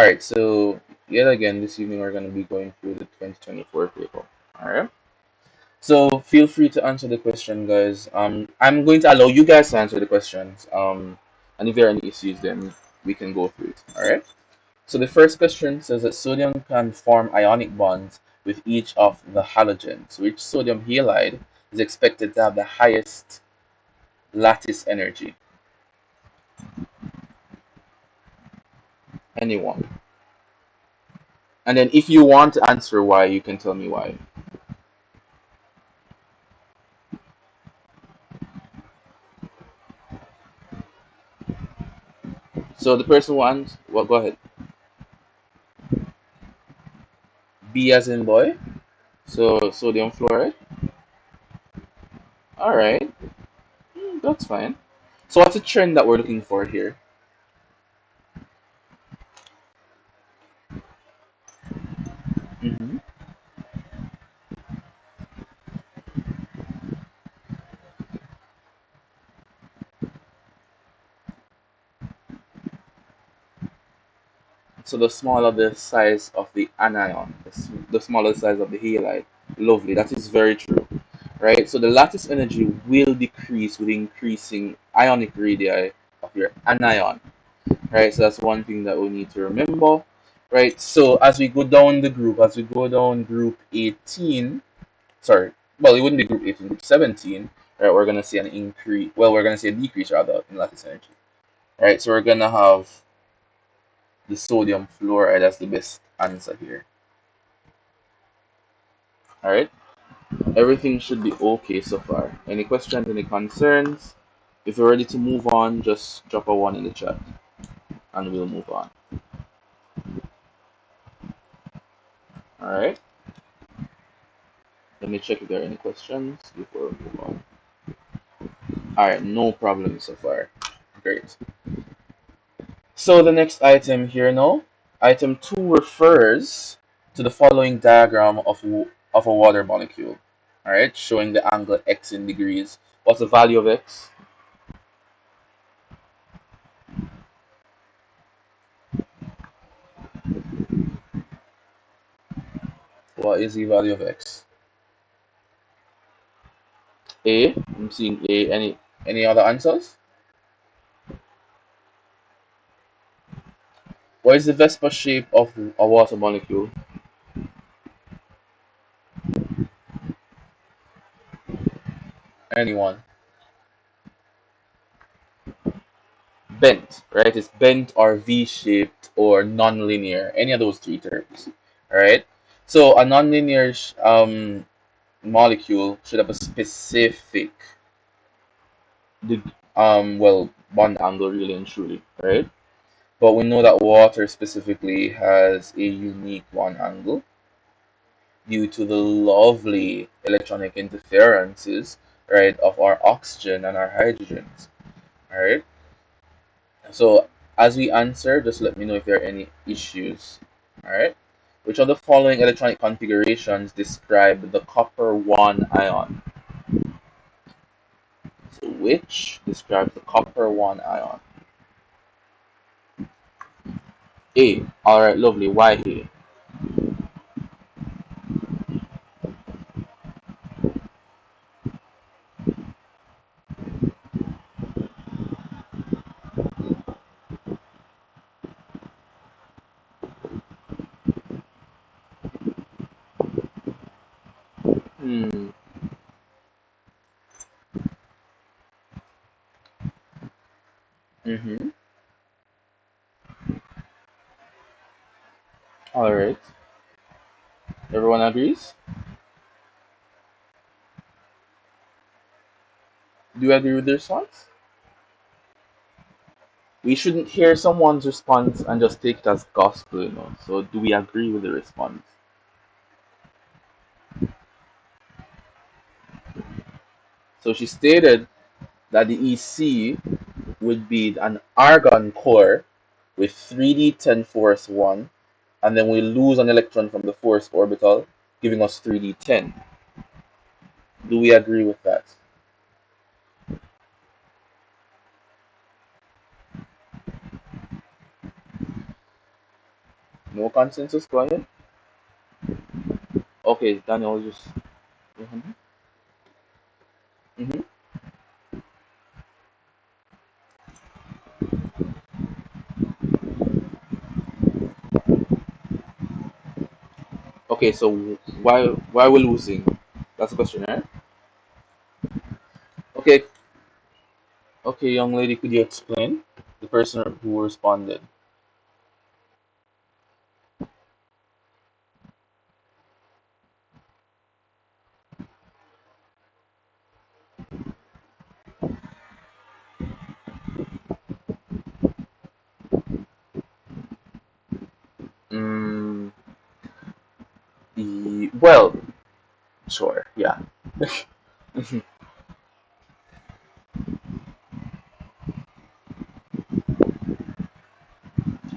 Alright, so yet again this evening we're going to be going through the 2024 paper. Alright, so feel free to answer the question, guys. I'm going to allow you guys to answer the questions. And if there are any issues, then we can go through it. Alright, so the first question says that sodium can form ionic bonds with each of the halogens. Which sodium halide is expected to have the highest lattice energy? Anyone? And then if you want to answer why, you can tell me why. So the person wants, well, go ahead. B as in boy. So sodium fluoride. All right, that's fine. So what's a trend that we're looking for here? hmm So the smaller the size of the anion, the smaller the size of the halide. Lovely. That is very true. Right. So the lattice energy will decrease with increasing ionic radii of your anion. Right. So that's one thing that we need to remember. Right. So as we go down the group, as we go down group 18, sorry, well, it wouldn't be group 18, group 17, right? We're gonna see an increase. Well, we're gonna see a decrease rather in lattice energy. Right. So we're gonna have the sodium fluoride as the best answer here. All right. Everything should be okay so far. Any questions? Any concerns? If you're ready to move on, just drop a one in the chat, and we'll move on. All right. Let me check if there are any questions before we move on. All right. No problem so far. Great. So the next item here now, item 2 refers to the following diagram of a water molecule. All right, showing the angle x in degrees. What's the value of x? What is the value of x? A. I'm seeing A. Any other answers? What is the Vespa shape of a water molecule? Anyone? Bent, right? It's bent or V-shaped or non-linear. Any of those three terms. All right. So a non-linear molecule should have a specific bond angle really and truly, right? But we know that water specifically has a unique bond angle due to the lovely electronic interferences, right, of our oxygen and our hydrogens. All right. So as we answer, just let me know if there are any issues. All right. Which of the following electronic configurations describe the copper 1 ion? So which describes the copper 1 ion? A. All right, lovely. Why A? Hmm. Mm-hmm. All right. Everyone agrees? Do you agree with the response? We shouldn't hear someone's response and just take it as gospel, you know. So do we agree with the response? So she stated that the EC would be an argon core with 3d10 force 1, and then we lose an electron from the force orbital, giving us 3d10. Do we agree with that? No consensus? Go ahead. Okay, Daniel, just. Mhm. Mhm. Okay, so why we're losing? That's the question, right? Okay, okay, young lady, could you explain the person who responded? Mm, well, sure, yeah.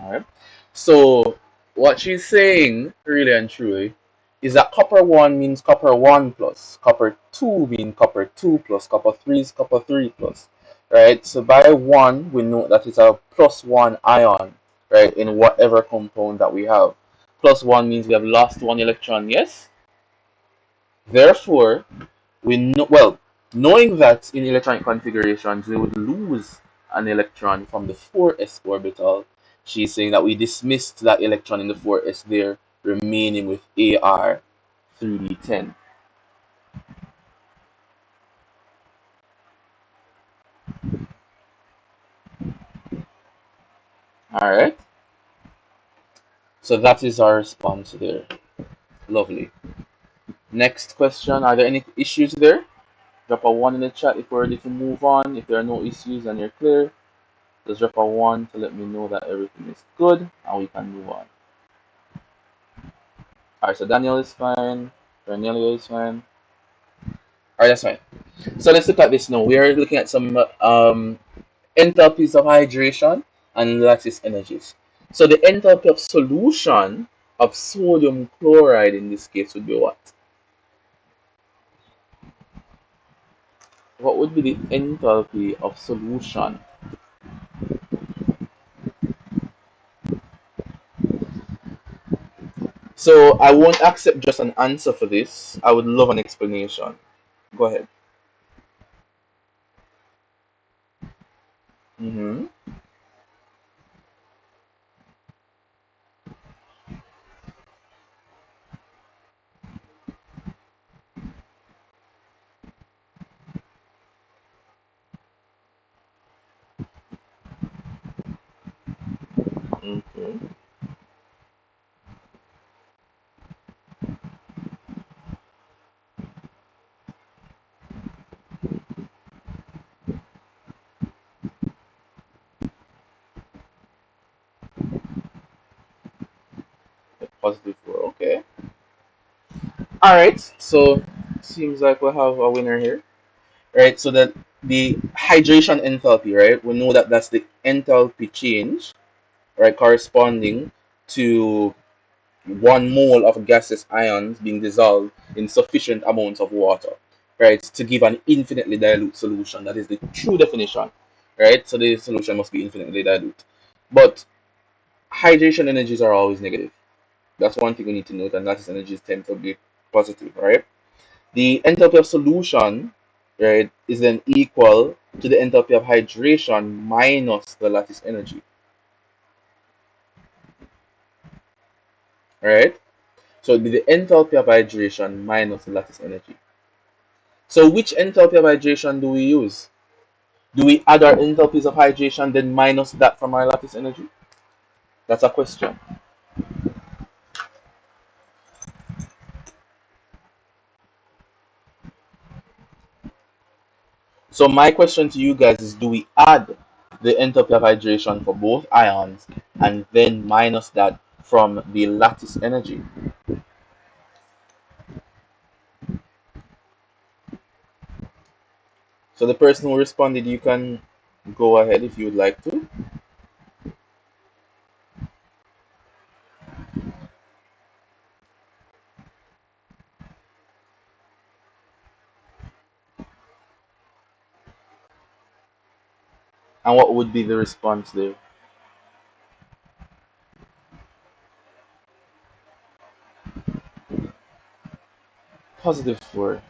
Alright. So what she's saying, really and truly, is that copper one means copper one plus, copper two means copper two plus, copper three is copper three plus. Right? So by one we know that it's a plus one ion, right, in whatever compound that we have. Plus one means we have lost one electron, yes? Therefore, we know, well, knowing that in electronic configurations we would lose an electron from the 4s orbital, she's saying that we dismissed that electron in the 4s there, remaining with Ar 3d10. Alright, so that is our response there. Lovely. Next question, are there any issues there? Drop a 1 in the chat if we're ready to move on. If there are no issues and you're clear, just drop a 1 to let me know that everything is good and we can move on. Alright, so Daniel is fine. Cornelia is fine. Alright, that's fine. So let's look at this now. We are looking at some enthalpies of hydration and lattice energies. So the enthalpy of solution of sodium chloride in this case would be what? What would be the enthalpy of solution? So I won't accept just an answer for this. I would love an explanation. Go ahead. Mm-hmm. Mm-hmm. Positive 4. Okay. All right. So seems like we'll have a winner here. Right? So that the hydration enthalpy, right? We know that that's the enthalpy change, right, corresponding to 1 mole of gaseous ions being dissolved in sufficient amounts of water, right, to give an infinitely dilute solution. That is the true definition, right? So the solution must be infinitely dilute. But hydration energies are always negative. That's one thing we need to note, and lattice energies tend to be positive, right? The enthalpy of solution, right, is then equal to the enthalpy of hydration minus the lattice energy, right? So it'd be the enthalpy of hydration minus the lattice energy. So which enthalpy of hydration do we use? Do we add our enthalpies of hydration then minus that from our lattice energy? That's a question. So my question to you guys is, do we add the enthalpy of hydration for both ions and then minus that from the lattice energy? So the person who responded, you can go ahead if you would like to. And what would be the response there? positive 4.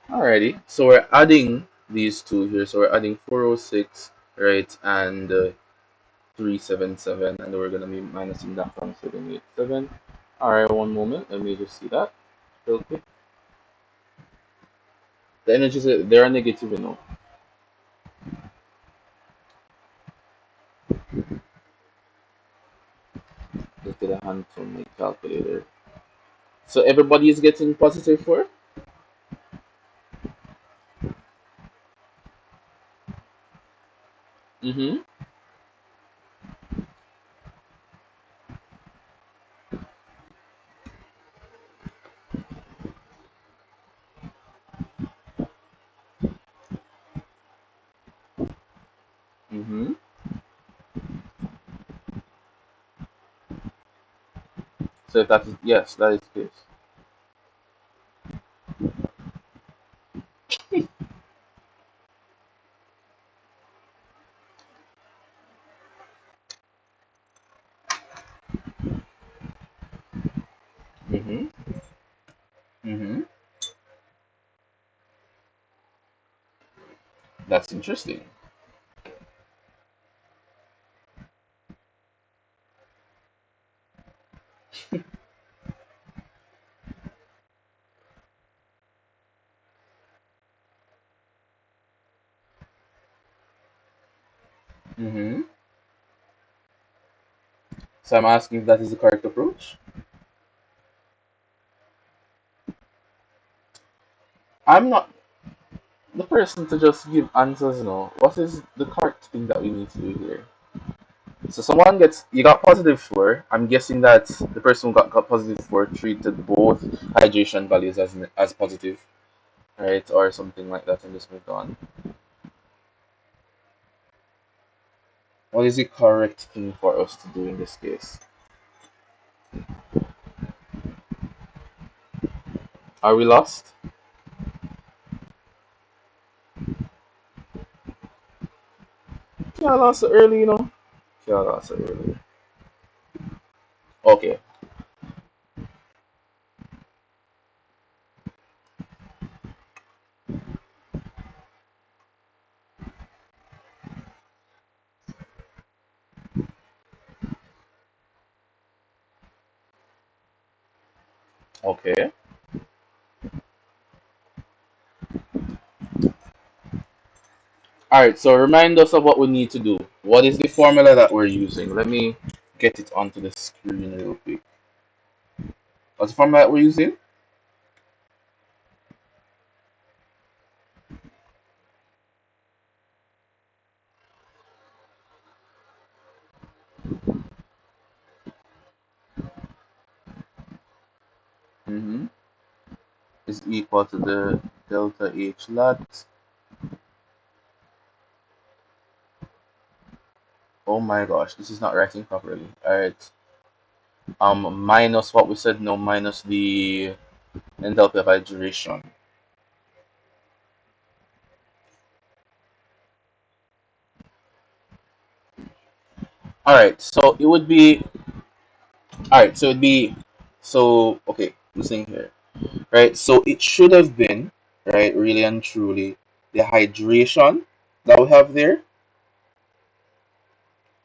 Alrighty. So we're adding these two here. So we're adding 406, right, and 377, and we're gonna be minusing that from 787. Alright, one moment. Let me just see that real quick. The energies they are negative, you know. Let's get a hand from my calculator. So everybody is getting positive 4? Mm-hmm. Mm-hmm. So if that is, yes, that is the case. Mm-hmm. Mm-hmm. That's interesting. Mm-hmm. So I'm asking if that is the correct approach. I'm not the person to just give answers, no. What is the correct thing that we need to do here? So someone gets you got positive 4. I'm guessing that the person who got positive 4 treated both hydration values as positive, right? Or something like that and just moved on. What is the correct thing for us to do in this case? Are we lost? Yeah, I lost it early, you know. Yeah, I lost it early. Okay, okay. Alright, so remind us of what we need to do. What is the formula that we're using? Let me get it onto the screen real quick. What's the formula that we're using? Mm-hmm. Is equal to the delta H lat. Oh my gosh, this is not writing properly. Alright. Minus what we said, no, minus the enthalpy of hydration. Alright, so it would be alright, so it'd be so okay, listen here. Right, so it should have been, right, really and truly, the hydration that we have there,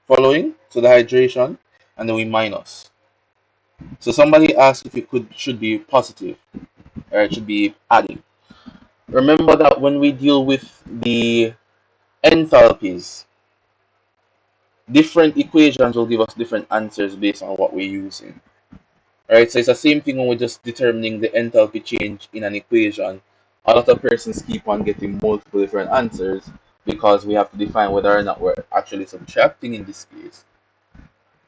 following, so the hydration, and then we minus. So somebody asked if it should be positive, or it should be adding. Remember that when we deal with the enthalpies, different equations will give us different answers based on what we're using. Right, so it's the same thing when we're just determining the enthalpy change in an equation. A lot of persons keep on getting multiple different answers because we have to define whether or not we're actually subtracting in this case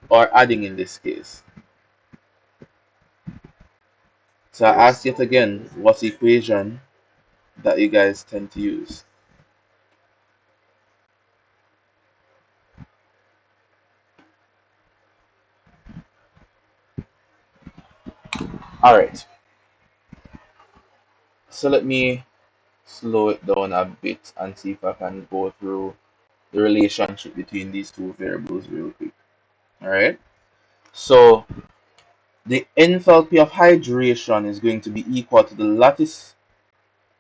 or adding in this case. So I ask yet again, what's the equation that you guys tend to use? Alright, so let me slow it down a bit and see if I can go through the relationship between these two variables real quick. Alright, so the enthalpy of hydration is going to be equal to the lattice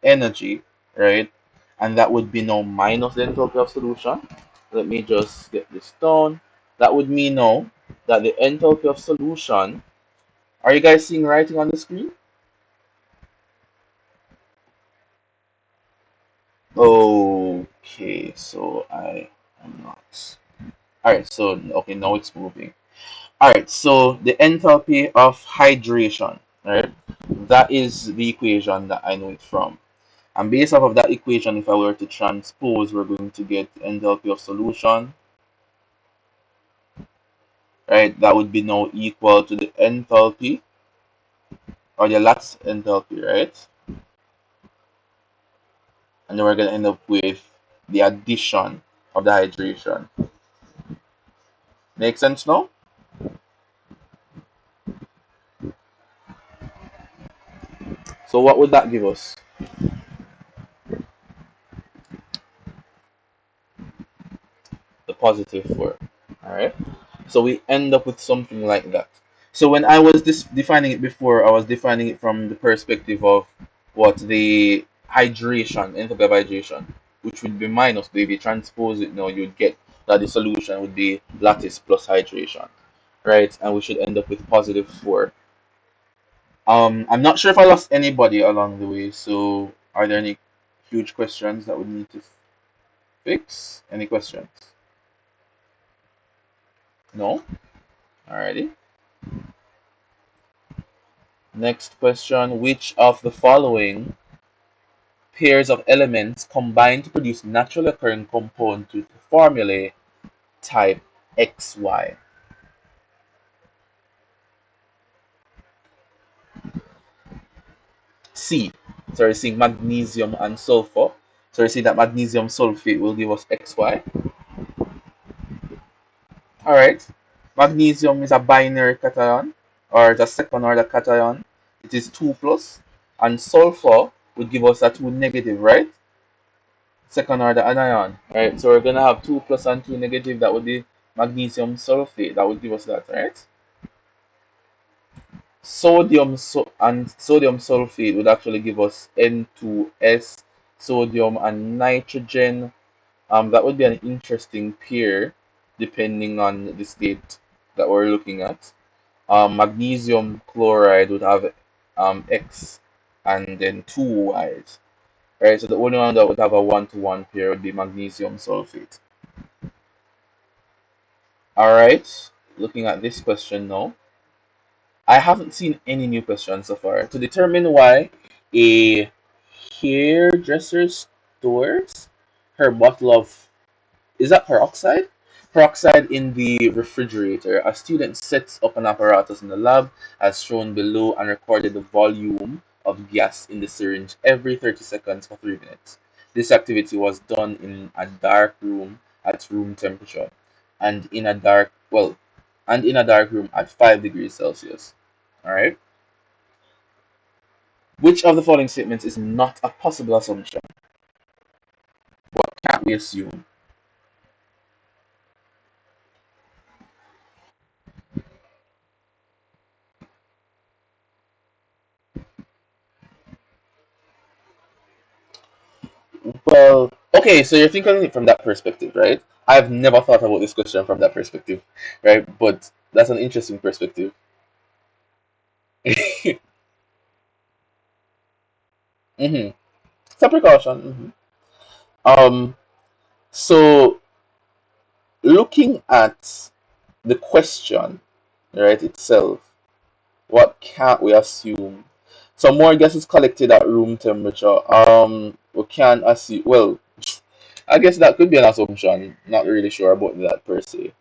energy, right? And that would be now minus the enthalpy of solution. Let me just get this down. That would mean now that the enthalpy of solution, are you guys seeing writing on the screen? Okay, so I am not. Alright, so okay, now it's moving. Alright, so the enthalpy of hydration, right? That is the equation that I know it from. And based off of that equation, if I were to transpose, we're going to get enthalpy of solution, right? That would be now equal to the enthalpy or the lattice enthalpy, right? And then we're going to end up with the addition of the hydration. Make sense now? So what would that give us? The positive 4. Alright? So we end up with something like that. So when I was defining it before, I was defining it from the perspective of what the hydration, enthalpy of hydration, which would be minus. But if you transpose it now, you'd get that the solution would be lattice plus hydration, right? And we should end up with positive 4. I'm not sure if I lost anybody along the way. So are there any huge questions that we need to fix? Any questions? No? Alrighty. Next question. Which of the following pairs of elements combine to produce naturally occurring compounds with formulae type XY? C. So we're seeing magnesium and sulfur. So we see that magnesium sulfate will give us XY. Alright. Magnesium is a binary cation or the second order cation. It is 2 plus. And sulfur would give us a 2 negative, right? Second order anion, right? So we're gonna have 2 plus and 2 negative. That would be magnesium sulfate. That would give us that, right? And sodium sulfate would actually give us N2S, sodium and nitrogen. That would be an interesting pair depending on the state that we're looking at. Magnesium chloride would have X and then two Y's. Right, so the only one that would have a one-to-one pair would be magnesium sulfate. Alright, looking at this question now. I haven't seen any new questions so far. To determine why a hairdresser stores her bottle of, is that peroxide? Peroxide in the refrigerator. A student sets up an apparatus in the lab as shown below and recorded the volume of gas in the syringe every 30 seconds for 3 minutes. This activity was done in a dark room at room temperature and in a dark room at 5 degrees Celsius. All right. Which of the following statements is not a possible assumption? What can't we assume? Well, okay, so you're thinking of it from that perspective, right? I've never thought about this question from that perspective, right? But that's an interesting perspective. Mm-hmm. It's a precaution. Um, so looking at the question, right, itself, what can't we assume? So more gas is collected at room temperature. We can't assume. Well, I guess that could be an assumption. Not really sure about that per se.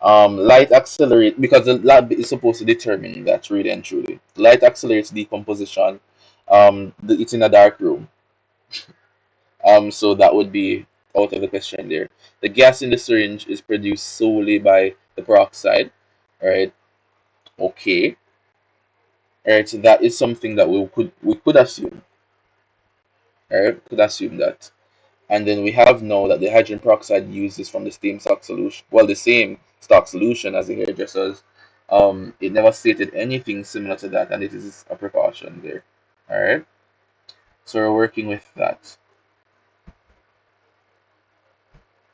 Light accelerate because the lab is supposed to determine that really and truly. Light accelerates decomposition. It's in a dark room. So that would be out of the question there. The gas in the syringe is produced solely by the peroxide. Right? Okay. Alright, so that is something that we could assume. Alright, could assume that. And then we have now that the hydrogen peroxide uses from the same stock solution, well, the same stock solution as the hairdressers It never stated anything similar to that, and it is a precaution there. All right, so we're working with that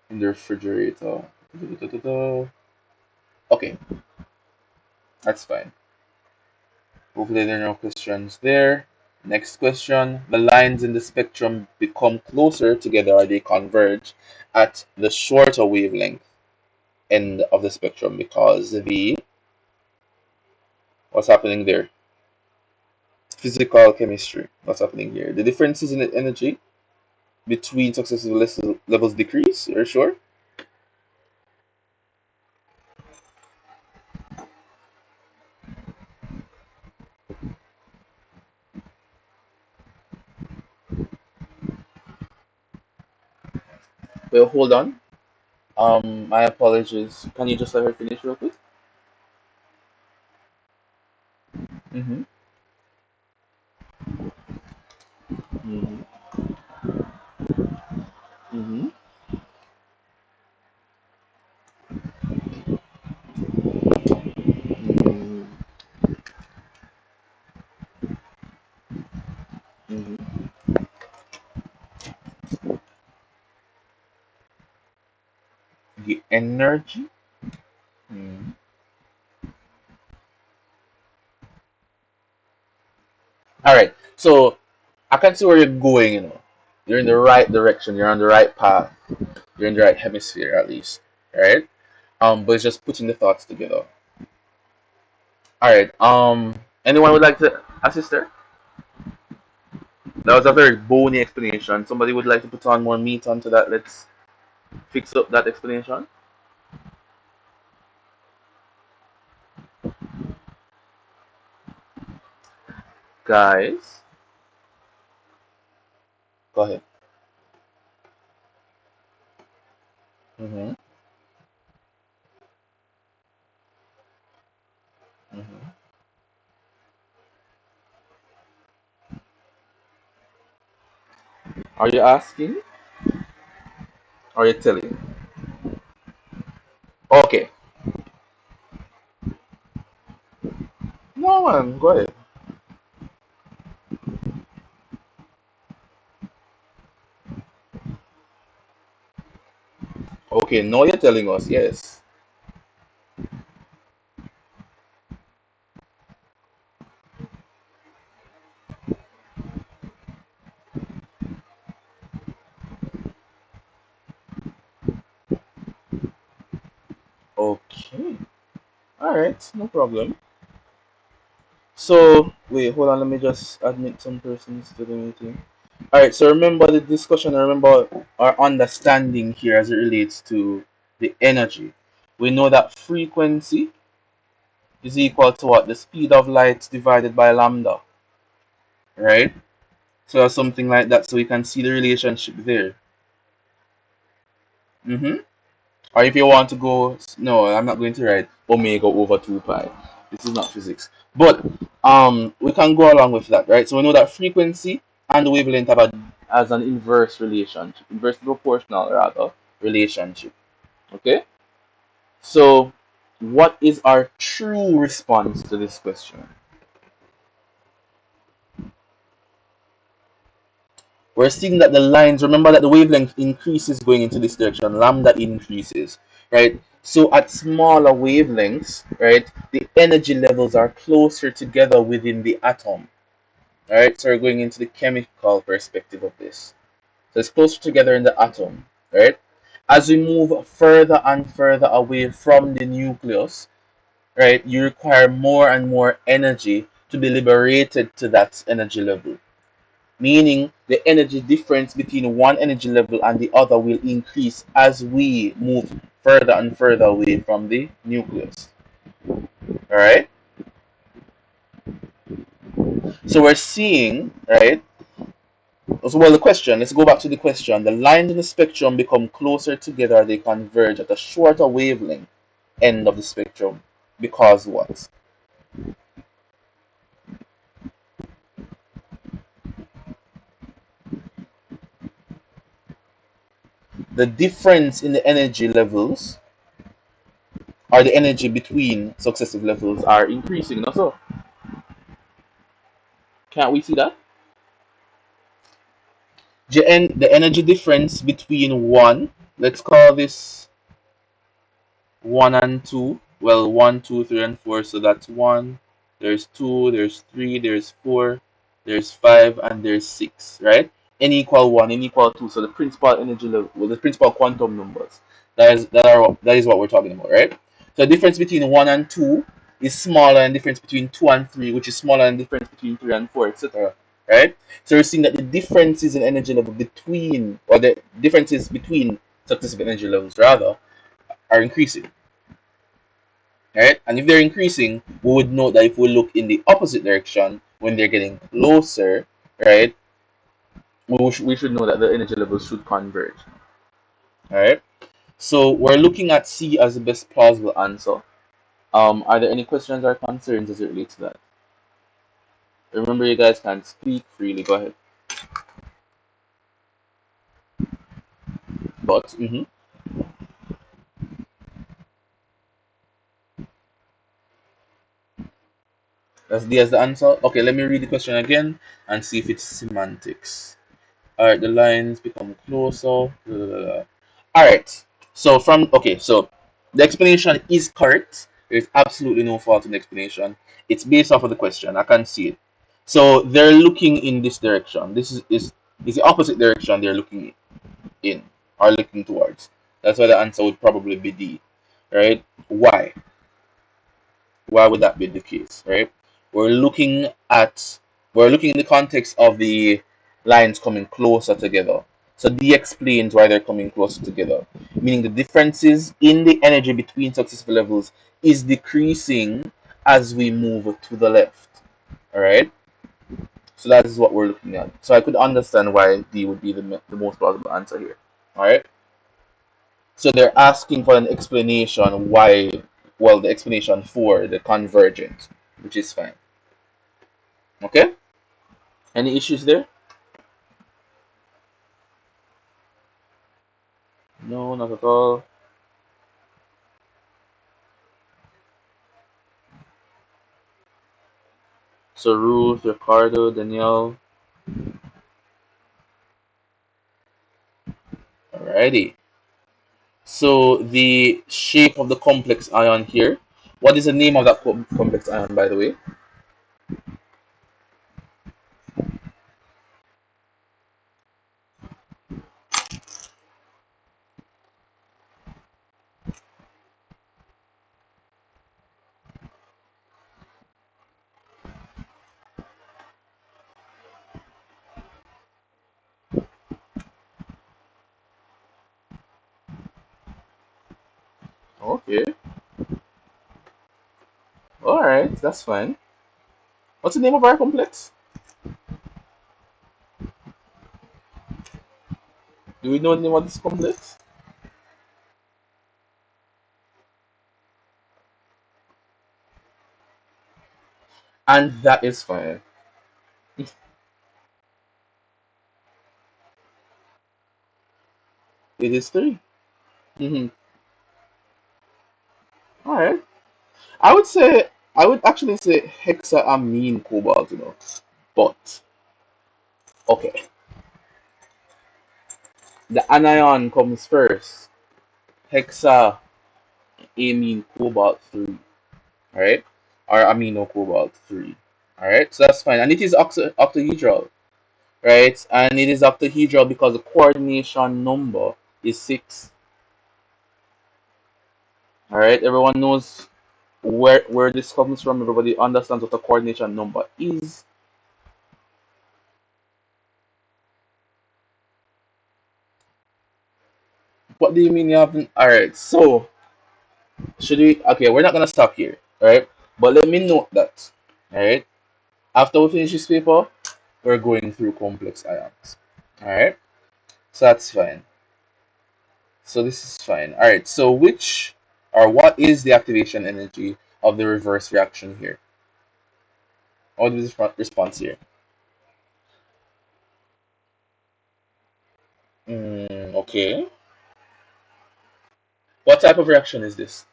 in the refrigerator. Okay, that's fine. Hopefully there are no questions there. Next question. The lines in the spectrum become closer together or they converge at the shorter wavelength end of the spectrum because what's happening there? Physical chemistry. What's happening here? The differences in the energy between successive levels decrease, you're sure? Well, hold on. My apologies. Can you just let her finish real quick? Mm-hmm. Mm-hmm. Mm-hmm. Mm-hmm. Mm-hmm. The energy? Mm-hmm. All right. So I can see where you're going, you know. You're in the right direction, you're on the right path, you're in the right hemisphere at least. Right? But it's just putting the thoughts together. Alright, anyone would like to assist her? That was a very bony explanation. Somebody would like to put on more meat onto that. Let's fix up that explanation. Guys, go ahead. Mm-hmm. Mm-hmm. Are you asking? Or are you telling? Okay. No, man, go ahead. Okay, no, you're telling us, yes. Okay. Alright, no problem. So, wait, hold on, let me just admit some persons to the meeting. Alright, so remember the discussion, remember our understanding here as it relates to the energy. We know that frequency is equal to what? The speed of light divided by lambda, right? So something like that, so we can see the relationship there. Mm-hmm. Or if you want to go, no, I'm not going to write omega over 2 pi. This is not physics. But we can go along with that, right? So we know that frequency and the wavelength have as an inverse relationship, inverse proportional rather relationship. Okay? So what is our true response to this question? We're seeing that the lines, remember that the wavelength increases going into this direction, lambda increases, right? So at smaller wavelengths, right, the energy levels are closer together within the atom, right? So we're going into the chemical perspective of this. So it's closer together in the atom, right? As we move further and further away from the nucleus, right, you require more and more energy to be liberated to that energy level, meaning the energy difference between one energy level and the other will increase as we move further and further away from the nucleus. All right. So we're seeing, right? So, well, the question. Let's go back to the question. The lines in the spectrum become closer together. They converge at a shorter wavelength end of the spectrum because what? The difference in the energy levels or the energy between successive levels are increasing. So can't we see that? The energy difference between one, let's call this 1 and 2. Well, 1, 2, 3, and 4. So that's 1, there's 2, there's 3, there's 4, there's 5, and there's 6, right? N equal 1, N equal 2. So the principal energy level, well, the principal quantum numbers. That is what we're talking about, right? So the difference between 1 and 2 is smaller than the difference between 2 and 3, which is smaller than the difference between 3 and 4, etc. Right? So we're seeing that the differences in energy level between, or the differences between successive energy levels rather, are increasing, right? And if they're increasing, we would note that if we look in the opposite direction when they're getting closer, right, we should know that the energy levels should converge, all right? So we're looking at C as the best plausible answer. Are there any questions or concerns as it relates to that? Remember, you guys can speak freely. Go ahead. But that's D as the answer. Okay, let me read the question again and see if it's semantics. All right, the lines become closer. Blah, blah, blah. All right. So the explanation is correct. There's absolutely no fault in the explanation. It's based off of the question. I can see it. So they're looking in this direction. This is the opposite direction they're looking in or looking towards. That's why the answer would probably be D, right? Why? Why would that be the case, right? We're looking at we're looking in the context of the lines coming closer together. So D explains why they're coming closer together, meaning the differences in the energy between successive levels is decreasing as we move to the left. All right. So that is what we're looking at. So I could understand why D would be the most plausible answer here. All right. So they're asking for an explanation why, well, the explanation for the convergence, which is fine. Okay? Any issues there? No, not at all. So Ruth, Ricardo, Danielle. Alrighty. So the shape of the complex ion here. What is the name of that complex ion, by the way? Okay. Alright, that's fine. What's the name of our complex? Do we know the name of this complex? And that is fine. It is 3. Mm-hmm. Alright. I would actually say hexaamine cobalt, But okay, the anion comes first. Hexaamine cobalt 3. Alright? Or amino cobalt 3. Alright? So that's fine. And it is octahedral. Right? And it is octahedral because the coordination number is 6. Alright? Everyone knows where this comes from. Everybody understands what the coordination number is. What do you mean you haven't? Alright, so should we? Okay, we're not gonna stop here, right? But let me note that, alright? After we finish this paper, we're going through complex ions, alright? So that's fine. So this is fine. Alright, so which or what is the activation energy of the reverse reaction here? What is the response here? Okay. What type of reaction is this?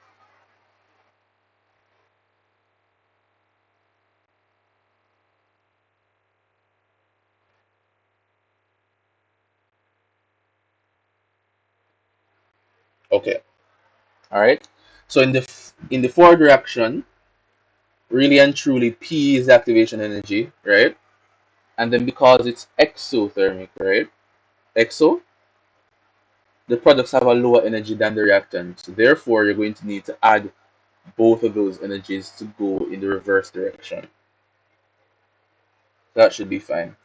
Okay. All right. So in the forward reaction, really and truly, P is the activation energy, right? And then because it's exothermic, right? Exo, the products have a lower energy than the reactants. Therefore, you're going to need to add both of those energies to go in the reverse direction. That should be fine.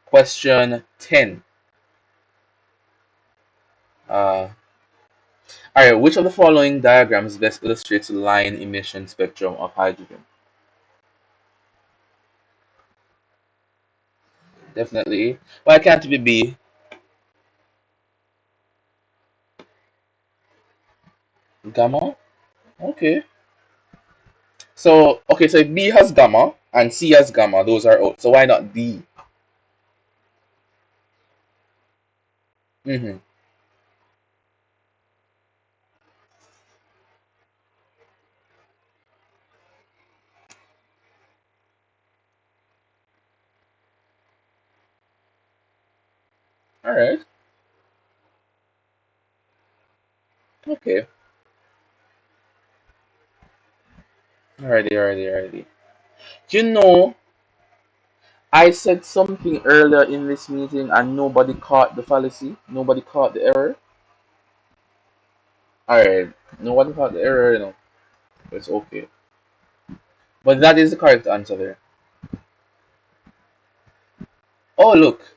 Question 10. All right, which of the following diagrams best illustrates the line emission spectrum of hydrogen? Definitely. Why can't it be B? Gamma? Okay. So if B has gamma and C has gamma, those are out. So why not D? Mm-hmm. All right. Okay. Alrighty. You know, I said something earlier in this meeting and nobody caught the fallacy. Nobody caught the error. Alright. Nobody caught the error, you know. It's okay. But that is the correct answer there. Oh, look.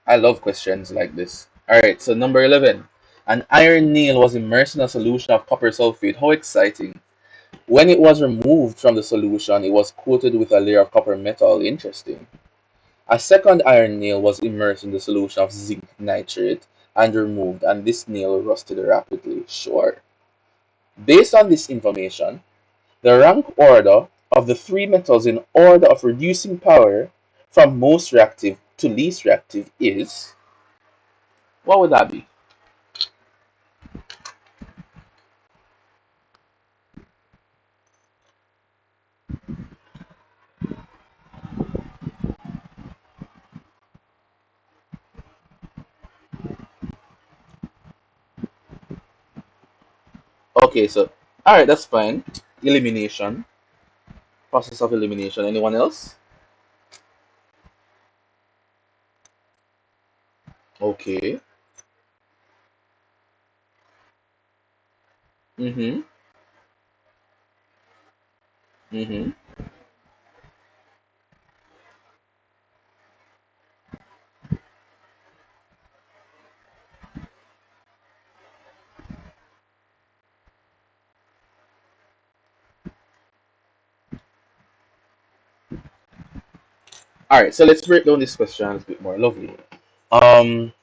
I love questions like this. Alright, so number 11. An iron nail was immersed in a solution of copper sulfate. How exciting. When it was removed from the solution, it was coated with a layer of copper metal. Interesting. A second iron nail was immersed in the solution of zinc nitrate and removed, and this nail rusted rapidly. Sure. Based on this information, the rank order of the three metals in order of reducing power from most reactive to least reactive is. What would that be? Okay, so alright, that's fine. Elimination. Process of elimination. Anyone else? Okay. Mm-hmm. Mm-hmm. Alright, so let's break down this question a bit more. Lovely. Um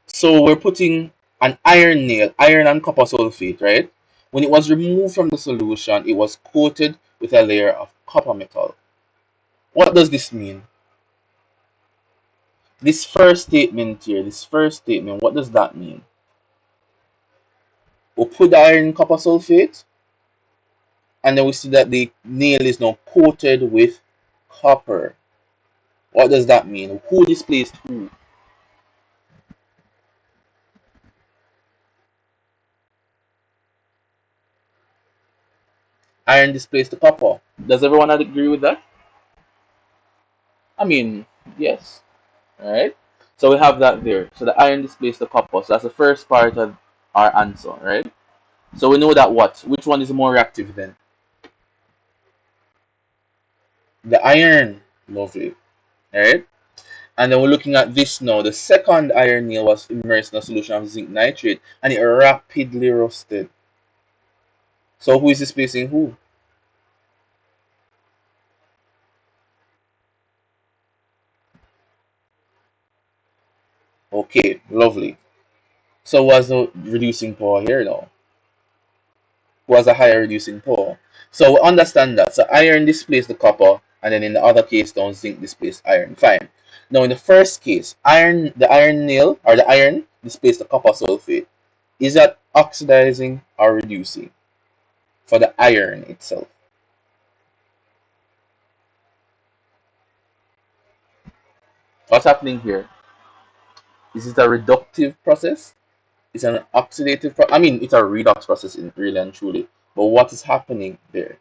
So we're putting an iron nail, iron and copper sulfate, right? When it was removed from the solution, it was coated with a layer of copper metal. What does this mean? This first statement here, what does that mean? We put the iron in copper sulfate, and then we see that the nail is now coated with copper. What does that mean? Who displaced who? Iron displaced the copper. Does everyone agree with that? I mean, yes. Alright? So we have that there. So the iron displays the copper. So that's the first part of our answer, right? So we know that what? Which one is more reactive then? The iron. Lovely. Alright? And then we're looking at this now. The second iron nail was immersed in a solution of zinc nitrate and it rapidly rusted. So who is displacing who? Okay, lovely. So what's the reducing power here now? Was a higher reducing power. So we understand that. So iron displays the copper, and then in the other case, down zinc displays iron. Fine. Now in the first case, the iron nail or the iron displays the copper sulfate. Is that oxidizing or reducing for the iron itself? What's happening here? Is it a reductive process? It's an oxidative I mean, it's a redox process in really and truly. But what is happening there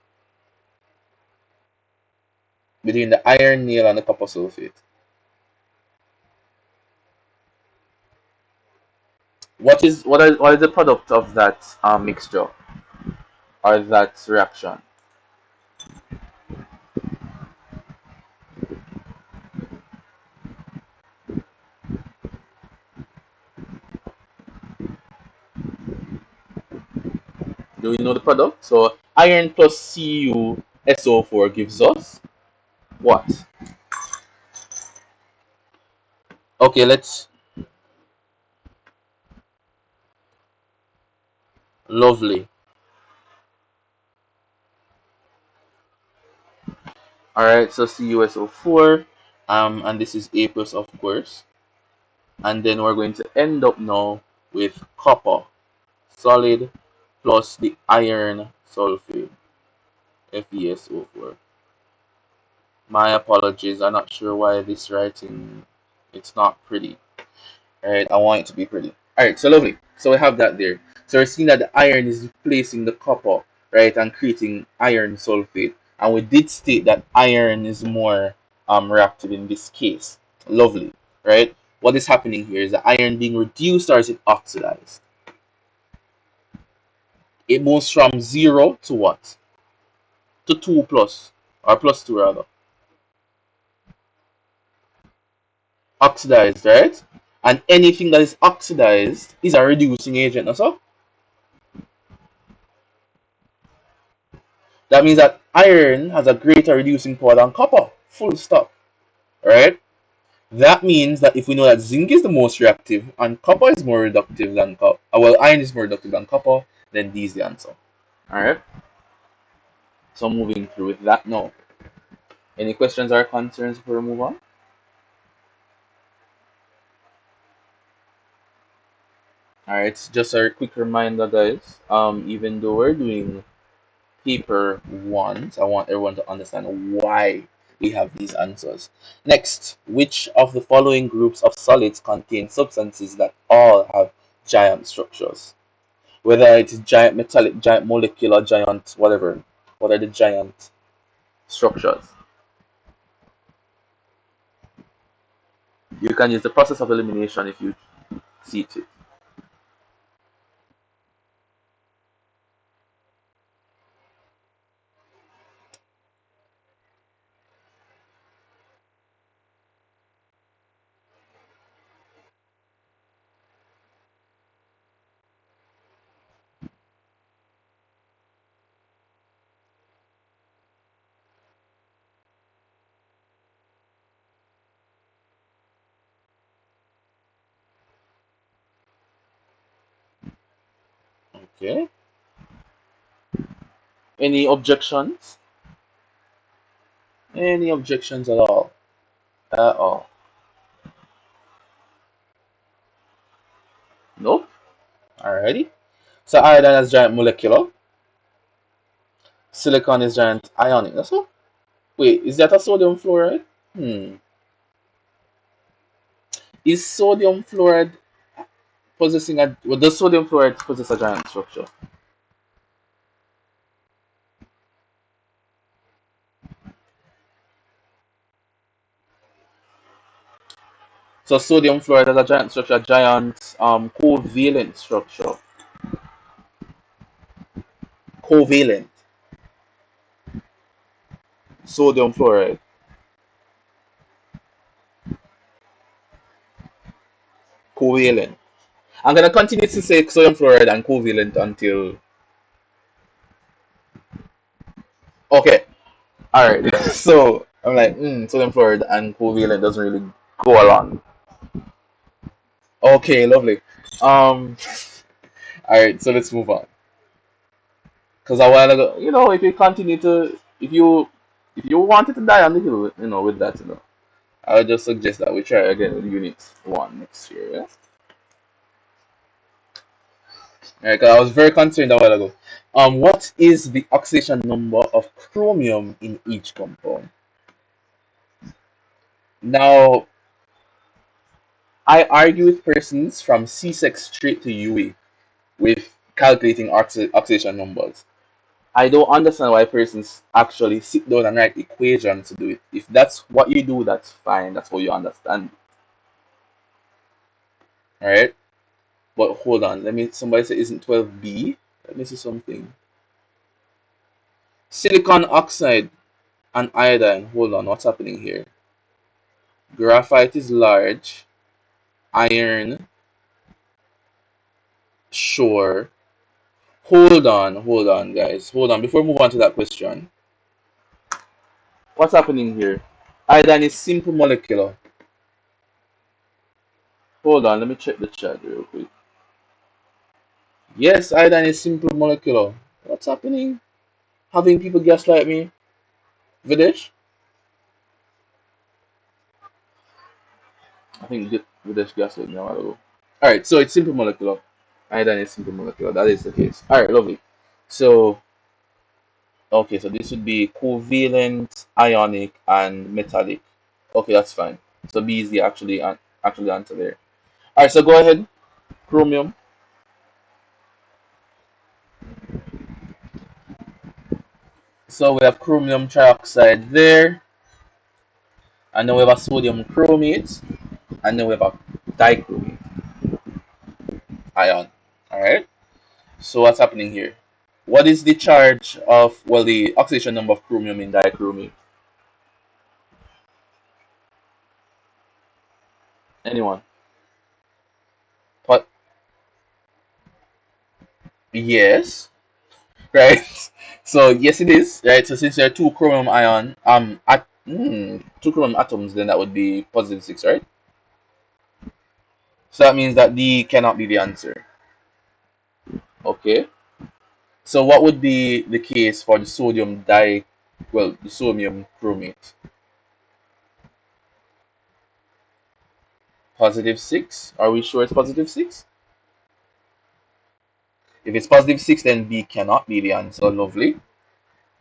between the iron nail and the copper sulfate? What is the product of that mixture or that reaction? Do we know the product? So iron plus CuSO4 gives us what? Okay, let's lovely. Alright, so CuSO4, and this is A plus of course. And then we're going to end up now with copper solid plus the iron sulfate, FeSO4. My apologies, I'm not sure why this writing, it's not pretty. Alright, I want it to be pretty. Alright, so lovely. So we have that there. So we're seeing that the iron is replacing the copper, right, and creating iron sulfate. And we did state that iron is more reactive in this case. Lovely, right? What is happening here is the iron being reduced or is it oxidized? It moves from 0 to what? To 2 plus, or plus 2 rather. Oxidized, right? And anything that is oxidized is a reducing agent, also. That means that iron has a greater reducing power than copper. Full stop. Right? That means that if we know that zinc is the most reactive and copper is more reductive than copper, well, iron is more reductive than copper, then D is the answer. Alright? So moving through with that now. Any questions or concerns before we move on? Alright, just a quick reminder, guys. Even though we're doing paper 1, so I want everyone to understand why we have these answers. Next, which of the following groups of solids contain substances that all have giant structures? Whether it is giant metallic, giant molecular, giant whatever. What are the giant structures? You can use the process of elimination if you see it. Okay. Any objections? Any objections at all? At all? Nope. Alrighty. So iodine is giant molecular. Silicon is giant ionic. That's all. Wait, is that a sodium fluoride? Is sodium fluoride possessing a well, does sodium fluoride possess a giant structure? So sodium fluoride has a giant structure, a giant covalent structure. Covalent. Sodium fluoride. Covalent. I'm gonna continue to say sodium fluoride and covalent until okay. Alright. So I'm like, sodium fluoride and covalent doesn't really go along. Okay, lovely. Alright, so let's move on. Because a while ago, if you continue to, if you wanted to die on the hill, with that, I would just suggest that we try again with Unit 1 next year. Yeah. Alright, because I was very concerned a while ago. What is the oxidation number of chromium in each compound? Now, I argue with persons from C-Sec straight to UE with calculating oxidation numbers. I don't understand why persons actually sit down and write equations to do it. If that's what you do, that's fine. That's how you understand. Alright? But hold on. Let me somebody say isn't 12B? Let me see something. Silicon oxide and iodine. Hold on, what's happening here? Graphite is large. Iron, sure. Hold on, guys. Hold on. Before we move on to that question, what's happening here? Iodine is simple molecular. Hold on, let me check the chat real quick. Yes, iodine is simple molecular. What's happening? Having people gaslight me? Videsh? I think Videsh gaslit me a while ago. Alright, so it's simple molecular. Iodine is simple molecular. That is the case. Alright, lovely. So, okay, so this would be covalent, ionic, and metallic. Okay, that's fine. So B is the actually answer there. Alright, so go ahead. Chromium. So we have chromium trioxide there, and then we have a sodium chromate, and then we have a dichromate ion. Alright? So what's happening here? What is the charge of, well, the oxidation number of chromium in dichromate? Anyone? What? Yes. Right? So yes it is, right? So since there are two chromium ion, two chromium atoms, then that would be positive 6, right? So that means that D cannot be the answer. Okay. So what would be the case for the the sodium chromate? Positive 6? Are we sure it's positive 6? If it's positive 6, then B cannot be the answer. Lovely.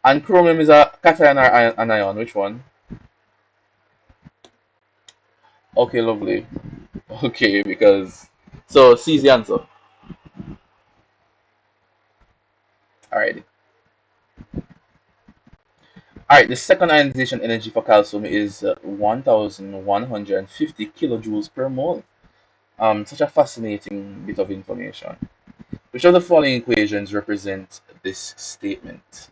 And chromium is a cation or anion. Which one? Okay, lovely. Okay, because so C is the answer. Alrighty. Alright, the second ionization energy for calcium is 1150 kilojoules per mole. Such a fascinating bit of information. Which of the following equations represent this statement?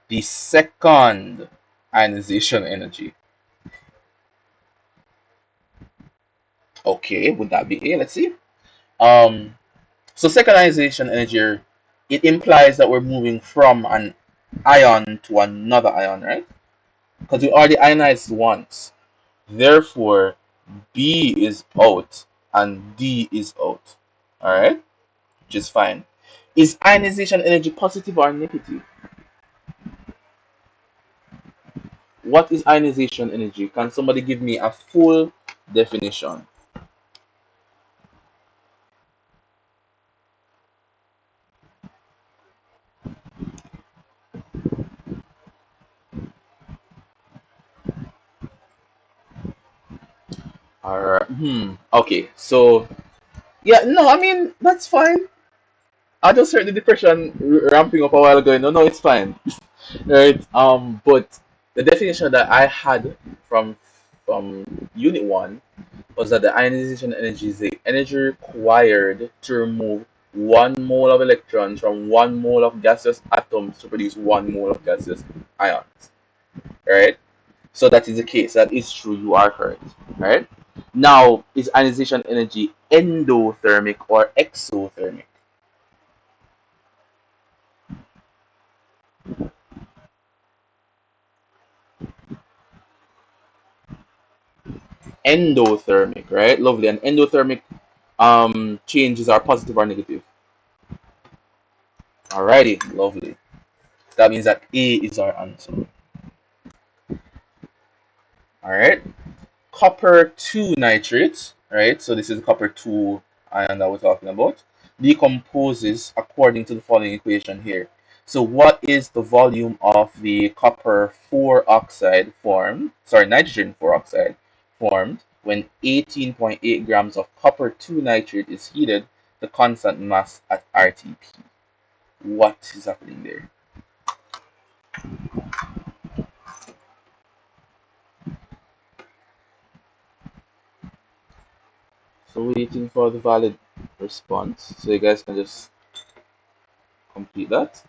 The second ionization energy. Okay, would that be A? Let's see. Um, so second ionization energy, it implies that we're moving from an ion to another ion, right? Because we already ionized once. Therefore, B is out and D is out. Alright? Which is fine. Is ionization energy positive or negative? What is ionization energy? Can somebody give me a full definition? Alright. Okay. So yeah, no, I mean that's fine. I just heard the depression ramping up a while ago. No, it's fine. Right. But the definition that I had from Unit 1 was that the ionization energy is the energy required to remove 1 mole of electrons from 1 mole of gaseous atoms to produce 1 mole of gaseous ions. Right? So that is the case. That is true. You are correct. Right? Now, is ionization energy endothermic or exothermic? Endothermic, right? Lovely. And endothermic changes are positive or negative. Alrighty, lovely. That means that A is our answer. Alright. Copper 2 nitrate, right? So this is the copper 2 ion that we're talking about. Decomposes according to the following equation here. So what is the volume of the copper 4 oxide formed? Sorry, nitrogen 4 oxide formed when 18.8 grams of copper 2 nitrate is heated to constant mass at RTP. What is happening there? So waiting for the valid response. So you guys can just complete that.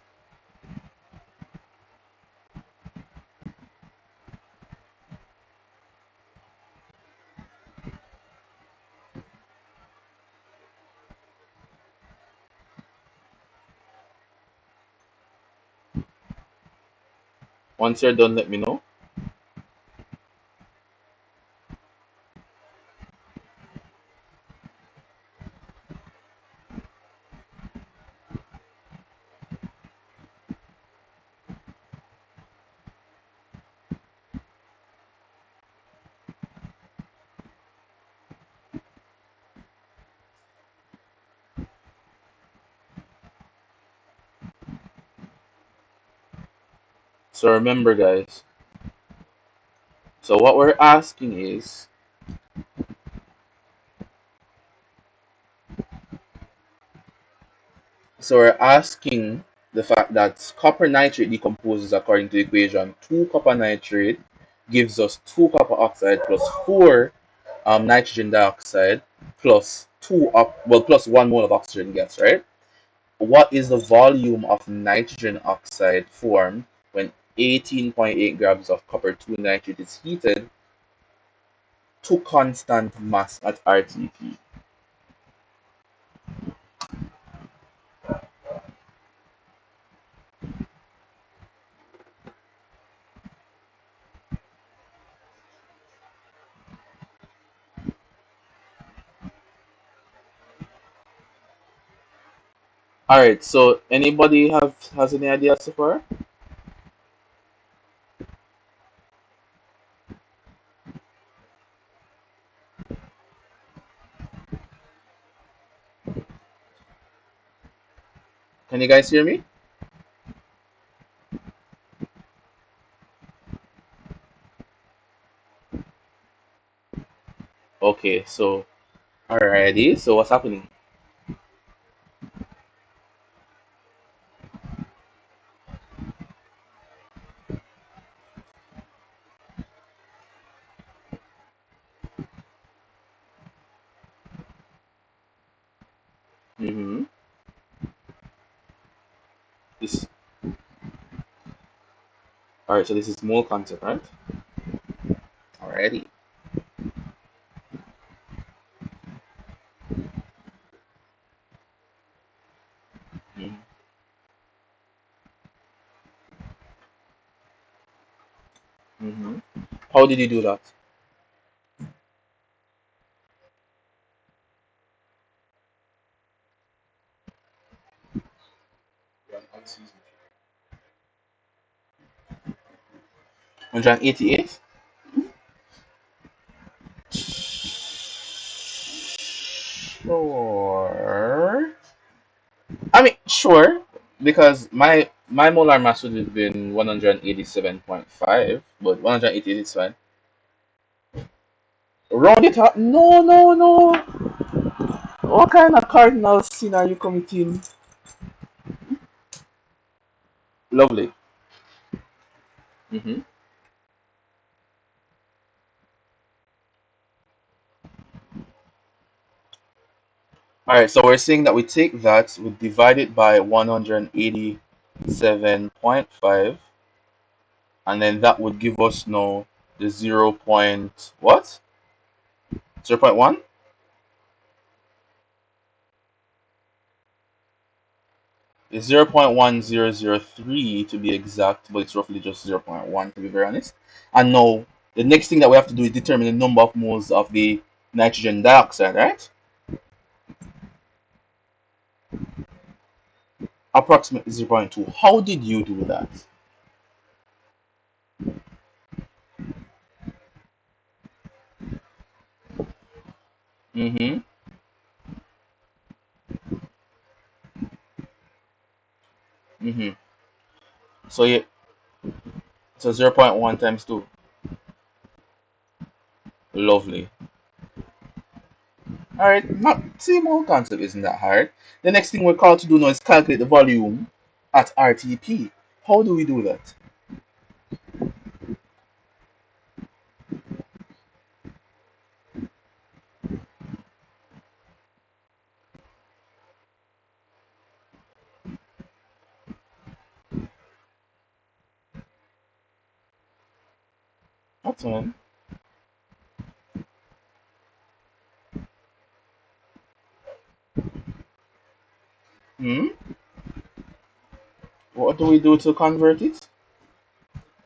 Once you're done, let me know. So remember, guys. So what we're asking is, we're asking the fact that copper nitrate decomposes according to the equation. 2 copper nitrate gives us 2 copper oxide plus 4 nitrogen dioxide plus 1 mole of oxygen gas, right? What is the volume of nitrogen oxide formed when 18.8 grams of copper 2 nitrate is heated to constant mass at RTP? All right. So anybody has any ideas so far? Can you guys hear me? Okay. So alrighty. So what's happening? Mm-hmm. This. All right. So this is mole concept, right? Alrighty. Mm-hmm. Mm-hmm. How did you do that? Yeah, 188. Sure. I mean, sure, because my molar mass would have been 187.5, but 188 is fine. Round it up. No, no, no. What kind of cardinal sin are you committing? Lovely. Mm-hmm. All right, so we're saying that we take that, we divide it by 187.5, and then that would give us now the 0. What? 0.1? It's 0.1003 to be exact, but it's roughly just 0.1 to be very honest. And now the next thing that we have to do is determine the number of moles of the nitrogen dioxide, right? Approximately 0.2. How did you do that? Mm-hmm. Mm-hmm. So yeah, so 0.1 times 2. Lovely. Alright, not same old concept isn't that hard. The next thing we're called to do now is calculate the volume at RTP. How do we do that? That's fine. Hmm? What do we do to convert it?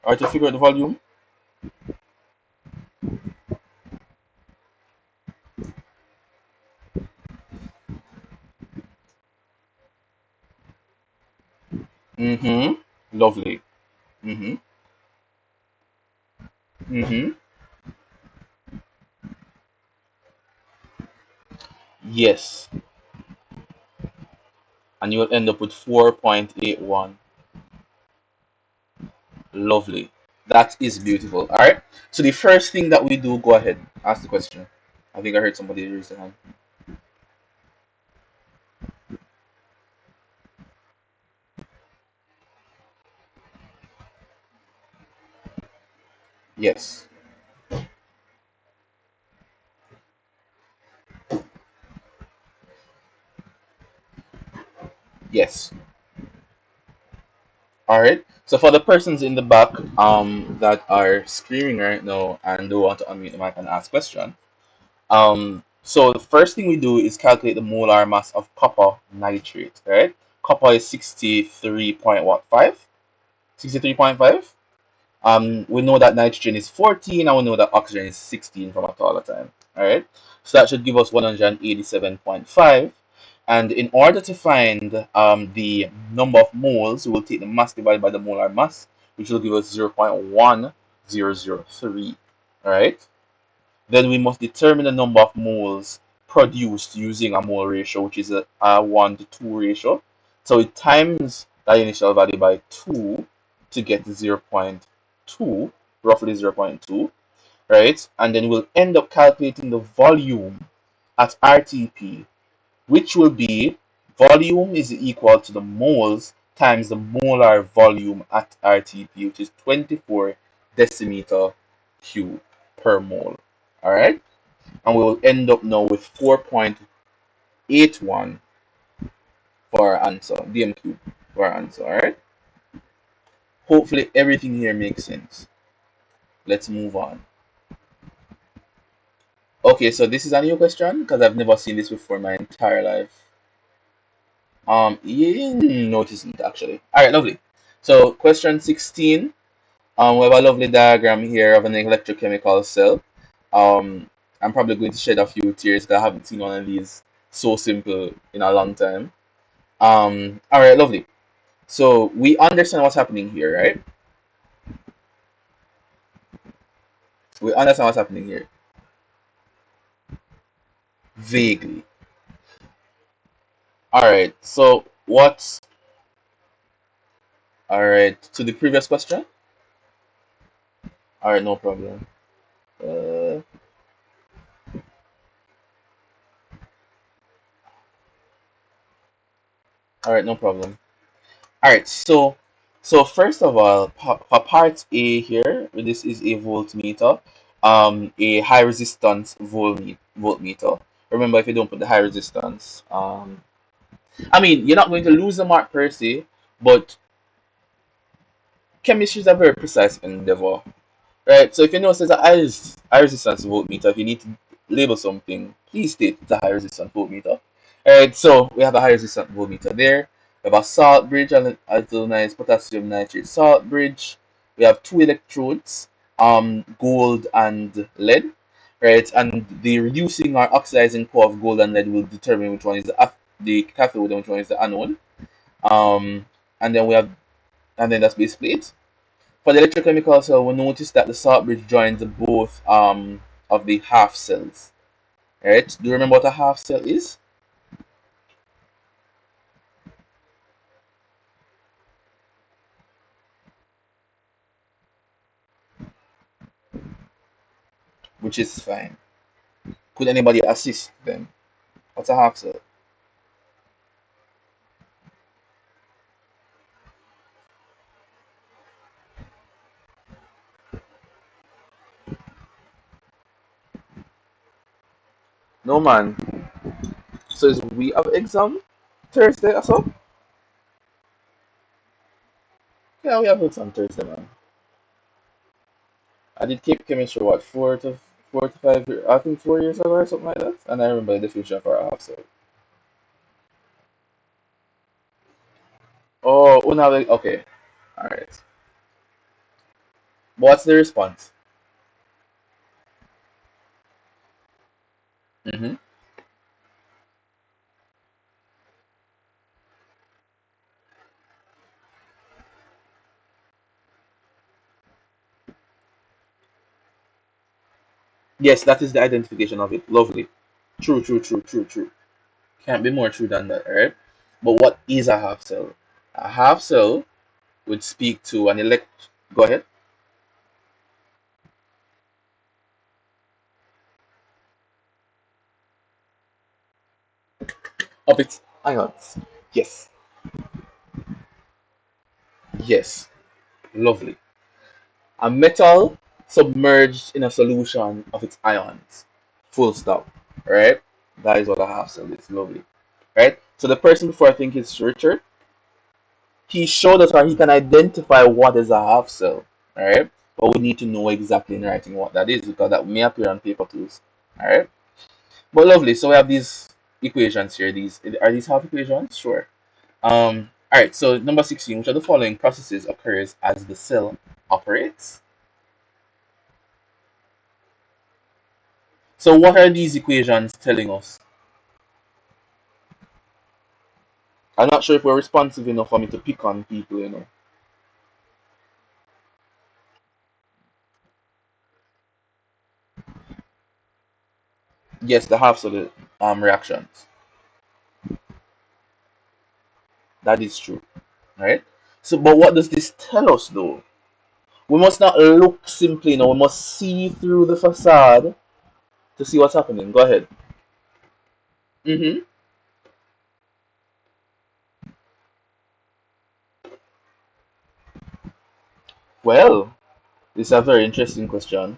Or to figure out the volume? Mm-hmm. Lovely. Mm-hmm. Mm-hmm. Yes. And you'll end up with 4.81. Lovely. That is beautiful. Alright. So the first thing that we do, go ahead. Ask the question. I think I heard somebody raise their hand. Yes. Yes. Alright. So for the persons in the back that are screaming right now and do want to unmute the mic and ask question. So the first thing we do is calculate the molar mass of copper nitrate, right? Copper is 63.5. 63.5. We know that nitrogen is 14 and we know that oxygen is 16 from at all the time. Alright. So that should give us 187.5. And in order to find the number of moles, we will take the mass divided by the molar mass, which will give us 0.1003. Alright. Then we must determine the number of moles produced using a mole ratio, which is a 1 to 2 ratio. So it times that initial value by 2 to get 0.2, roughly 0.2, right? And then we'll end up calculating the volume at RTP, which will be volume is equal to the moles times the molar volume at RTP, which is 24 decimeter cube per mole. All right, and we will end up now with 4.81 for our answer, dm cube for our answer. All right, hopefully everything here makes sense. Let's move on. Okay, so this is a new question because I've never seen this before in my entire life. You noticed actually. All right, lovely. So question 16. We have a lovely diagram here of an electrochemical cell. Um, I'm probably going to shed a few tears because I haven't seen one of these so simple in a long time. All right, lovely. So we understand what's happening here, right? We understand what's happening here vaguely. All right. So what's all right to the previous question? All right, no problem. Uh, all right, no problem. All right, so first of all, for part A here, this is a voltmeter, a high resistance voltmeter. Remember, if you don't put the high resistance, I mean, you're not going to lose the mark per se, but chemistry is a very precise endeavor. Right, so if you know it says a high resistance voltmeter, if you need to label something, please state it's a high resistance voltmeter. Alright, so we have a high resistance voltmeter there. We have a salt bridge, and iodinized potassium nitrate salt bridge. We have two electrodes, gold and lead. Right, and the reducing or oxidizing power of gold and lead will determine which one is the cathode and which one is the anode. Um, and then we have, and then that's basically it. For the electrochemical cell, we notice that the salt bridge joins both of the half cells. Right? Do you remember what a half cell is? Which is fine. Could anybody assist then? What's a half cell? No man. So is we have exam Thursday or so? Yeah, we have exam Thursday, man. I did keep chemistry what 4 to 5 years, I think 4 years ago or something like that. And I remember the definition for a half cell. Oh, now okay. Alright. What's the response? Mm-hmm. Yes, that is the identification of it. Lovely. True, true, true, true, true. Can't be more true than that, alright? But what is a half cell? A half cell would speak to an elect. Go ahead. Of its ions. Yes. Yes. Lovely. A metal submerged in a solution of its ions. Full stop. Right? That is what a half cell is. Lovely. Right? So the person before, I think it's Richard, he showed us how he can identify what is a half cell. Alright? But we need to know exactly in writing what that is, because that may appear on paper too. Alright? But lovely. So we have these equations here. These are these half equations? Sure. Alright, so number 16, which of the following processes occurs as the cell operates? So what are these equations telling us? I'm not sure if we're responsive enough for me to pick on people. Yes, the half cell reactions. That is true. Right? So but what does this tell us though? We must not look simply, we must see through the facade to see what's happening. Go ahead. Mm-hmm. Well, this is a very interesting question.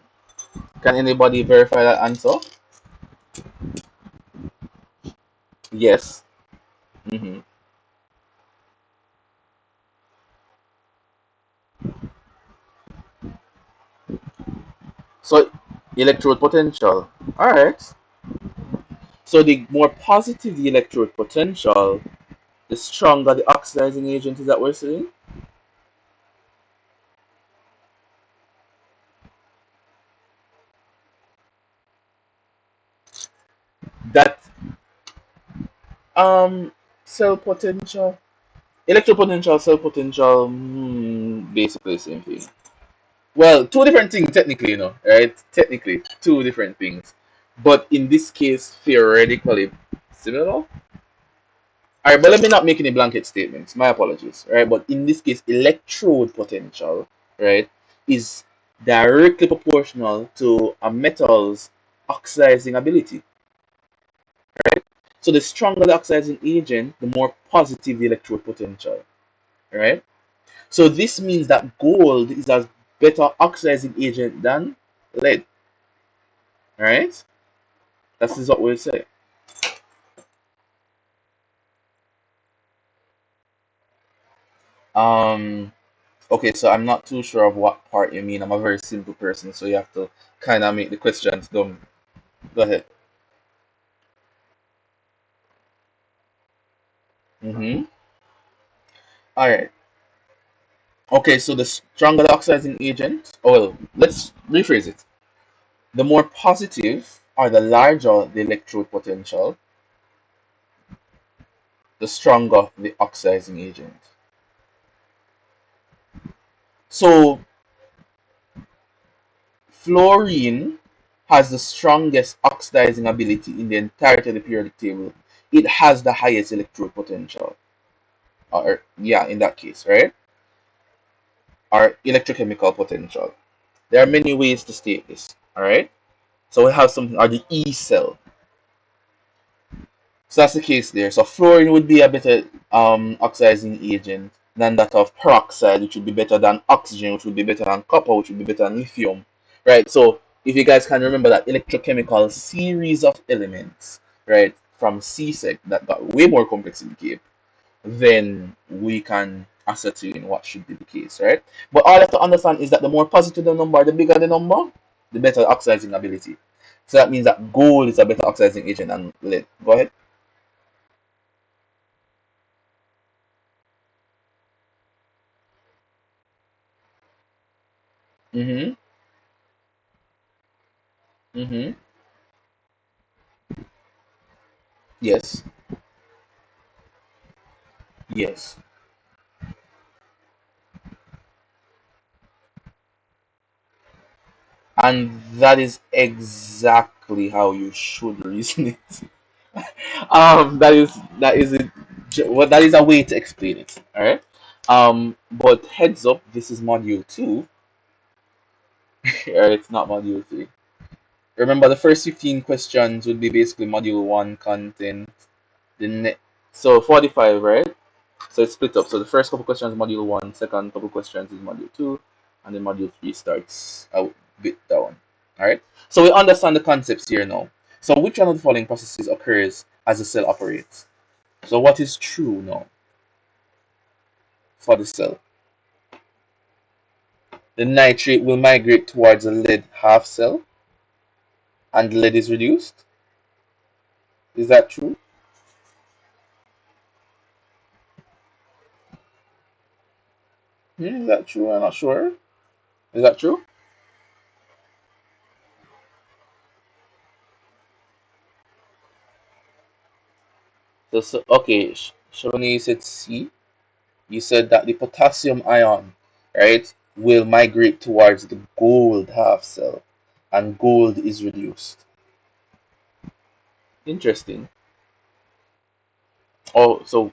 Can anybody verify that answer? Yes. Mm-hmm. So electrode potential. Alright. So the more positive the electrode potential, the stronger the oxidizing agent is that we're saying. That um cell potential, electrode potential, cell potential, basically the same thing. Well, two different things technically, right? Technically, two different things. But in this case, theoretically similar. Alright, but let me not make any blanket statements. My apologies. Right? But in this case, electrode potential, right, is directly proportional to a metal's oxidizing ability. So the stronger the oxidizing agent, the more positive the electrode potential. Right? So this means that gold is a better oxidizing agent than lead. Right? That is what we'll say. Um okay, so I'm not too sure of what part you mean. I'm a very simple person, so you have to kind of make the questions dumb. Go ahead. Mm-hmm. All right. Okay, so the stronger the oxidizing agent, oh well, let's rephrase it. The more positive or the larger the electrode potential, the stronger the oxidizing agent. So fluorine has the strongest oxidizing ability in the entirety of the periodic table. It has the highest electrode potential. Or yeah, in that case, right? Or electrochemical potential. There are many ways to state this. All right. So we have something, or the E cell. So that's the case there. So fluorine would be a better oxidizing agent than that of peroxide, which would be better than oxygen, which would be better than copper, which would be better than lithium, right? So if you guys can remember that electrochemical series of elements, right, from CSEC that got way more complex in the case, then we can ascertain what should be the case, right? But all you have to understand is that the more positive the number, the bigger the number, the better oxidizing ability. So that means that gold is a better oxidizing agent than lead. Go ahead. Mm-hmm. Mm-hmm. Yes. Yes. And that is exactly how you should reason it. That is it. Well, that is a way to explain it. All right. But heads up, this is module two. It's not module three. Remember, the first 15 questions would be basically module one content. The so 45, right? So it's split up. So the first couple questions is module one, second couple questions is module two, and then module three starts a bit down. All right. So we understand the concepts here now. So which one of the following processes occurs as the cell operates? So what is true now for the cell? The nitrate will migrate towards a lead half cell, and the lead is reduced. Is that true? Is that true? I'm not sure. Is that true? So okay, Shavani, you said C. You said that the potassium ion, right, will migrate towards the gold half cell, and gold is reduced. Interesting. Oh, so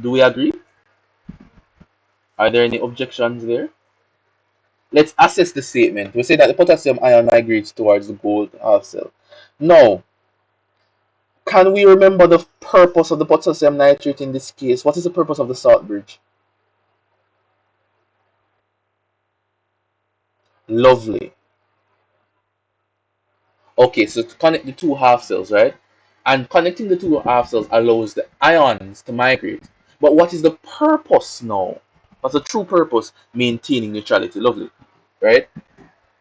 do we agree? Are there any objections there? Let's assess the statement. We say that the potassium ion migrates towards the gold half cell. Now, can we remember the purpose of the potassium nitrate in this case? What is the purpose of the salt bridge? Lovely. Okay, so to connect the two half cells, right? And connecting the two half cells allows the ions to migrate. But what is the purpose now? What's the true purpose? Maintaining neutrality. Lovely, right?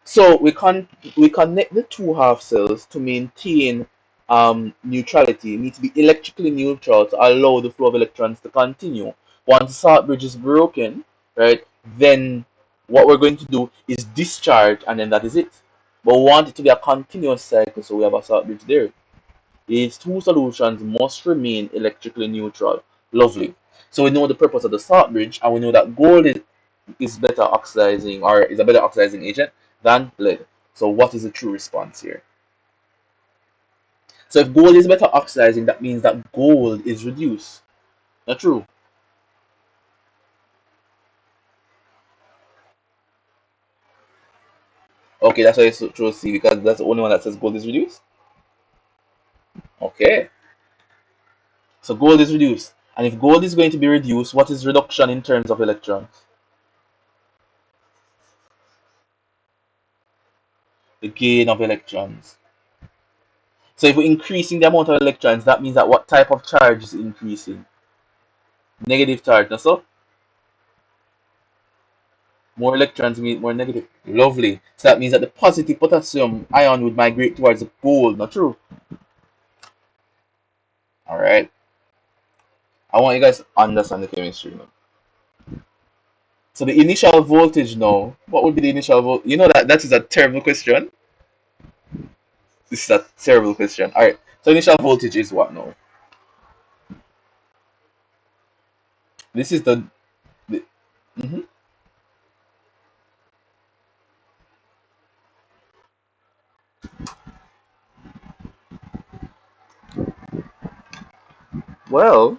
So we connect the two half cells to maintain neutrality. It needs to be electrically neutral to allow the flow of electrons to continue. Once the salt bridge is broken, right, then what we're going to do is discharge, and then that is it. But we want it to be a continuous cycle, so we have a salt bridge there. These two solutions must remain electrically neutral. Lovely. So we know the purpose of the salt bridge, and we know that gold is better oxidizing, or is a better oxidizing agent than lead. So what is the true response here? So if gold is better oxidizing, that means that gold is reduced. Not true. Okay, that's why it's true C, because that's the only one that says gold is reduced. Okay. So gold is reduced. And if gold is going to be reduced, what is reduction in terms of electrons? The gain of electrons. So if we're increasing the amount of electrons, that means that what type of charge is increasing? Negative charge. Now, so more electrons mean more negative. Lovely. So that means that the positive potassium ion would migrate towards the gold. Not true. All right. I want you guys to understand the chemistry now. So the initial voltage now, what would be the initial volt? You know that is a terrible question. This is a terrible question. All right. So initial voltage is what now? This is the mhm. Well,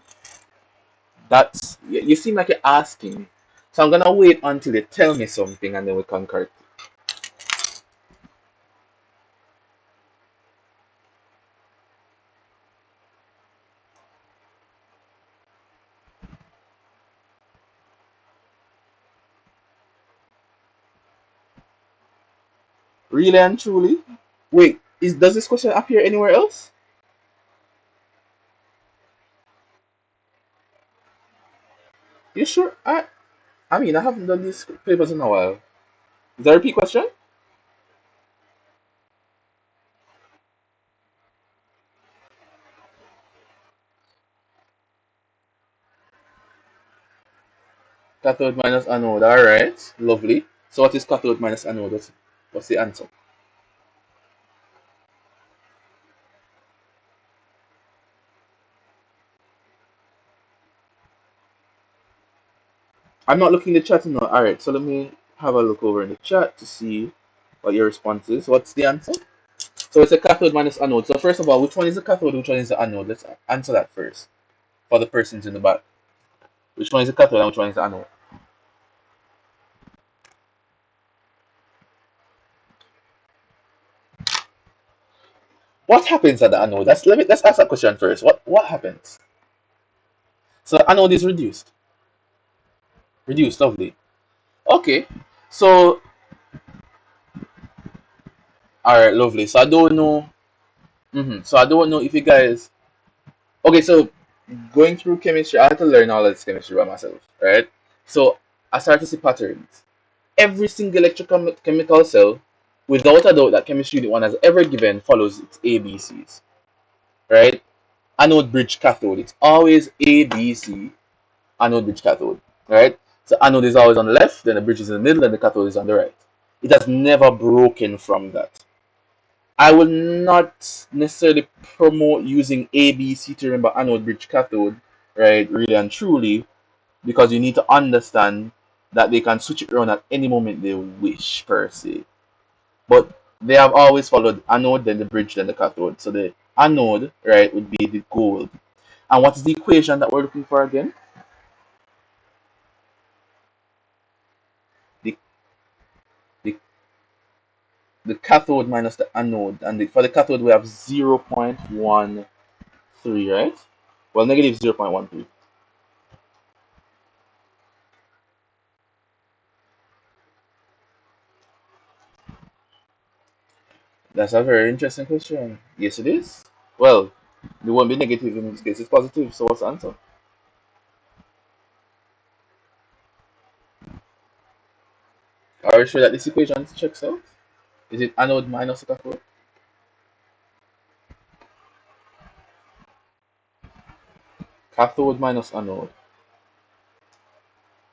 you seem like you're asking. So I'm gonna wait until you tell me something and then we can correct. Really and truly. Wait, does this question appear anywhere else? You sure? I mean, I haven't done these papers in a while. Is that a repeat question? Cathode minus anode. All right, lovely. So what is cathode minus anode? What's the answer? I'm not looking in the chat now. All right, so let me have a look over in the chat to see what your response is. What's the answer? So it's a cathode minus anode. So first of all, which one is the cathode? Which one is the anode? Let's answer that first for the persons in the back. Which one is the cathode and which one is the anode? What happens at the anode? Let's ask that question first. What happens? So the anode is reduced. Reduced, lovely. Okay. So all right, lovely. So I don't know. So I don't know if you guys. Okay, so going through chemistry, I had to learn all this chemistry by myself, right? So I started to see patterns. Every single electrochemical cell, without a doubt, that chemistry unit one has ever given follows its ABCs, right? Anode, bridge, cathode. It's always ABC, anode, bridge, cathode, right? So anode is always on the left, then the bridge is in the middle, and the cathode is on the right. It has never broken from that. I will not necessarily promote using ABC to remember anode, bridge, cathode, right? Really and truly, because you need to understand that they can switch it around at any moment they wish, per se. But they have always followed anode, then the bridge, then the cathode. So the anode, right, would be the gold. And what is the equation that we're looking for again? The the, the cathode minus the anode. And for the cathode, we have 0.13, right? Well, negative 0.13. That's a very interesting question. Yes, it is. Well, it won't be negative in this case. It's positive. So what's the answer? Are you sure that this equation checks out? Is it anode minus cathode? Cathode minus anode.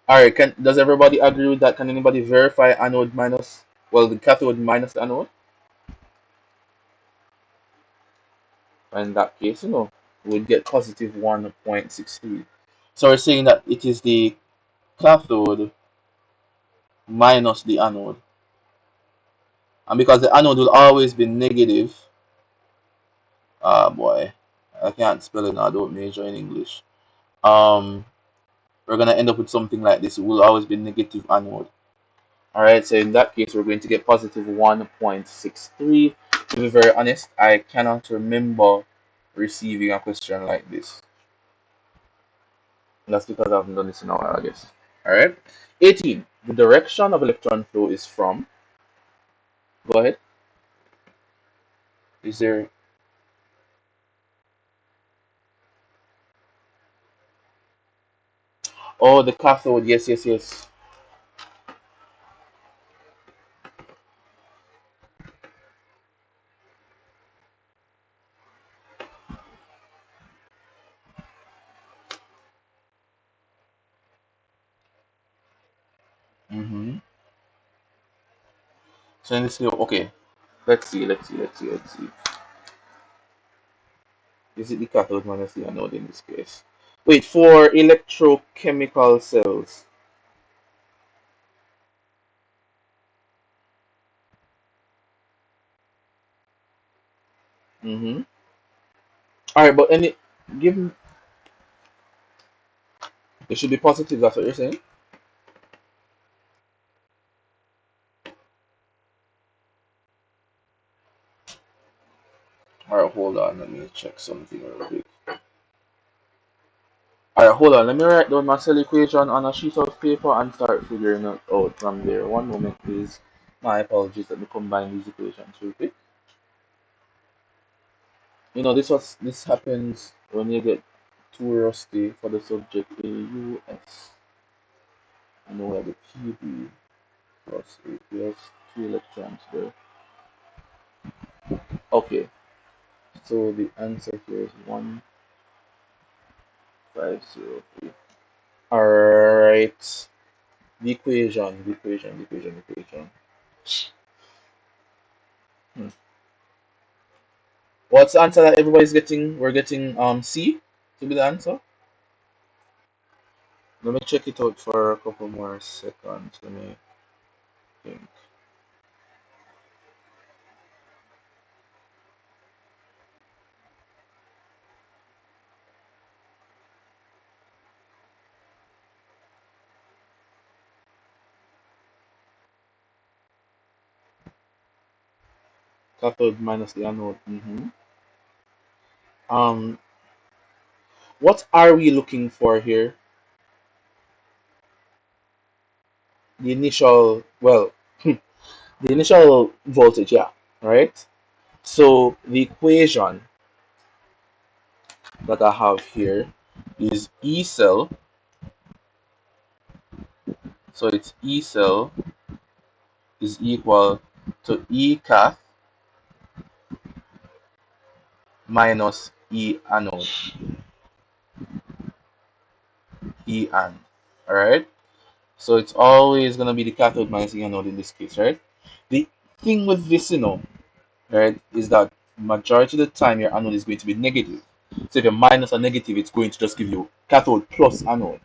Alright, does everybody agree with that? Can anybody verify anode minus, well, the cathode minus the anode? In that case, we'd get positive 1.63. So we're saying that it is the cathode minus the anode. And because the anode will always be negative, ah boy, I can't spell it now, I don't major in English. We're gonna end up with something like this. It will always be negative anode. Alright, so in that case, we're going to get positive 1.63. To be very honest, I cannot remember receiving a question like this. And that's because I haven't done this in a while, I guess. Alright, 18. The direction of electron flow is from. Go ahead. Is there. Oh, the cathode. Yes, yes, yes. Mm-hmm. So in this case, okay. Let's see. Is it the cathode minus the anode in this case? Wait, for electrochemical cells. Mm-hmm. Alright, but give it should be positive, that's what you're saying? Alright, hold on, let me check something real quick. Alright, hold on, let me write down my cell equation on a sheet of paper and start figuring it out from there. One moment, please. My apologies, let me combine these equations real quick. This happens when you get too rusty for the subject AUS. I know we have the PB plus APS, 2 electrons there. Okay, so the answer here is 1503. Alright, the equation. Hmm. What's the answer that everybody's getting? We're getting C to be the answer. Let me check it out for a couple more seconds. Let me think. Cathode minus the anode. Um, what are we looking for here? The initial, well, the initial voltage, yeah, right? So the equation that I have here is E cell. So it's E cell is equal to E cath minus E anode, E an. Alright? So it's always going to be the cathode minus the anode in this case, right? The thing with this, right, is that majority of the time your anode is going to be negative. So if you're minus or negative, it's going to just give you cathode plus anode,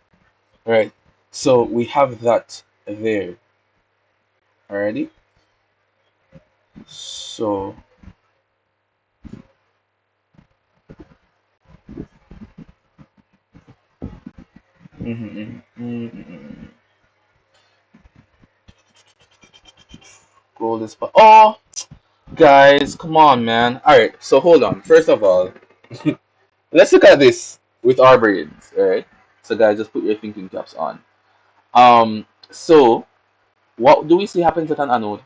right? So we have that there, alrighty. So gold is oh, guys, come on, man. All right, so hold on. First of all, let's look at this with our brains. All right. So guys, just put your thinking caps on. So what do we see happens at an anode?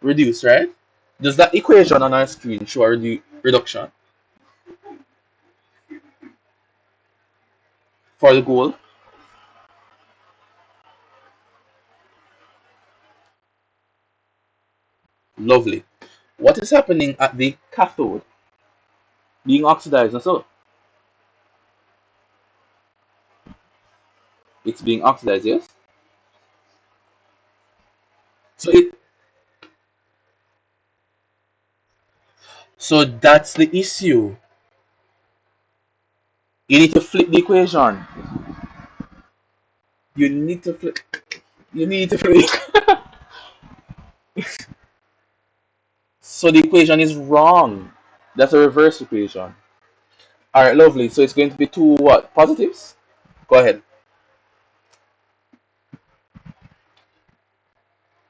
Reduce, right? Does that equation on our screen show a reduction for the gold? Lovely. What is happening at the cathode? Being oxidized, and so it's being oxidized, yes. So it, so that's the issue. You need to flip the equation. You need to flip. You need to flip. So the equation is wrong. That's a reverse equation. All right, lovely. So it's going to be two what? Positives? Go ahead.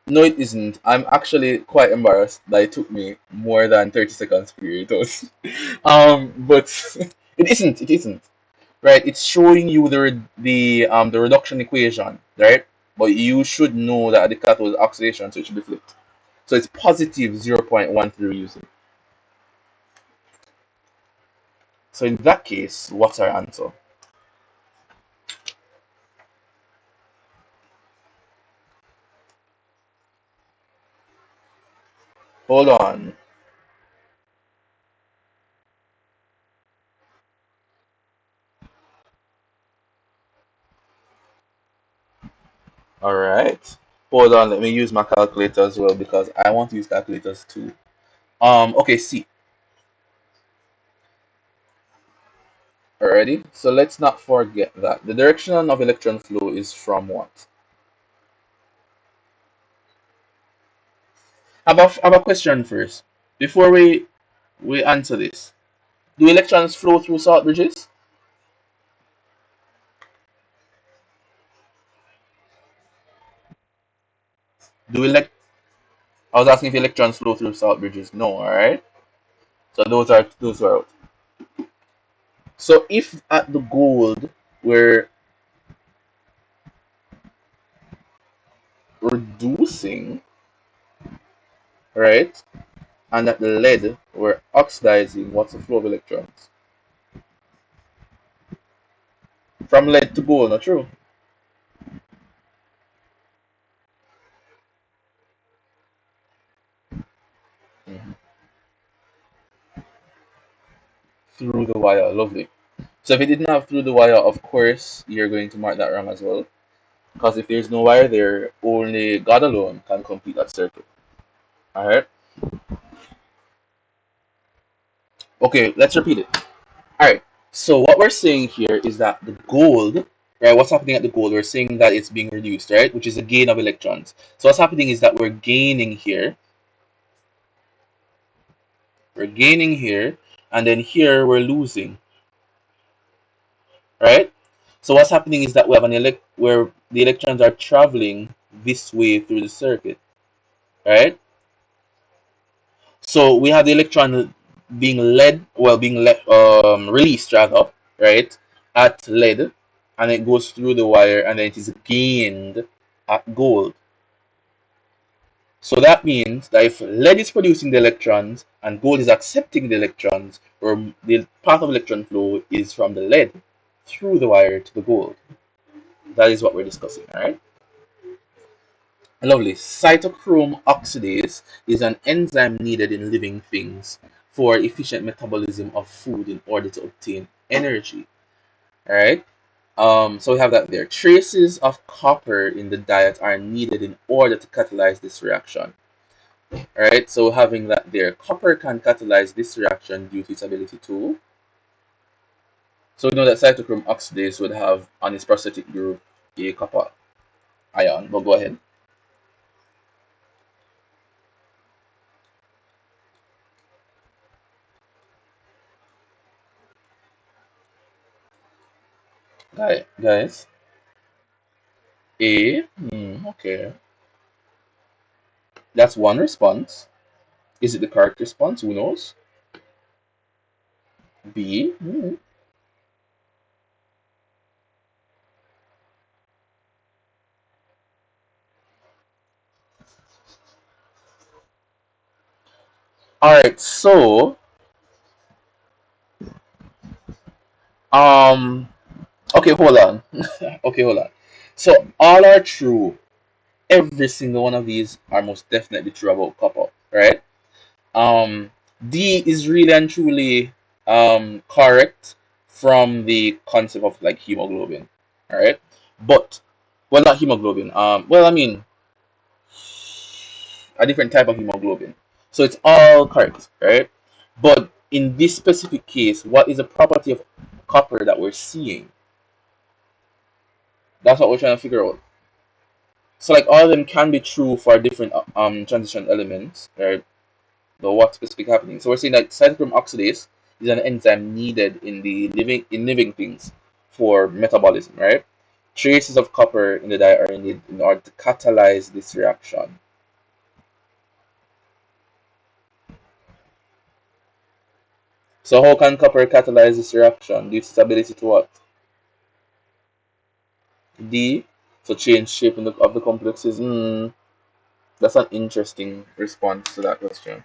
No, it isn't. I'm actually quite embarrassed that it took me more than 30 seconds to figure it out. But it isn't. It isn't. Right? It's showing you the reduction equation, right? But you should know that the cathode is oxidation, so it should be flipped. So it's positive 0.13 using. So in that case, what's our answer? Hold on. All right. Hold on. Let me use my calculator as well because I want to use calculators too. Okay. See. Alrighty. So let's not forget that the direction of electron flow is from what? Have a question first before we answer this. Do electrons flow through salt bridges? Do elect? I was asking if electrons flow through salt bridges. No. All right. So those are out. So if at the gold we're reducing, right, and at the lead we're oxidizing, what's the flow of electrons? From lead to gold, not true? Mhm. Through the wire, lovely. So if it didn't have through the wire, of course, you're going to mark that wrong as well. Because if there's no wire there, only God alone can complete that circuit. Alright? Okay, let's repeat it. Alright, so what we're saying here is that the gold, right, what's happening at the gold, we're saying that it's being reduced, right, which is a gain of electrons. So what's happening is that we're gaining here, and then here we're losing, right? So what's happening is that we have where the electrons are traveling this way through the circuit, right? So we have the electron being released rather, right, at lead, and it goes through the wire, and then it is gained at gold. So that means that if lead is producing the electrons and gold is accepting the electrons, or the path of electron flow is from the lead through the wire to the gold. That is what we're discussing, all right? Lovely. Cytochrome oxidase is an enzyme needed in living things for efficient metabolism of food in order to obtain energy. All right. So we have that there. Traces of copper in the diet are needed in order to catalyze this reaction. All right. So having that there, copper can catalyze this reaction due to its ability to. So we know that cytochrome oxidase would have on its prosthetic group a copper ion. But go ahead, guys. A. Okay. That's one response. Is it the correct response? Who knows? B. All right. So, um, okay, hold on. Okay, hold on. So all are true. Every single one of these are most definitely true about copper, right? Um, D is really and truly correct from the concept of like hemoglobin, all right? But well, not hemoglobin. Well, I mean a different type of hemoglobin. So it's all correct, right? But in this specific case, what is the property of copper that we're seeing? That's what we're trying to figure out. So like all of them can be true for different transition elements, right? But what's specifically happening? So we're saying that cytochrome oxidase is an enzyme needed in living things for metabolism, right? Traces of copper in the diet are needed in order to catalyze this reaction. So how can copper catalyze this reaction due to its ability to what? D. So change shape of the complexes. That's an interesting response to that question.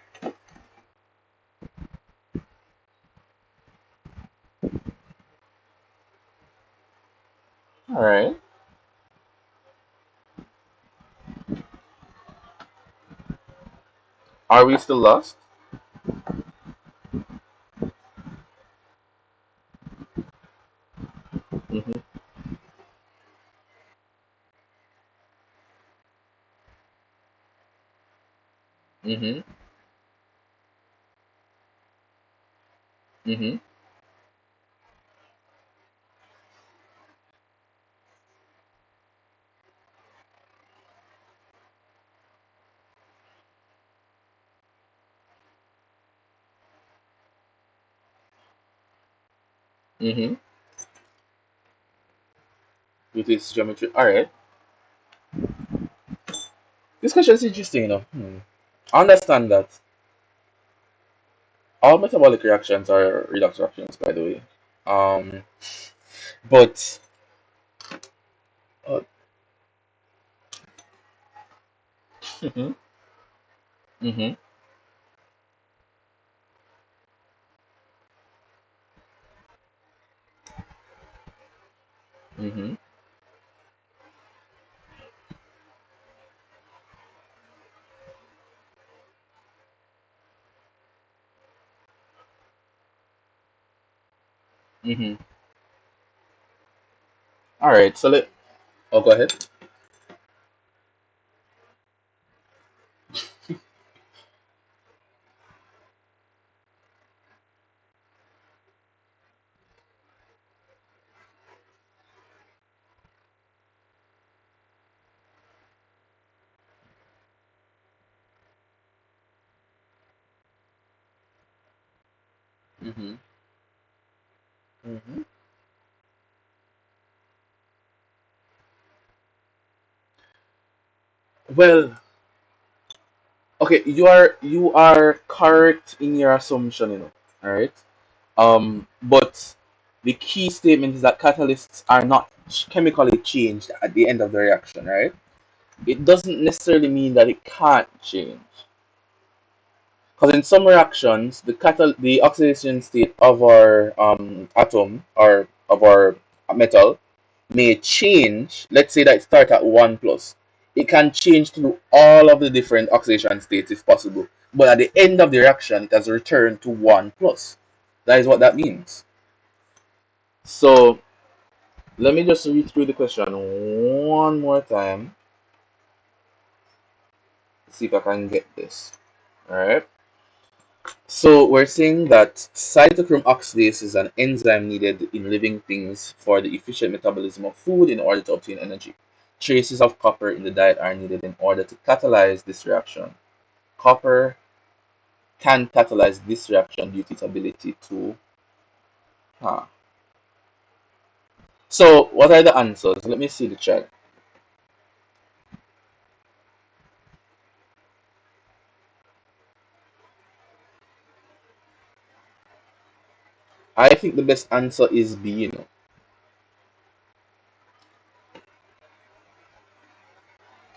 All right. Are we still lost? Mm-hmm. Mm-hmm. Mm-hmm. Mm-hmm. With this geometry. All right. This question is interesting, you know. I understand that all metabolic reactions are redox reactions, by the way. Um, but uh, mhm, mhm, mhm, mhm. All right, so let. Oh, go ahead. Mhm, mhm. Well, okay, you are correct in your assumption, all right. But the key statement is that catalysts are not chemically changed at the end of the reaction, right? It doesn't necessarily mean that it can't change. Because in some reactions, the oxidation state of our atom or of our metal may change. Let's say that it starts at 1 plus. It can change through all of the different oxidation states if possible. But at the end of the reaction, it has returned to 1 plus. That is what that means. So let me just read through the question one more time. See if I can get this. Alright. So we're saying that cytochrome oxidase is an enzyme needed in living things for the efficient metabolism of food in order to obtain energy. Traces of copper in the diet are needed in order to catalyze this reaction. Copper can catalyze this reaction due to its ability to. Huh. So what are the answers? Let me see the chat. I think the best answer is B. And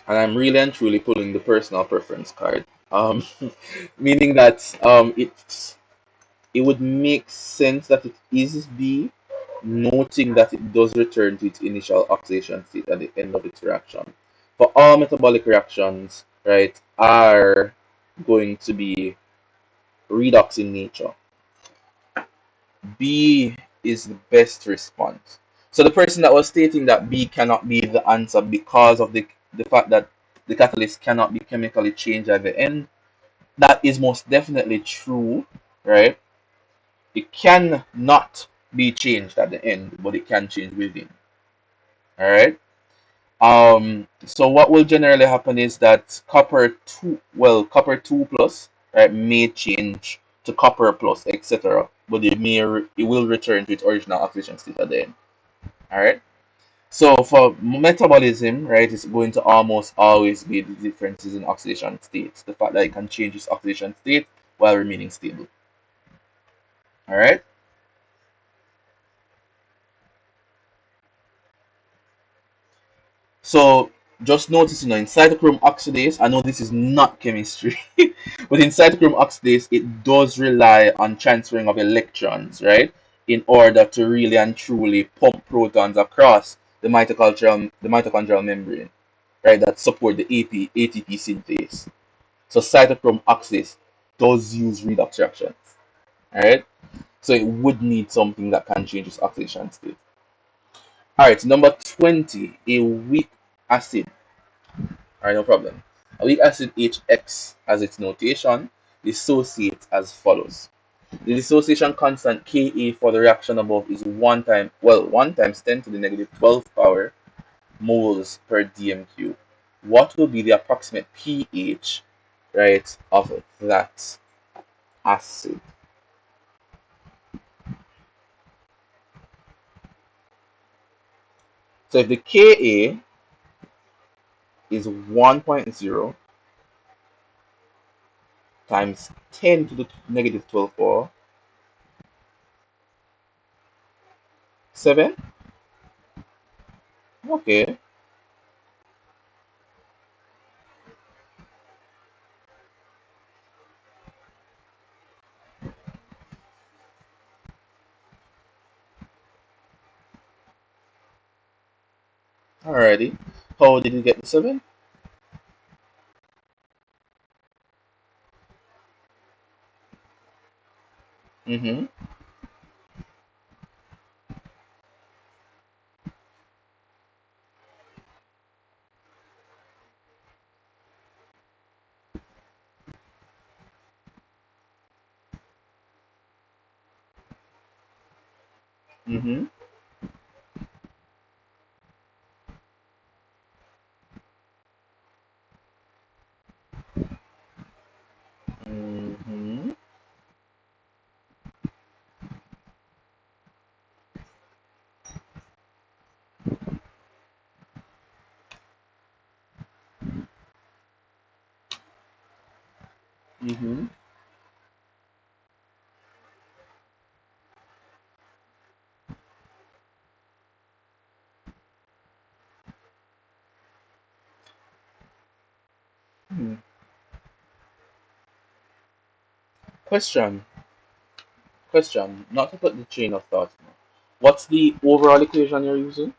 I'm really and truly pulling the personal preference card. Meaning that it would make sense that it is B, noting that it does return to its initial oxidation state at the end of its reaction. For all metabolic reactions, right, are going to be redox in nature. B is the best response. So the person that was stating that B cannot be the answer because of the fact that the catalyst cannot be chemically changed at the end, that is most definitely true, right? It can not be changed at the end, but it can change within. All right. So what will generally happen is that copper two plus, right, may change to copper plus, etc. But it will return to its original oxidation state at the end. All right. So for metabolism, right, it's going to almost always be the differences in oxidation states. The fact that it can change its oxidation state while remaining stable. All right. So just notice, in cytochrome oxidase, I know this is not chemistry, but in cytochrome oxidase, it does rely on transferring of electrons, right, in order to really and truly pump protons across the mitochondrial membrane, right, that support the ATP synthase. So cytochrome oxidase does use redox reactions, all right. So it would need something that can change its oxidation state. All right, number 20, a weak acid. Alright, no problem. A weak acid HX as its notation dissociates as follows. The dissociation constant Ka for the reaction above is 1 times 10 to the negative 12 power moles per dmq. What will be the approximate pH, right, of that acid? So if the Ka is 1.0 times 10 to the negative 12 power, 7? Okay. Alrighty. How did you get the 7? Mm-hmm. Mm-hmm. Mm-hmm. Mm-hmm. Hmm. Question. Question. Not to put the chain of thought. What's the overall equation you're using?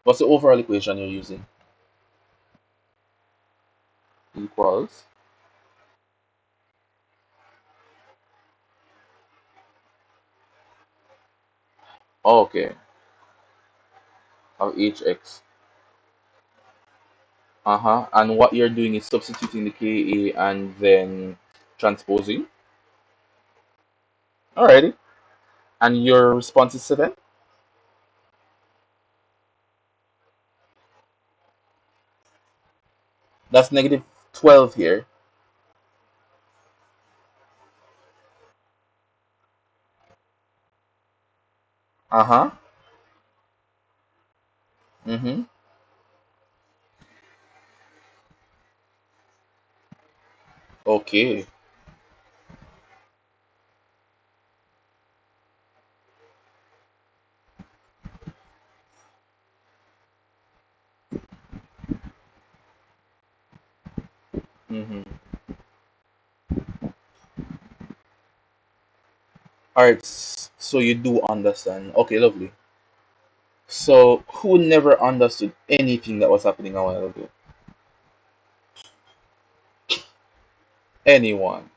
What's the overall equation you're using? Equals. Okay. Of hx. Uh-huh. And what you're doing is substituting the Ka and then transposing. Alrighty. And your response is 7? That's negative 12 here. Uh-huh. Mm-hmm. Okay. Mm-hmm. Alright, so you do understand. Okay, lovely. So, who never understood anything that was happening a while ago? Anyone?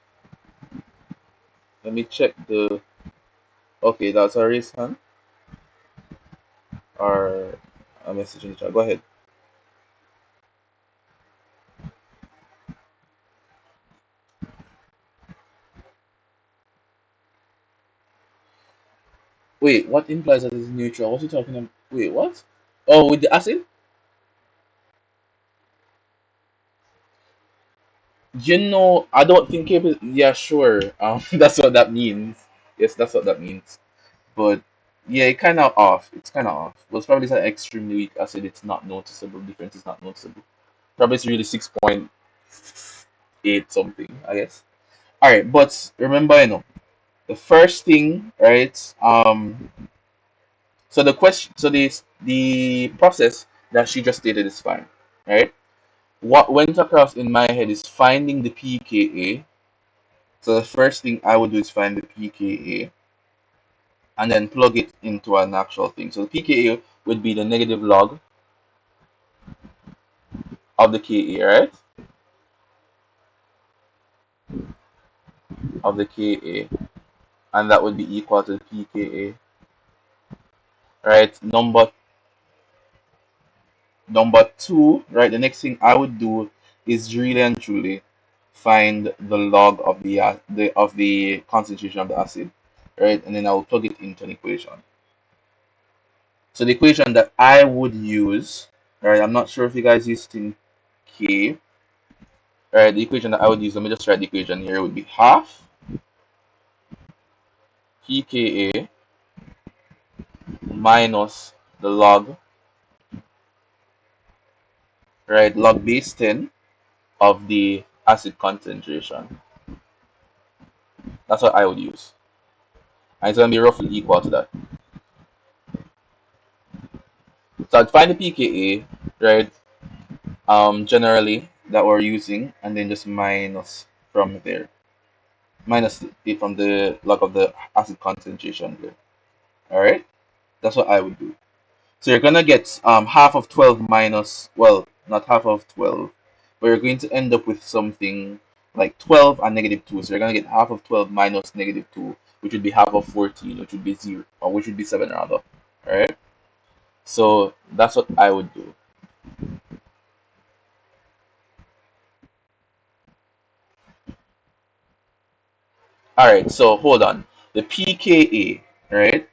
Let me check the. Okay, that's a raise hand or a message in the chat. Go ahead. Wait, what implies that it's neutral? What are you talking about? Wait, what? Oh, with the acid? I don't think it. Yeah, sure. That's what that means. Yes, that's what that means. But yeah, it kind of off. It's kind of off. But it's probably an extremely weak acid. It's not noticeable. Difference is not noticeable. Probably it's really 6.8 something, I guess. All right, but remember, the first thing, right? So the question, so the process that she just stated is fine, right? What went across in my head is finding the pKa. So the first thing I would do is find the pKa and then plug it into an actual thing. So the pKa would be the negative log of the Ka, right? Of the Ka, and that would be equal to the pKa, right? Number two, right? The next thing I would do is really and truly find the log of the concentration of the acid, right? And then I will plug it into an equation. So the equation that I would use, right? I'm not sure if you guys used in K, right? The equation that I would use, let me just write the equation here, would be half pKa minus the log, right? Log base 10 of the acid concentration. That's what I would use. and it's going to be roughly equal to that. So I'd find the pKa, right, generally that we're using, and then just minus from there. Minus it from the log of the acid concentration there. Alright? That's what I would do. So you're gonna get half of 12 minus, well, not half of 12, but you're going to end up with something like 12 and negative 2. So you're gonna get half of 12 minus negative 2, which would be half of 14, which would be 0, or which would be 7 rather. Alright? So that's what I would do. Alright, so hold on. The pKa, right?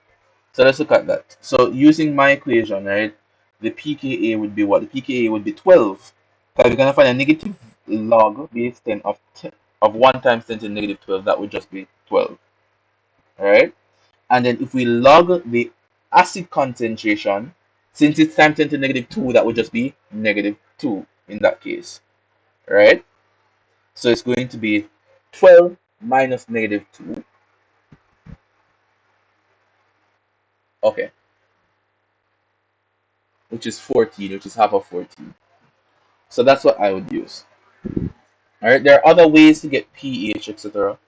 So let's look at that. So using my equation, right, the pKa would be what? The pKa would be 12. So we're going to find a negative log base 10 of 10, of 1 times 10 to the negative 12. That would just be 12. Alright? And then if we log the acid concentration, since it's times 10 to the negative 2, that would just be negative 2 in that case. Right? So it's going to be 12 minus negative 2. Okay. Which is 14, which is half of 14. So that's what I would use. All right, there are other ways to get pH, etc.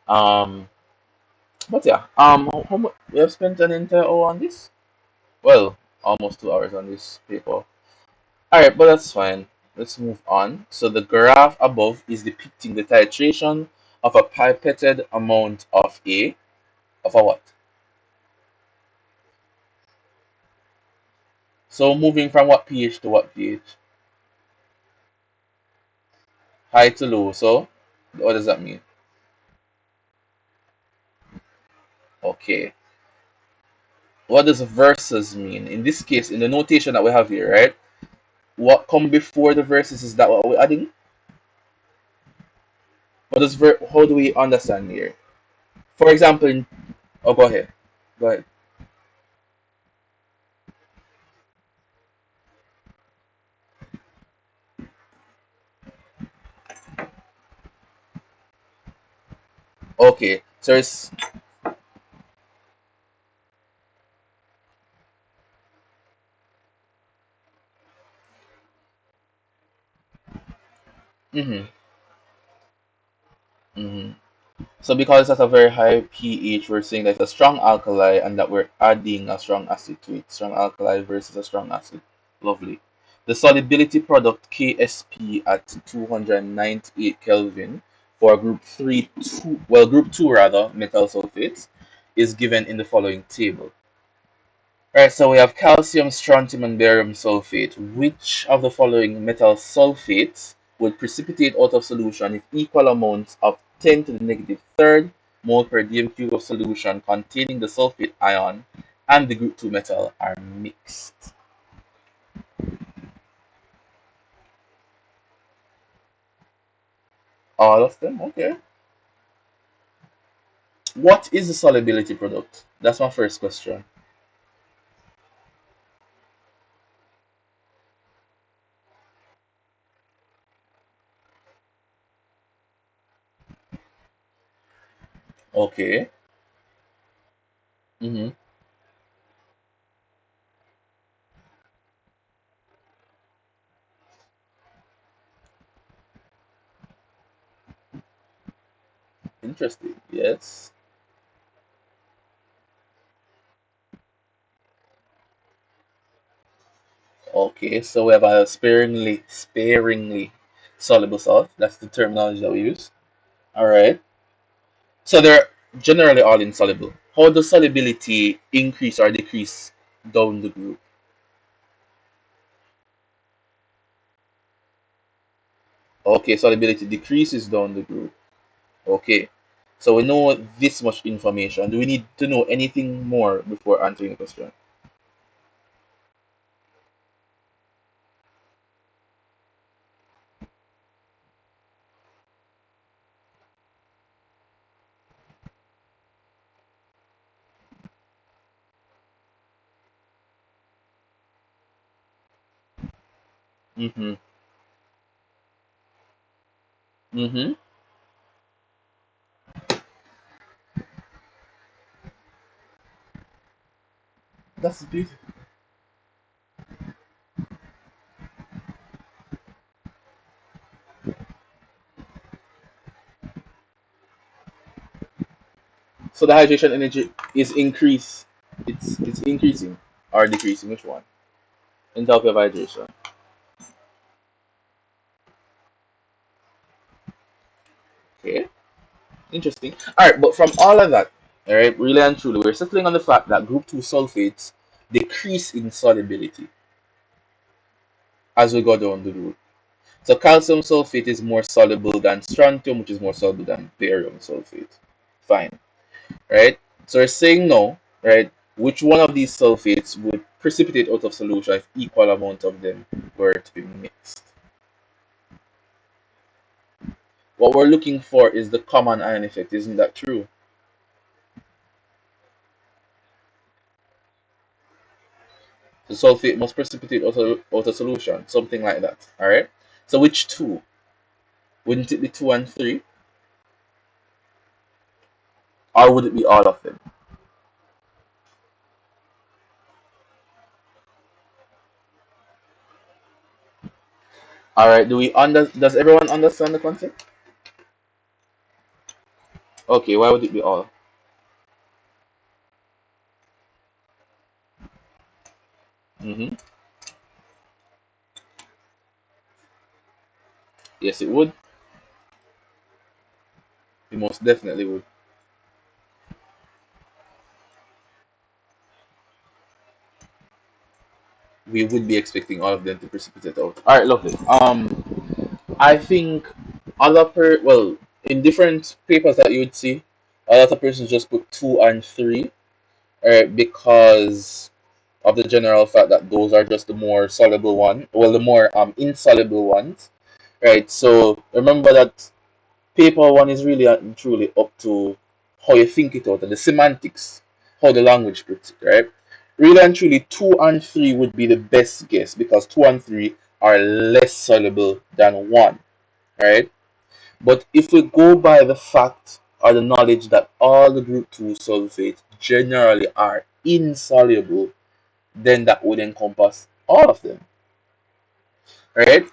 Um, but yeah, how much we have spent an entire hour on this? Well, almost 2 hours on this paper. All right, but that's fine. Let's move on. So the graph above is depicting the titration of a pipetted amount of a what? So moving from what pH to what pH? High to low. So what does that mean? Okay. What does versus mean? In this case, in the notation that we have here, right? What come before the verses is that what we're adding? What does how do we understand here? For example, oh, go ahead. Go ahead. Okay, so it's mm-hmm, mm-hmm. So because it's at a very high pH, we're saying that it's a strong alkali and that we're adding a strong acid to it. Strong alkali versus a strong acid. Lovely. The solubility product KSP at 298 Kelvin for group 3, 2, well, group 2 rather, metal sulfates, is given in the following table. Right, so we have calcium, strontium, and barium sulfate. Which of the following metal sulfates would precipitate out of solution if equal amounts of 10 to the negative third mole per dm cube of solution containing the sulfate ion and the group 2 metal are mixed? All of them? Okay. What is the solubility product? That's my first question. Okay. Mm-hmm. Interesting. Yes. Okay, so we have a sparingly soluble salt. That's the terminology that we use. All right. So they're generally all insoluble. How does solubility increase or decrease down the group? Okay, solubility decreases down the group. Okay. So we know this much information. Do we need to know anything more before answering the question? Mm-hmm. Mm-hmm. That's beautiful. So the hydration energy is increase. It's increasing or decreasing. Which one? Enthalpy of hydration. Okay, interesting. All right, but from all of that, all right, really and truly, we're settling on the fact that group two sulfates decrease in solubility as we go down the route. So calcium sulfate is more soluble than strontium, which is more soluble than barium sulfate. Fine, right? So we're saying no, right? Which one of these sulfates would precipitate out of solution if equal amount of them were to be mixed? What we're looking for is the common ion effect, isn't that true? The sulfate must precipitate out of solution, something like that. All right. So which two? Wouldn't it be two and three, or would it be all of them? All right. Does everyone understand the concept? Okay. Why would it be all? Mm-hmm. Yes, it would. It most definitely would. We would be expecting all of them to precipitate out. All right. Lovely. I think well, in different papers that you would see, a lot of persons just put two and three, because of the general fact that those are just the more soluble one, well, the more insoluble ones, right? So remember that paper one is really and truly up to how you think it out and the semantics, how the language puts it, right? Really and truly, two and three would be the best guess because two and three are less soluble than one, right? But if we go by the fact or the knowledge that all the group 2 sulfates generally are insoluble, then that would encompass all of them, right?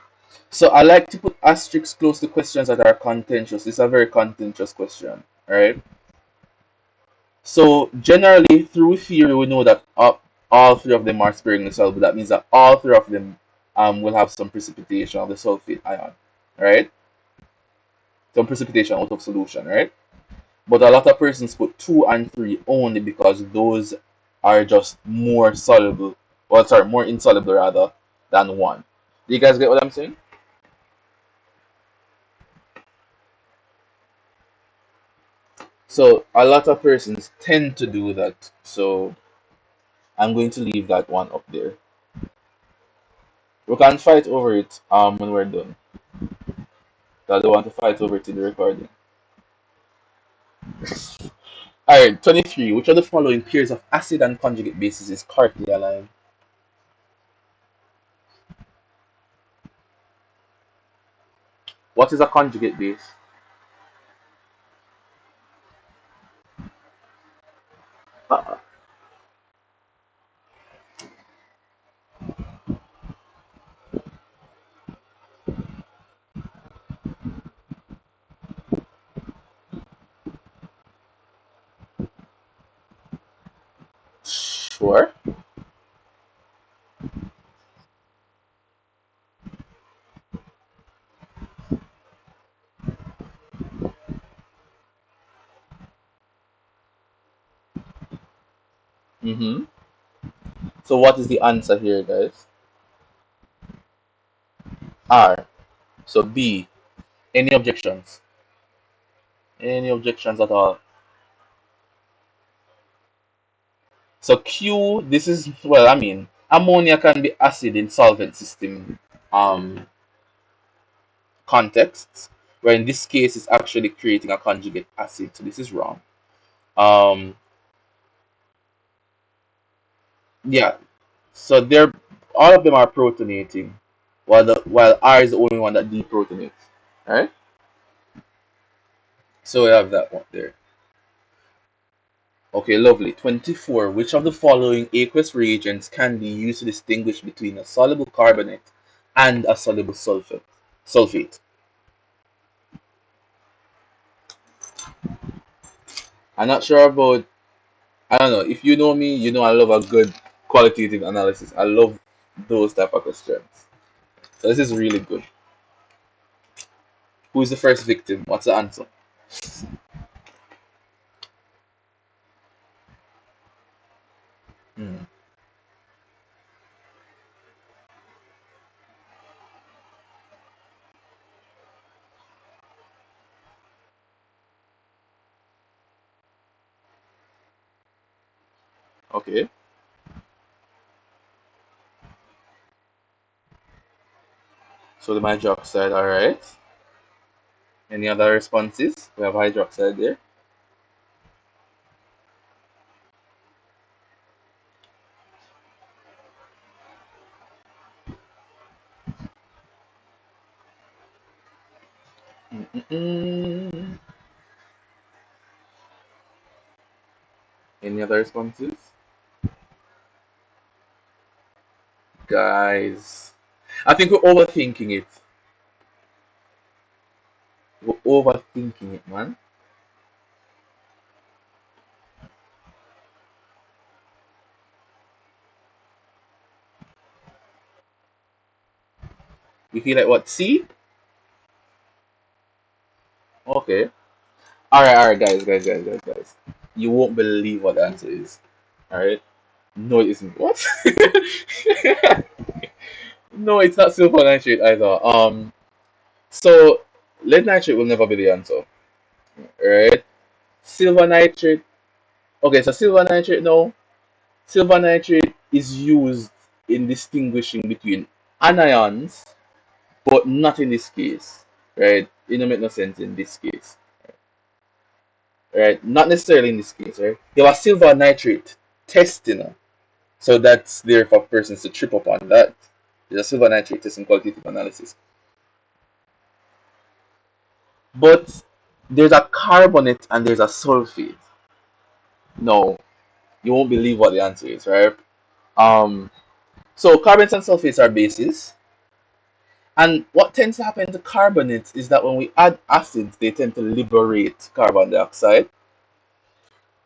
So I like to put asterisks close to questions that are contentious. It's a very contentious question, right? So generally, through theory, we know that all three of them are sparingly soluble. That means that all three of them will have some precipitation of the sulfate ion, right? Some precipitation out of solution, right? But a lot of persons put two and three only because those are just more soluble, well, sorry, more insoluble rather than one. Do you guys get what I'm saying? So a lot of persons tend to do that. So I'm going to leave that one up there. We can fight over it when we're done. I don't want to fight over it in the recording. Alright, 23. Which of the following pairs of acid and conjugate bases is correctly aligned? What is a conjugate base? Uh, sure. Mm-hmm. So what is the answer here, guys? R. So B. Any objections? Any objections at all? So Q, this is, well, I mean, ammonia can be acid in solvent system um, contexts, where in this case it's actually creating a conjugate acid. So this is wrong. Um, yeah, so they're all of them are protonating, while R is the only one that deprotonates. All right, so we have that one there. Okay, lovely. 24. Which of the following aqueous reagents can be used to distinguish between a soluble carbonate and a soluble sulfate? I'm not sure about, I don't know. If you know me, you know I love a good qualitative analysis. I love those type of questions. So this is really good. Who is the first victim? What's the answer? Hmm. Okay. So the hydroxide, alright. Any other responses? We have hydroxide there. Mm-mm-mm. Any other responses? Guys, I think we're overthinking it. We're overthinking it, man. We feel like what? C? Okay. Alright, guys. You won't believe what the answer is. Alright? No, it isn't. What? No, it's not silver nitrate either. So lead nitrate will never be the answer. Right? Silver nitrate. Okay, so silver nitrate now. Silver nitrate is used in distinguishing between anions, but not in this case. Right? It don't make no sense in this case. Right? Not necessarily in this case, right? You have a silver nitrate test, so that's there for persons to trip up on that. There's a silver nitrate test in qualitative analysis. But there's a carbonate and there's a sulfate. No, you won't believe what the answer is, right? Um, so carbonates and sulfates are bases, and what tends to happen to carbonates is that when we add acids, they tend to liberate carbon dioxide,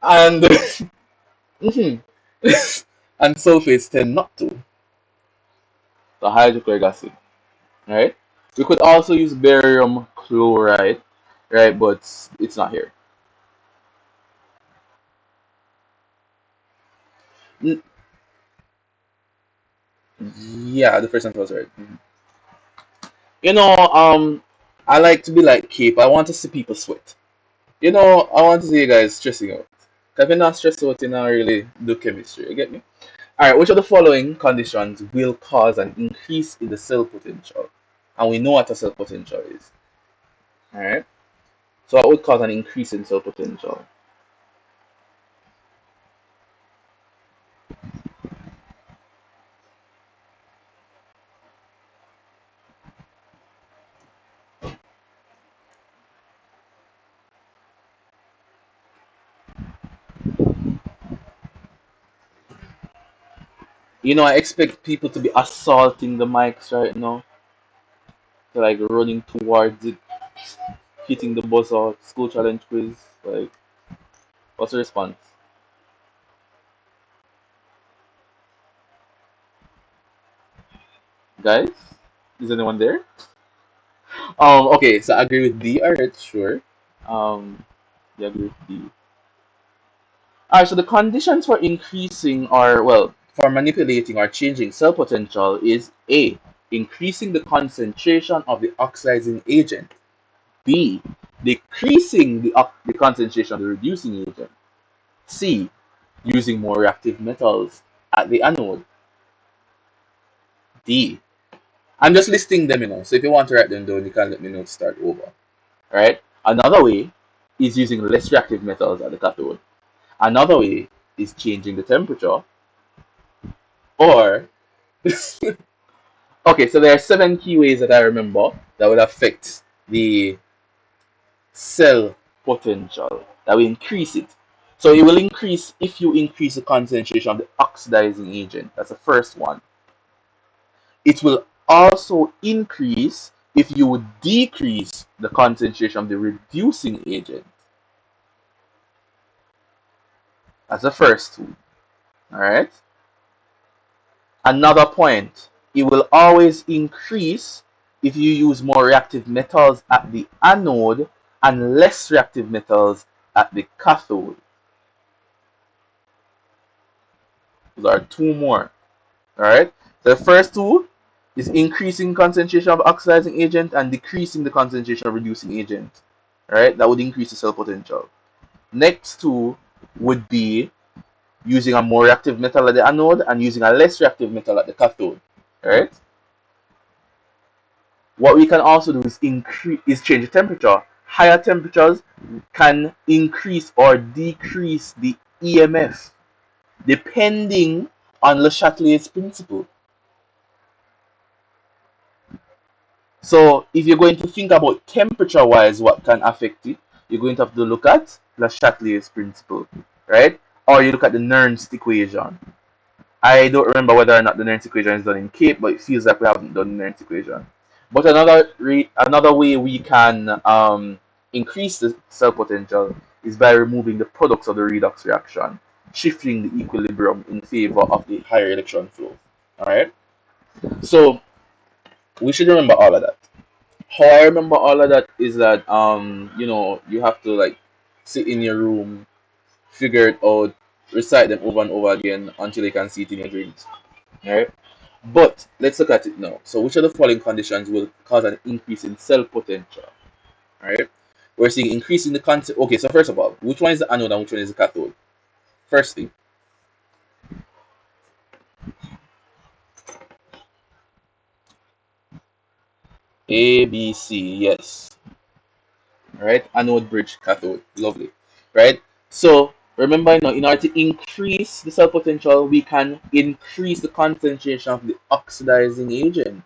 and mhm, and sulfates tend not to. The hydrochloric acid, right? We could also use barium chloride, right? But it's not here. N- Yeah, the first one was right. Mhm. You know, I like to be like Cape. I want to see people sweat. I want to see you guys stressing out. If you're not stressed out, you not really do chemistry. You get me? Alright, which of the following conditions will cause an increase in the cell potential? And we know what a cell potential is. Alright? So what would cause an increase in cell potential? I expect people to be assaulting the mics right now. They're like running towards it, hitting the buzzer, school challenge quiz. Like, what's the response? Guys? Is anyone there? Okay, so I agree with D. Alright, sure. Yeah, I agree with D. Alright, so the conditions for increasing or, well, for manipulating or changing cell potential is A. Increasing the concentration of the oxidizing agent. B. Decreasing the concentration of the reducing agent. C. Using more reactive metals at the anode. D. I'm just listing them, so if you want to write them down, you can let me know to start over. Right? Another way is using less reactive metals at the cathode. Another way is changing the temperature. Or, okay, so there are 7 key ways that I remember that would affect the cell potential, that will increase it. So it will increase if you increase the concentration of the oxidizing agent. That's the first one. It will also increase if you would decrease the concentration of the reducing agent. That's the first two. Alright? Another point, it will always increase if you use more reactive metals at the anode and less reactive metals at the cathode. Those are two more. Alright? The first two is increasing concentration of oxidizing agent and decreasing the concentration of reducing agent. Alright? That would increase the cell potential. Next two would be using a more reactive metal at the anode and using a less reactive metal at the cathode. Alright? What we can also do is change the temperature. Higher temperatures can increase or decrease the EMF depending on Le Chatelier's principle. So if you're going to think about temperature wise what can affect it, you're going to have to look at Le Chatelier's principle, right? Or you look at the Nernst equation. I don't remember whether or not the Nernst equation is done in CAPE, but it feels like we haven't done the Nernst equation. But another way we can increase the cell potential is by removing the products of the redox reaction, shifting the equilibrium in favor of the higher electron flow. Alright? So we should remember all of that. How I remember all of that is that you have to like sit in your room, figure it out, recite them over and over again until you can see it in your dreams. Alright? But let's look at it now. So which of the following conditions will cause an increase in cell potential? Alright? We're seeing increase in the concept. Okay, so first of all, which one is the anode and which one is the cathode? Firstly, A, B, C, yes. Right? Anode, bridge, cathode. Lovely. Right? So remember now, in order to increase the cell potential, we can increase the concentration of the oxidizing agent.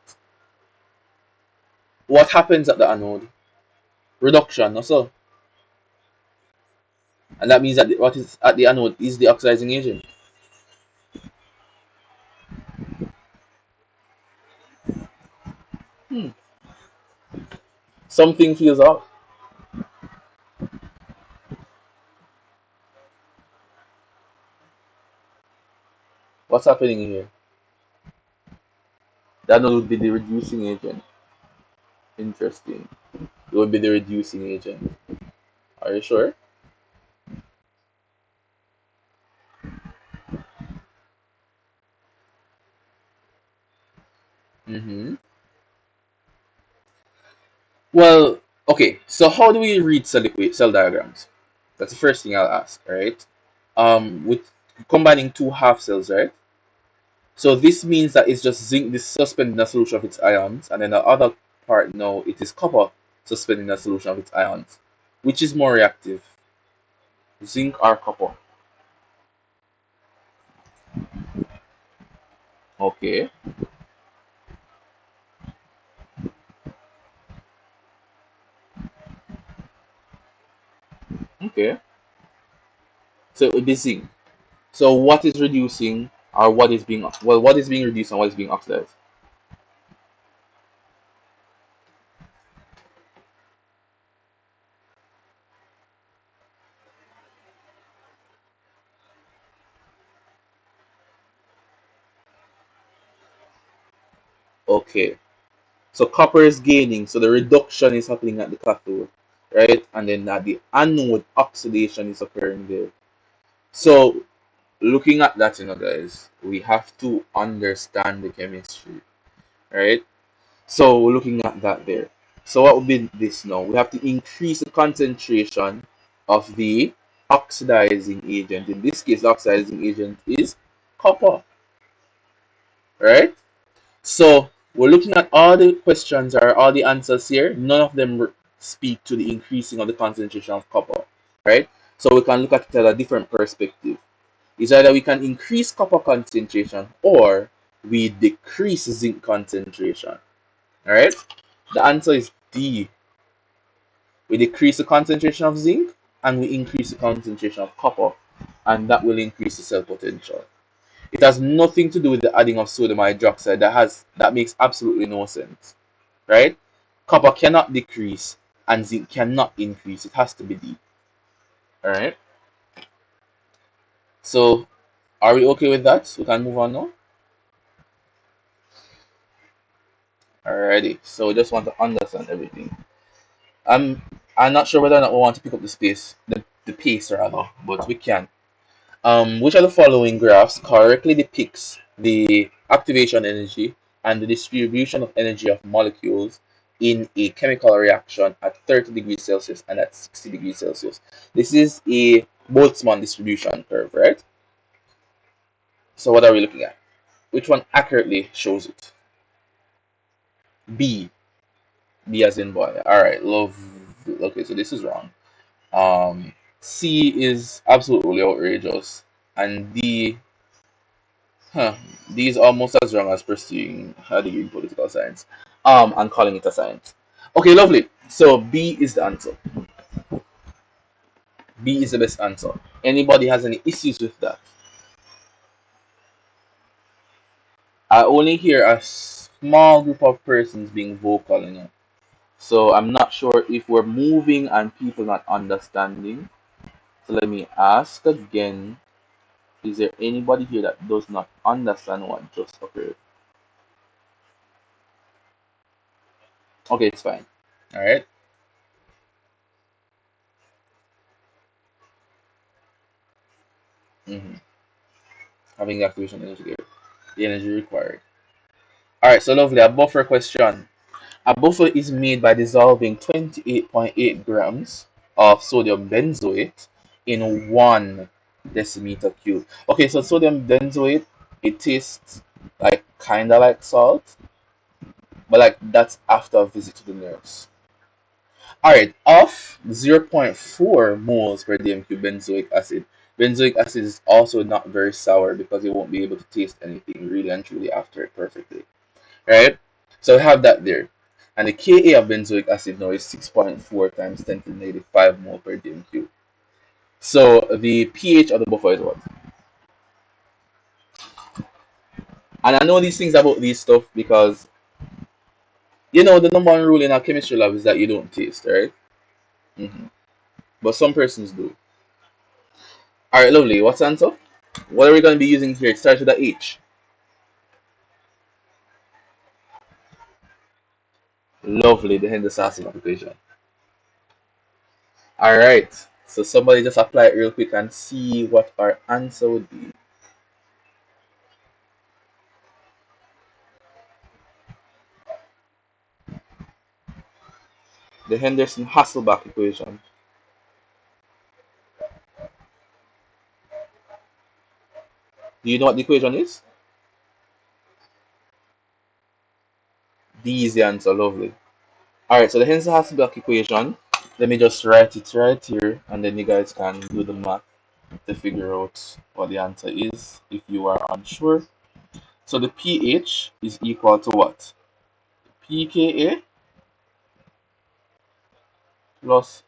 What happens at the anode? Reduction, also. And that means that what is at the anode is the oxidizing agent. Something feels off. What's happening here? The anode would be the reducing agent. Interesting. It would be the reducing agent. Are you sure? Mm-hmm. Well, okay. So how do we read cell diagrams? That's the first thing I'll ask, right? With combining two half cells, right? So this means that it's just zinc this suspended in a solution of its ions, and then the other part now it is copper suspended in a solution of its ions. Which is more reactive? Zinc or copper? Okay. Okay. So it would be zinc. So what is reducing or what is being reduced and what is being oxidized? Okay. So copper is gaining, so the reduction is happening at the cathode, right? And then at the anode, oxidation is occurring there. So looking at that, guys, we have to understand the chemistry, right? So looking at that there. So what would be this now? We have to increase the concentration of the oxidizing agent. In this case, the oxidizing agent is copper, right? So we're looking at all the questions or all the answers here. None of them speak to the increasing of the concentration of copper, right? So we can look at it at a different perspective. It's either we can increase copper concentration or we decrease zinc concentration. All right. The answer is D. We decrease the concentration of zinc and we increase the concentration of copper. and that will increase the cell potential. It has nothing to do with the adding of sodium hydroxide. That makes absolutely no sense, right? Copper cannot decrease and zinc cannot increase. It has to be D. All right. So are we okay with that? We can move on now. Alrighty. So we just want to understand everything. I'm I'm not sure whether or not we want to pick up the pace rather, but we can. Which of the following graphs correctly depicts the activation energy and the distribution of energy of molecules in a chemical reaction at 30 degrees Celsius and at 60 degrees Celsius? This is a Boltzmann distribution curve, right? So what are we looking at? Which one accurately shows it? B. B as in boy. Alright, love. Okay, so this is wrong. C is absolutely outrageous. And D, huh, D is almost as wrong as pursuing a degree in political science. And calling it a science. Okay, lovely. So B is the answer. B is the best answer. Anybody has any issues with that? I only hear a small group of persons being vocal in it. So I'm not sure if we're moving and people not understanding. So let me ask again. Is there anybody here that does not understand what just occurred? Okay, it's fine. All right. Mm-hmm. Having the activation energy there, the energy required. All right. So lovely. A buffer question. A buffer is made by dissolving 28.8 grams of sodium benzoate in 1 decimeter cube. Okay, so sodium benzoate, it tastes like kinda like salt, but like that's after a visit to the nurse. Alright, of 0.4 moles per dm cube benzoic acid. Benzoic acid is also not very sour because you won't be able to taste anything really and truly after it perfectly. Right? So I have that there. And the Ka of benzoic acid now is 6.4 times 10 to the negative 5 mole per dm cube. So the pH of the buffer is what? And I know these things about these stuff because the number one rule in our chemistry lab is that you don't taste, right? hmm But some persons do. Alright, lovely. What's the answer? What are we going to be using here? It starts with a H. Lovely, the Henderson equation. Alright, so somebody just apply it real quick and see what our answer would be. The Henderson-Hasselbalch equation. Do you know what the equation is? D is the answer, lovely. Alright, so the Henderson-Hasselbalch equation, let me just write it right here and then you guys can do the math to figure out what the answer is if you are unsure. So the pH is equal to what? pKa plus,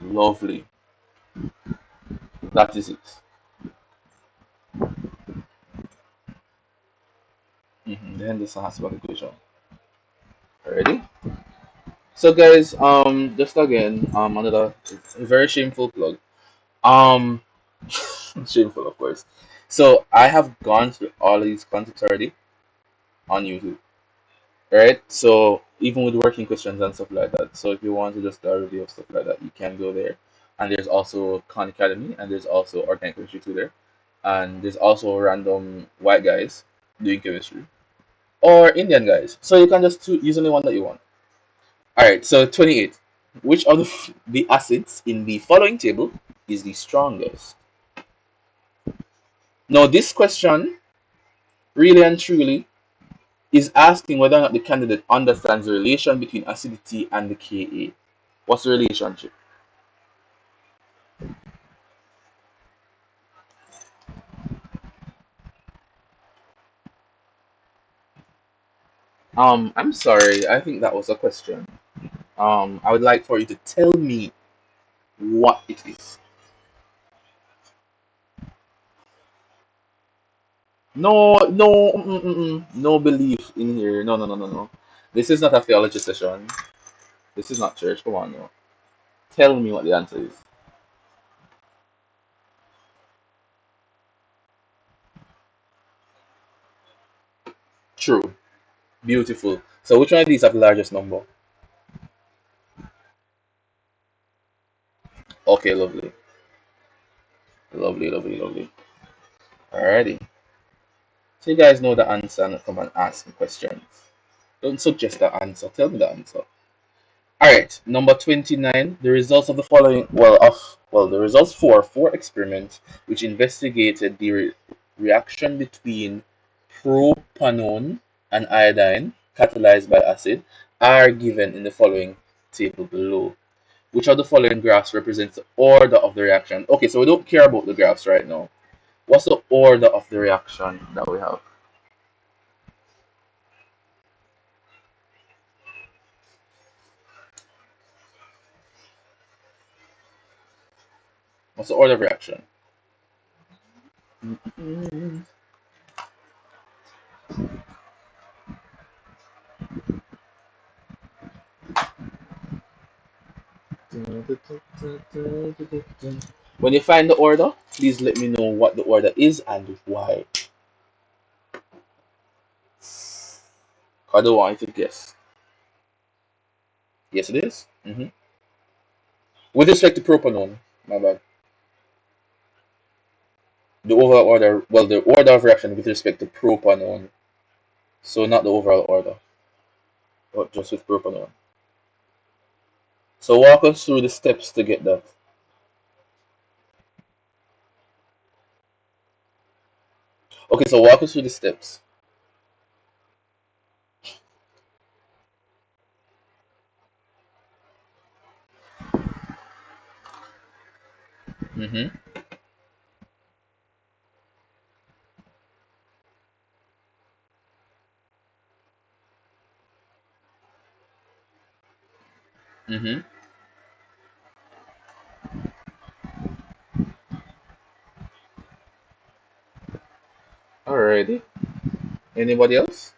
lovely. That is it. The Henderson-Hasselbalch equation. Ready? So guys, just again, another very shameful plug. Um, shameful of course. So I have gone through all of these concepts already on YouTube, right? So even with working questions and stuff like that. So if you want to just do a review of stuff like that, you can go there. And there's also Khan Academy, and there's also Organic Chemistry too there, and there's also random white guys doing chemistry or Indian guys. So you can just use only one that you want. All right, so 28. Which of the acids in the following table is the strongest? Now, this question, really and truly, is asking whether or not the candidate understands the relation between acidity and the Ka. What's the relationship? I'm sorry. I think that was a question. I would like for you to tell me what it is. No, no, no belief in here. No, no, no, no, no. This is not a theology session. This is not church. Come on, no. Tell me what the answer is. True. Beautiful. So which one of these have the largest number? Okay, lovely. Lovely, lovely, lovely. Alrighty. So you guys know the answer and come and ask me questions. Don't suggest the answer. Tell me the answer. Alright, number 29. The results of the following the results for four experiments which investigated the reaction between propanone and iodine catalyzed by acid are given in the following table below. Which of the following graphs represents the order of the reaction? Okay, so we don't care about the graphs right now. What's the order of the reaction that we have? What's the order of reaction? When you find the order, please let me know what the order is and why. I don't want you to guess. Yes, it is. With respect to propanone, my bad. The overall order, well, the order of reaction with respect to propanone. So not the overall order, but just with propanone. So walk us through the steps to get that. Okay, so walk us through the steps. Mm-hmm. Mm-hmm. Alrighty. Anybody else?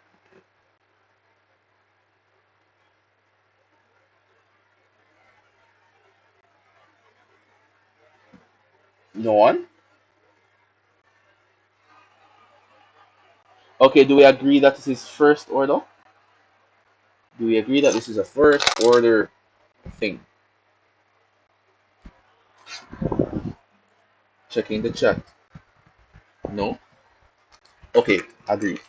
No one? Okay, do we agree that this is first order? Do we agree that this is a first order thing? Checking the chat. No? Okay, agree.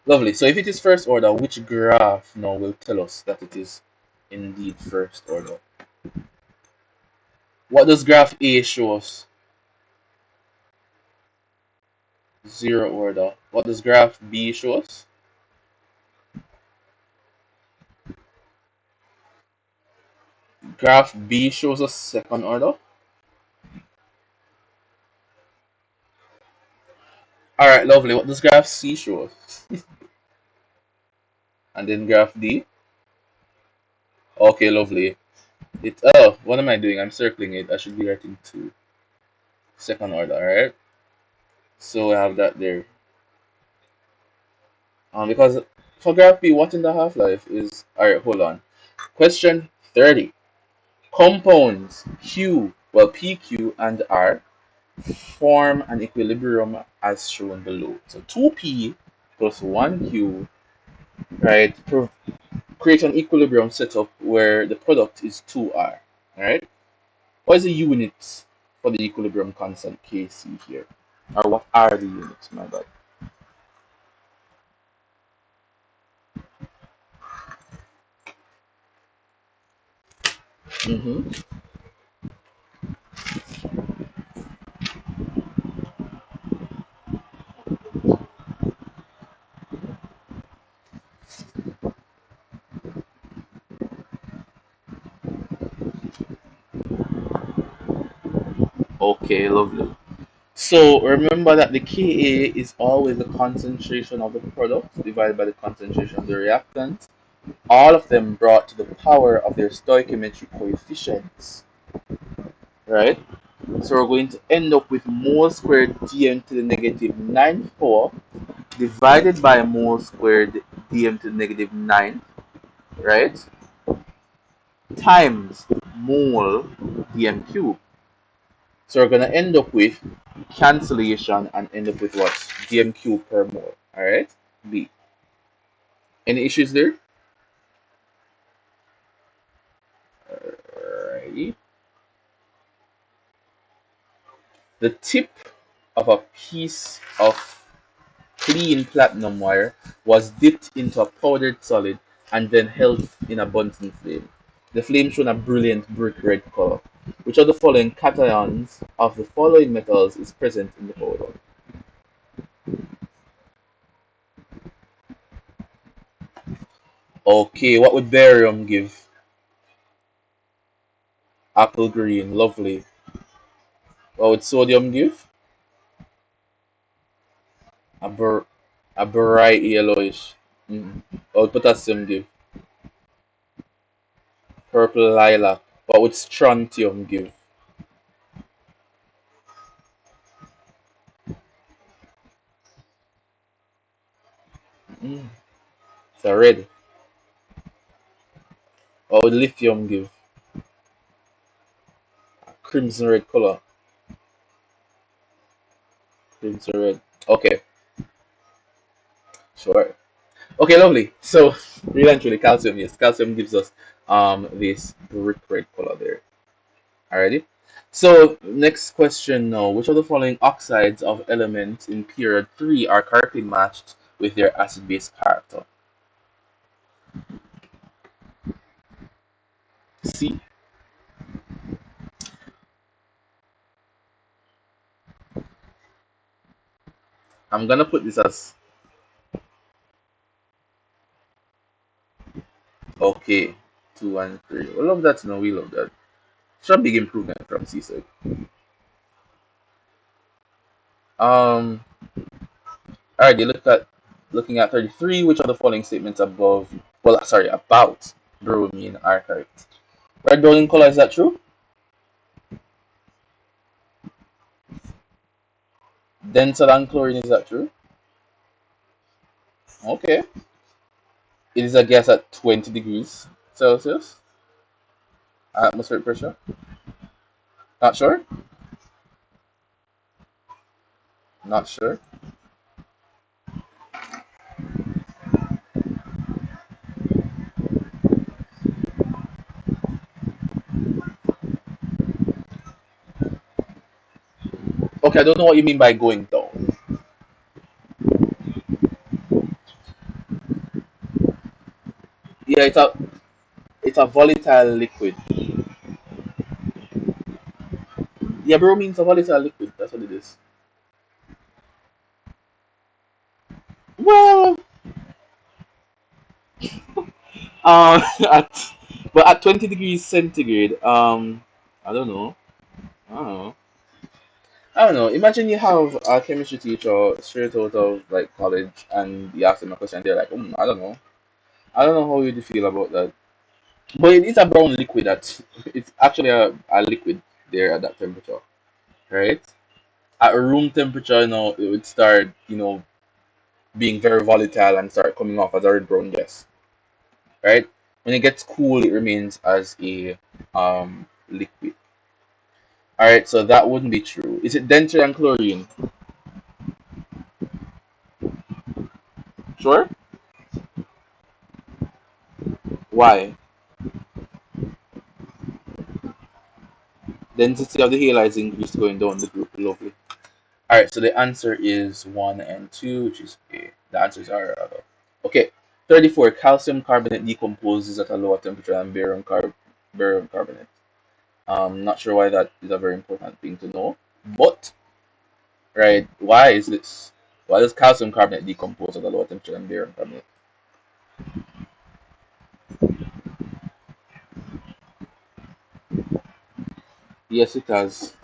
Lovely. So if it is first order, which graph now will tell us that it is indeed first order? What does graph A show us? Zero order. What does graph B show us? Graph B shows us second order. Alright, lovely. What does graph C show us? And then graph D? Okay, lovely. What am I doing? I'm circling it. I should be writing to second order, alright? So I have that there. Because for graph B, what in the half-life is... Alright, hold on. Question 30. Compounds PQ and R form an equilibrium as shown below. So 2p plus 1q, right, create an equilibrium setup where the product is 2r, right? What is the units for the equilibrium constant Kc here? Or what are the units, my bad? Mm-hmm. Okay, lovely. So remember that the Ka is always the concentration of the product divided by the concentration of the reactant, all of them brought to the power of their stoichiometry coefficients, right? So we're going to end up with mole squared dm to the negative 9 4 divided by mole squared dm to the negative 9, right? Times mole dm cubed. So we're going to end up with cancellation and end up with what? dm cubed per mole. Alright? B. Any issues there? Alrighty. The tip of a piece of clean platinum wire was dipped into a powdered solid and then held in a Bunsen flame. The flame shone a brilliant brick red color. Which of the following cations of the following metals is present in the powder? Okay, what would barium give? Apple green, lovely. What would sodium give? A, bur- a bright yellowish. What would potassium give? Purple lilac. What would strontium give? Mm, it's a red. What would lithium give? Crimson red color. Crimson red. Okay, sure. Okay, lovely. So, really and truly, calcium. Yes, calcium gives us this brick red color there. Alrighty. So, next question now. Which of the following oxides of elements in period 3 are correctly matched with their acid-base character? C. I'm gonna put this as okay. 2 and 3. We love that. No, we love that. It's a big improvement from C side. Um. Alright. You look at looking at 33. Which of the following statements above? Well, sorry, about bromine are correct. Red rolling color, is that true? Denser than chlorine, is that true? Okay. It is a gas at 20 degrees Celsius. Atmospheric pressure. Not sure? Not sure. Okay, I don't know what you mean by going down. Yeah, it's a volatile liquid. Yeah, bromine's a volatile liquid. That's what it is. Well, at but at 20 degrees centigrade, I don't know. I don't know. I don't know. Imagine you have a chemistry teacher straight out of like college, and you ask them a question, they're like, I don't know. I don't know how you feel about that. But it is a brown liquid. That it's actually a liquid there at that temperature, right? At room temperature, it would start, being very volatile and start coming off as a red brown gas, right? When it gets cool, it remains as a liquid. All right, so that wouldn't be true. Is it denser than chlorine? Sure. Why? Density of the halides increased going down the group. Lovely. All right, so the answer is 1 and 2, which is A. The answers are okay. 34. Calcium carbonate decomposes at a lower temperature than barium carbonate. Not sure why that is a very important thing to know, but right, why is this? Why does calcium carbonate decompose at a lower temperature than barium carbonate? Yes, it has.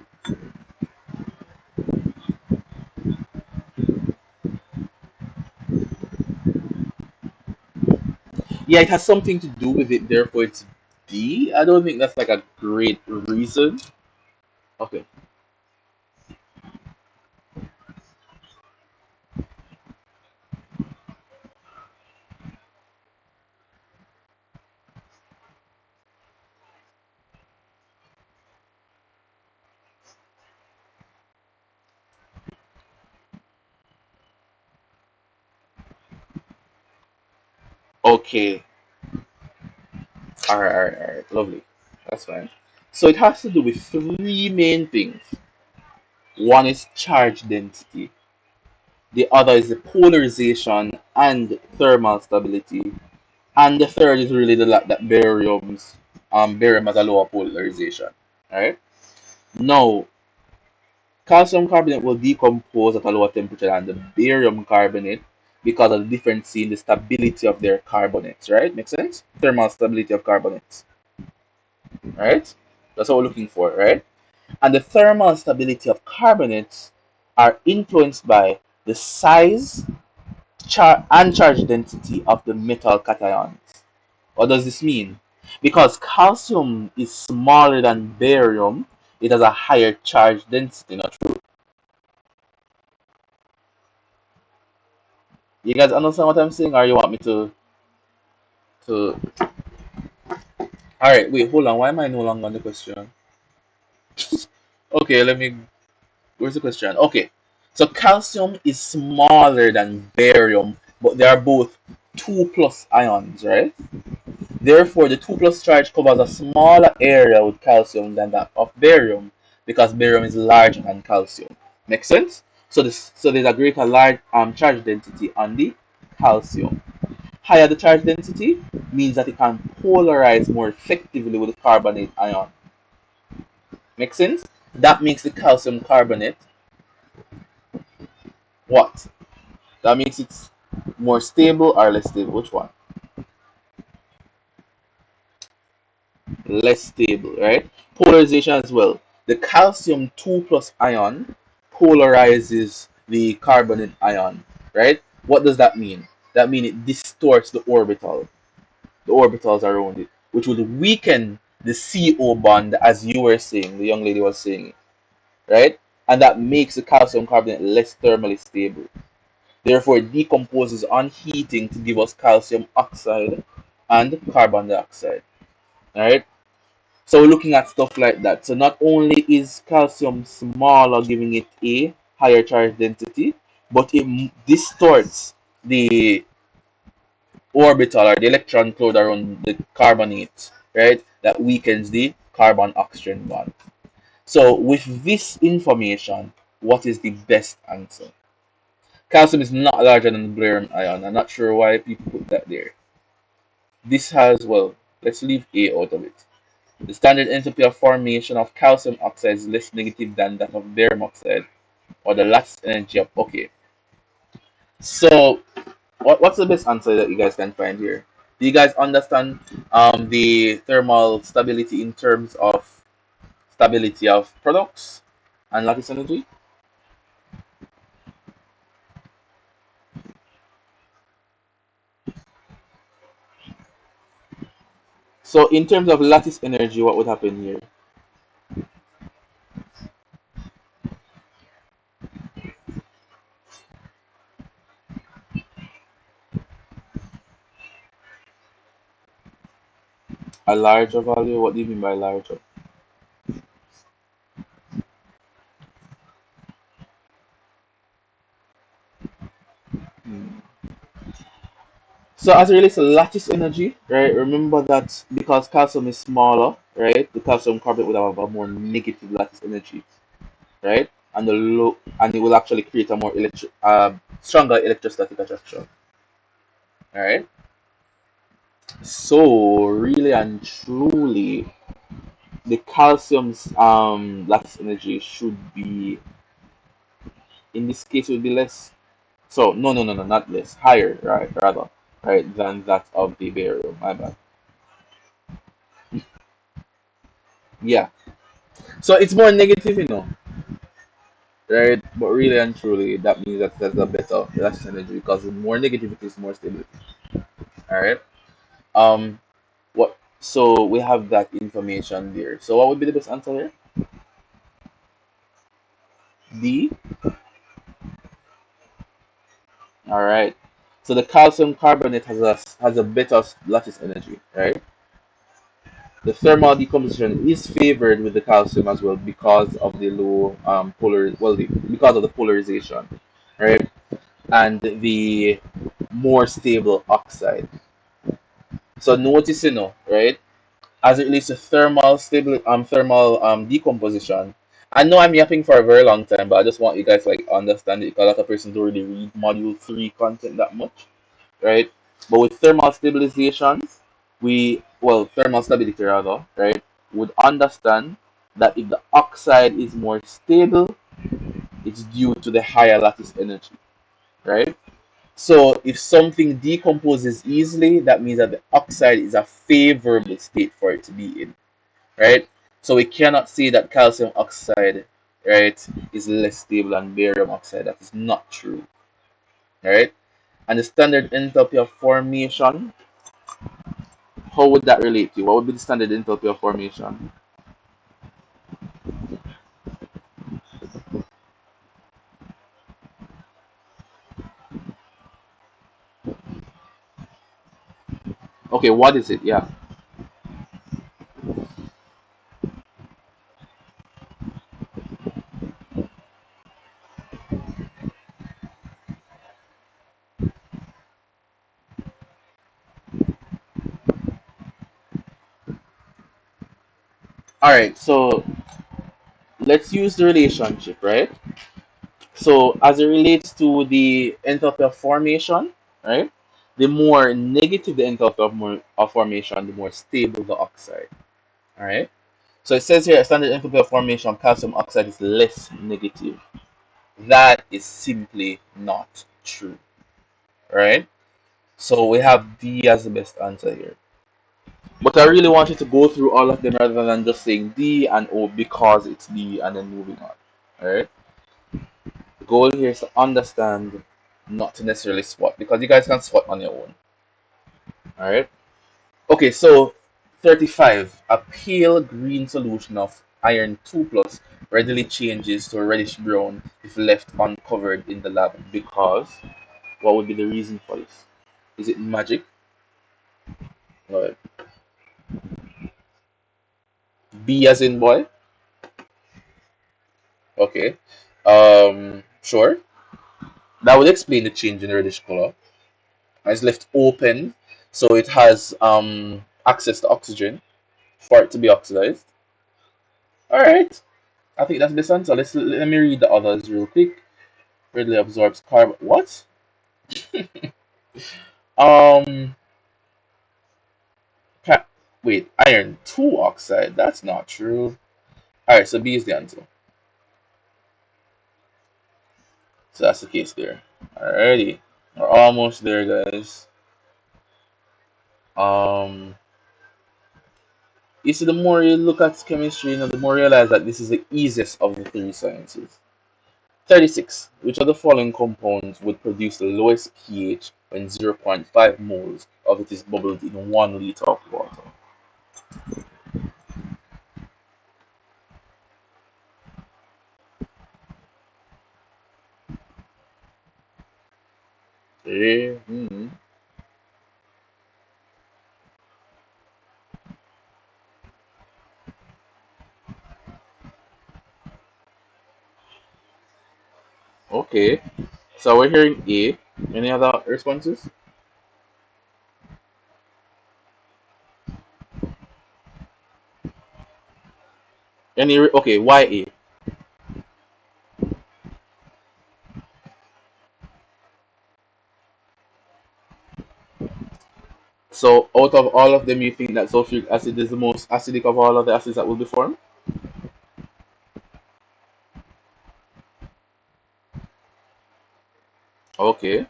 Yeah, it has something to do with it, therefore it's D. I don't think that's like a great reason. Okay. Okay. Alright. Lovely. That's fine. So it has to do with three main things. One is charge density, the other is the polarization and thermal stability, and the third is really that barium has a lower polarization. Alright? Now, calcium carbonate will decompose at a lower temperature than the barium carbonate because of the difference in the stability of their carbonates, right? Make sense? Thermal stability of carbonates, right? That's what we're looking for, right? And the thermal stability of carbonates are influenced by the size and charge density of the metal cations. What does this mean? Because calcium is smaller than barium, it has a higher charge density, not true? You guys understand what I'm saying, or you want me to? All right, wait, hold on. Why am I no longer on the question? Okay, let me. Where's the question? Okay, so calcium is smaller than barium, but they are both 2+ ions, right? Therefore, the 2+ charge covers a smaller area with calcium than that of barium, because barium is larger than calcium. Make sense? So there's a greater large charge density on the calcium. Higher the charge density means that it can polarize more effectively with the carbonate ion. Make sense? That makes the calcium carbonate what? That makes it more stable or less stable. Which one? Less stable, right? Polarization as well. The calcium 2+ ion polarizes the carbonate ion, right? What does that mean? That means it distorts the orbitals around it, which would weaken the CO bond, as you were saying, the young lady was saying, right? And that makes the calcium carbonate less thermally stable. Therefore, it decomposes on heating to give us calcium oxide and carbon dioxide. Alright? So we're looking at stuff like that. So not only is calcium smaller, giving it a higher charge density, but it distorts the orbital or the electron cloud around the carbonate, right? That weakens the carbon oxygen bond. So with this information, what is the best answer? Calcium is not larger than the barium ion. I'm not sure why people put that there. This has, well, let's leave A out of it. The standard enthalpy of formation of calcium oxide is less negative than that of barium oxide, or the lattice energy of, okay. So what's the best answer that you guys can find here? Do you guys understand the thermal stability in terms of stability of products and lattice energy? So in terms of lattice energy, what would happen here? A larger value? What do you mean by larger? Hmm. So as it relates to lattice energy, right? Remember that because calcium is smaller, right? The calcium carbonate would have a more negative lattice energy, right? And the low, and it will actually create a more stronger electrostatic attraction, all right? So really and truly, the calcium's lattice energy should be, in this case, would be less. So no, not less, higher, right? Rather, right, than that of the barium. My bad. Yeah. So it's more negative, right? But really and truly, that means that there's a better lattice energy because the more negativity is more stability. All right. Um, what? So we have that information there. So what would be the best answer here? D. All right. So the calcium carbonate has a better lattice energy, right? The thermal decomposition is favored with the calcium as well because of the low because of the polarization, right? And the more stable oxide. So notice, right? As it relates to thermal decomposition. I know I'm yapping for a very long time, but I just want you guys to like understand it because a lot of persons don't really read module 3 content that much, right? But with thermal stabilizations, thermal stability rather, right, would understand that if the oxide is more stable, it's due to the higher lattice energy, right? So if something decomposes easily, that means that the oxide is a favorable state for it to be in, right? So we cannot say that calcium oxide, right, is less stable than barium oxide. That is not true, right? And the standard enthalpy of formation, how would that relate to? What would be the standard enthalpy of formation? Okay, what is it? Yeah. All right. So let's use the relationship, right? So as it relates to the enthalpy of formation, right? The more negative the enthalpy of formation, the more stable the oxide. All right. So it says here a standard enthalpy of formation of calcium oxide is less negative. That is simply not true. Right? So we have D as the best answer here. But I really want you to go through all of them rather than just saying D and O because it's D and then moving on. Alright? The goal here is to understand, not to necessarily spot, because you guys can spot on your own. Alright? Okay, so 35. A pale green solution of iron 2 plus readily changes to a reddish brown if left uncovered in the lab because what would be the reason for this? Is it magic? Right. B as in boy? Okay. Sure. That would explain the change in the reddish color. It's left open, so it has access to oxygen for it to be oxidized. All right. I think that's the best answer. Let me read the others real quick. Readily absorbs carbon. What? Um. ca- Wait. Iron two oxide. That's not true. All right. So B is the answer. So that's the case there. Alrighty. We're almost there, guys. Um. You see, the more you look at chemistry, the more you realize that this is the easiest of the three sciences. 36. Which of the following compounds would produce the lowest pH when zero point 0.5 moles of it is bubbled in 1 liter of water? Okay. Okay. So we're hearing A. Any other responses? Okay, why A? So out of all of them, you think that sulfuric acid is the most acidic of all of the acids that will be formed? Okay.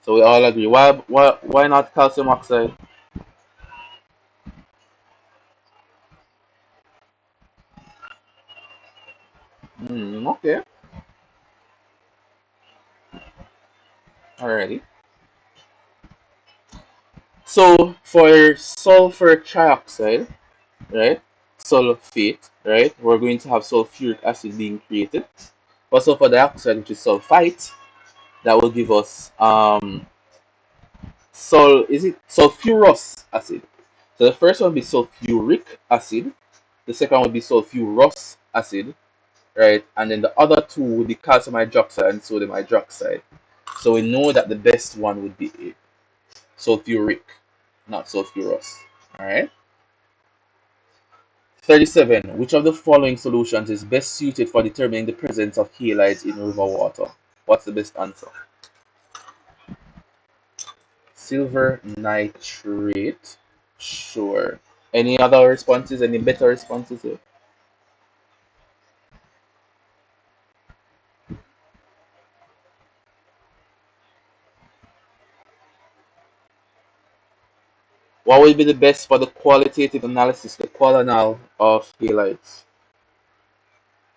So we all agree. Why not calcium oxide? Okay. Alrighty. So for sulfur trioxide, right, sulfate, right, we're going to have sulfuric acid being created. For sulfur dioxide, which is sulfite, that will give us is it sulfurous acid? So the first one will be sulfuric acid, the second one will be sulfurous acid, right? And then the other two would be calcium hydroxide and sodium hydroxide. So we know that the best one would be A, sulfuric, not sulfurous. All right. 37. Which of the following solutions is best suited for determining the presence of halides in river water? What's the best answer? Silver nitrate. Sure. Any other responses? Any better responses here? What will be the best for the qualitative analysis, the qualanal of halides?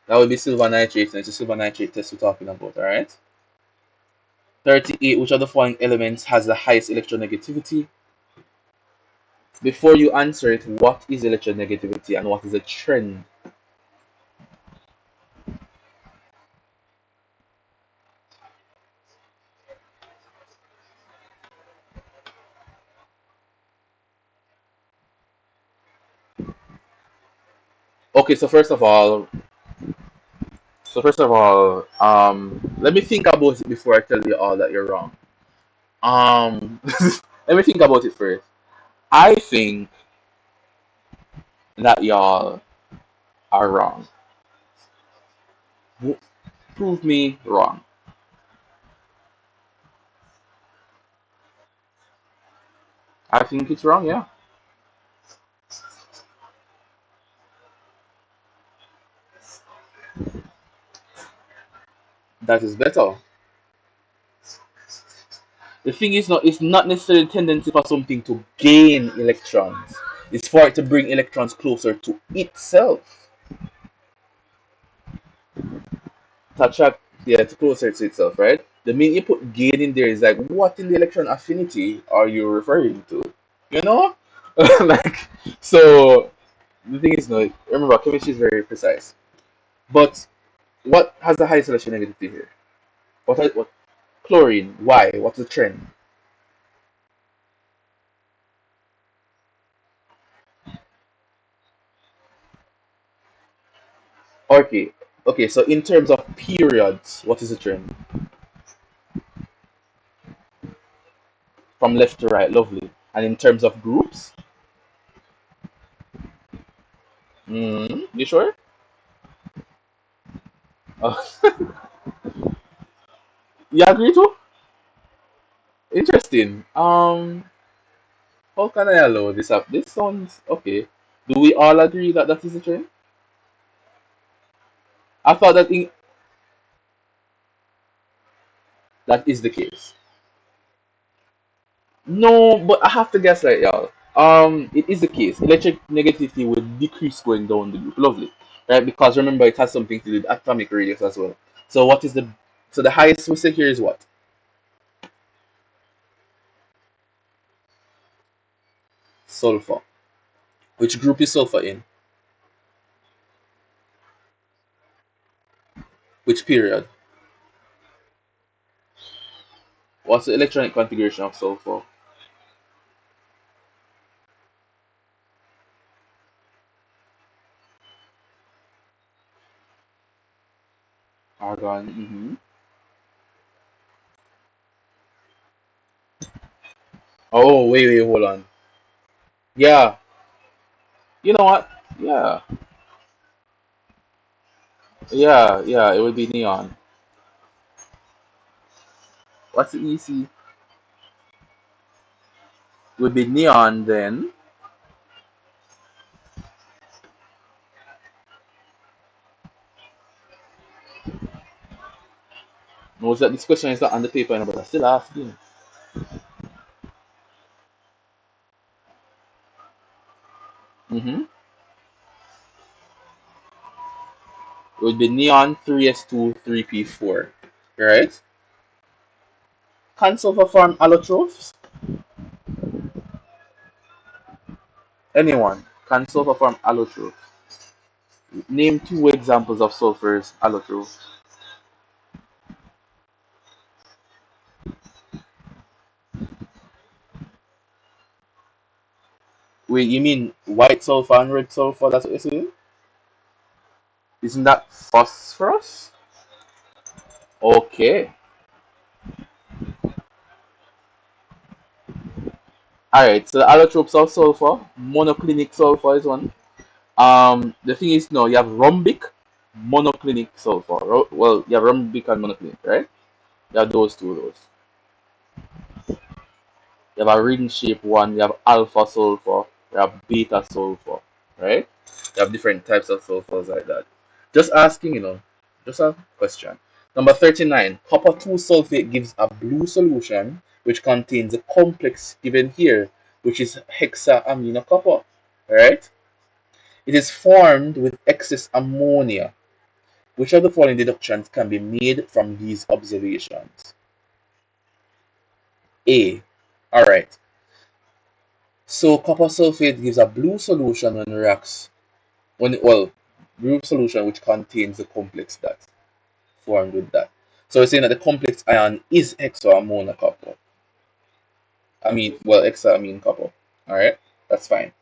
That would be silver nitrate, and it's a silver nitrate test we're talking about, alright? 38. Which of the following elements has the highest electronegativity? Before you answer it, what is electronegativity and what is a trend? Okay, let me think about it before I tell you all that you're wrong. Let me think about it first. I think that y'all are wrong. Prove me wrong. I think it's wrong, yeah. That is better. The thing is not it's not necessarily a tendency for something to gain electrons. It's for it to bring electrons closer to itself. To attract, yeah, to closer to itself, right? The minute you put gain in there is like, what in the electron affinity are you referring to? You know? Like, so the thing is, no, remember, chemistry is very precise. But what has the highest electronegativity here? What chlorine? Why? What's the trend? Okay, okay. So in terms of periods, what is the trend? From left to right, lovely. And in terms of groups, you sure? Oh, you agree too? Interesting. How can I allow this up? This sounds okay. Do we all agree that that is the trend? I thought that is the case. No, but I have to guess right, y'all. It is the case. Electric negativity will decrease going down the group. Lovely, right? Because remember, it has something to do with atomic radius as well. So what is the so the highest we say here is what? Sulfur. Which group is sulfur in? Which period? What's the electronic configuration of sulfur? Argon. Oh, wait, hold on. Yeah, you know what? Yeah, yeah, it would be neon. What's the EC? It would be neon then. Knows that this question is not on the paper, but I'm still asking. Mm-hmm. It would be neon 3s2 3p4. Right? Can sulfur form allotropes? Anyone. Can sulfur form allotrope? Name two examples of sulfur's allotrope. Wait, you mean white sulfur and red sulfur? That's what you're saying? Isn't that phosphorus? Okay. Alright, so the allotropes of sulfur, monoclinic sulfur is one. The thing is, no, you have rhombic, monoclinic sulfur. Well, you have rhombic and monoclinic, right? You have those two of those. You have a ring shaped one, you have alpha sulfur, you have beta sulfur, right? You have different types of sulfurs like that. Just asking, just a question. Number 39, copper 2 sulfate gives a blue solution which contains a complex given here, which is hexaminocopper, right? It is formed with excess ammonia. Which of the following deductions can be made from these observations? A. Alright. So copper sulfate gives a blue solution when reacts blue solution which contains the complex that formed with that. So we're saying that the complex ion is hexammonium copper. Hexamine copper. Alright, that's fine.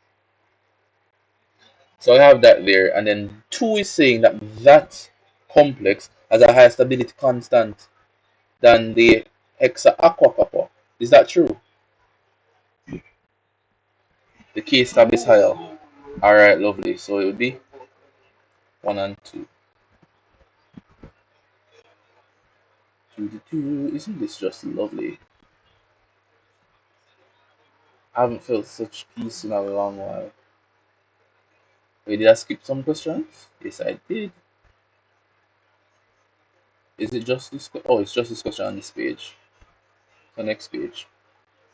So I have that there, and then 2 is saying that that complex has a higher stability constant than the hexa aqua copper. Is that true? The K stab is higher. Alright, lovely. So it would be 1 and 2. 2 to 2. Isn't this just lovely? I haven't felt such peace in a long while. Wait, did I skip some questions? Yes, I did. Is it just this? Oh, it's just this question on this page. The next page.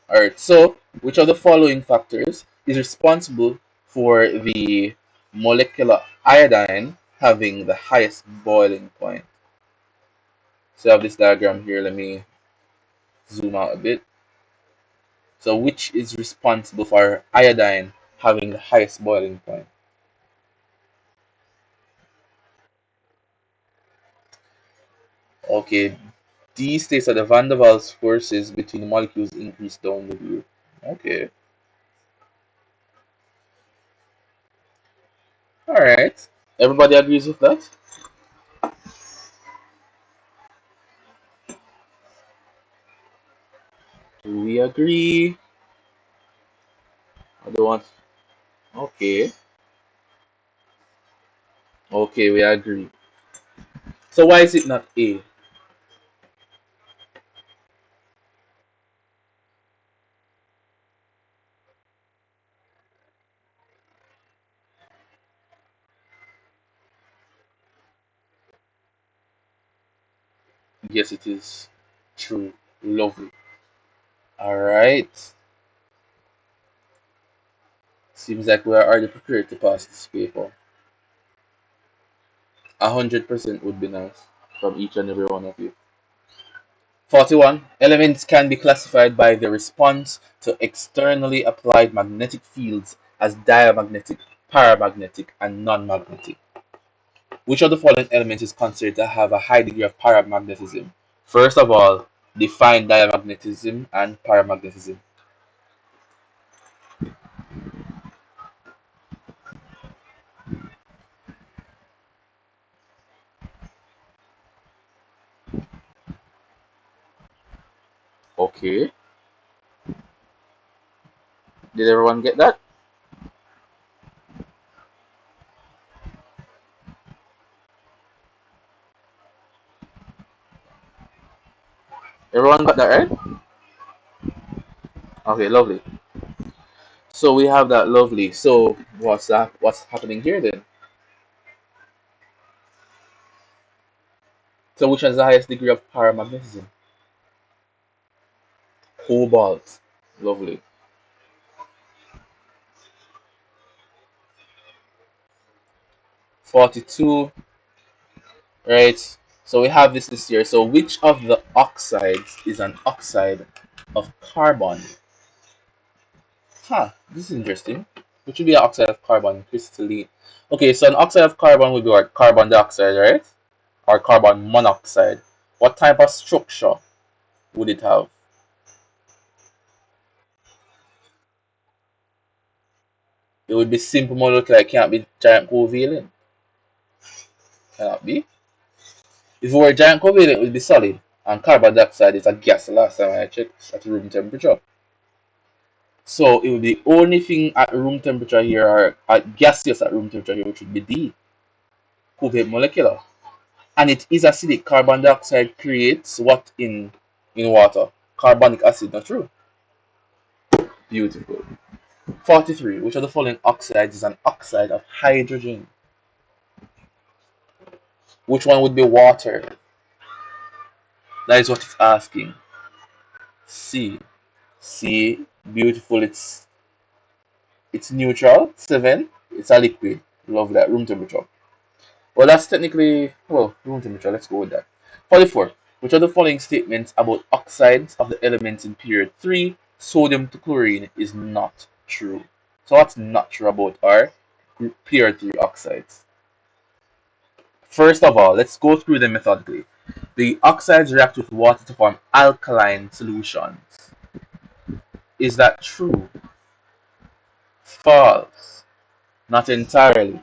Alright, so which of the following factors is responsible for the molecular iodine having the highest boiling point? So I have this diagram here. Let me zoom out a bit. So which is responsible for iodine having the highest boiling point? Okay, D states that the van der Waals forces between the molecules increase down the group. Okay. Alright. Everybody agrees with that? Do we agree? I don't want. Okay. Okay, we agree. So why is it not A? Yes, it is. True. Lovely. Alright. Seems like we are already prepared to pass this paper. 100% would be nice from each and every one of you. 41. Elements can be classified by their response to externally applied magnetic fields as diamagnetic, paramagnetic, and non-magnetic. Which of the following elements is considered to have a high degree of paramagnetism? First of all, define diamagnetism and paramagnetism. Okay. Did everyone get that? Everyone got that right? Okay, lovely. So we have that lovely. So what's that? What's happening here then? So which has the highest degree of paramagnetism? Cobalt. Lovely. 42. Right. So we have this here. So which of the oxides is an oxide of carbon? Huh. This is interesting. which would be an oxide of carbon, crystalline. Okay, so an oxide of carbon would be what? Carbon dioxide, right? Or carbon monoxide. What type of structure would it have? It would be simple molecular, it can't be giant covalent. Cannot be. If it were giant covalent, it would be solid. And carbon dioxide is a gas the last time I checked at room temperature. So it would be only thing at room temperature here or at gaseous at room temperature here, which would be D, covalent molecular. And it is acidic. Carbon dioxide creates what in water? Carbonic acid, not true? Beautiful. 43. Which of the following oxides is an oxide of hydrogen? Which one would be water? That is what it's asking. C. C. Beautiful. It's neutral. 7. It's a liquid. Love that. Room temperature. Well, that's technically, well, room temperature. Let's go with that. 44. Which of the following statements about oxides of the elements in period 3, sodium to chlorine, is not true? So what's not true about our period 3 oxides? First of all, let's go through them methodically. The oxides react with water to form alkaline solutions. Is that true? False. Not entirely.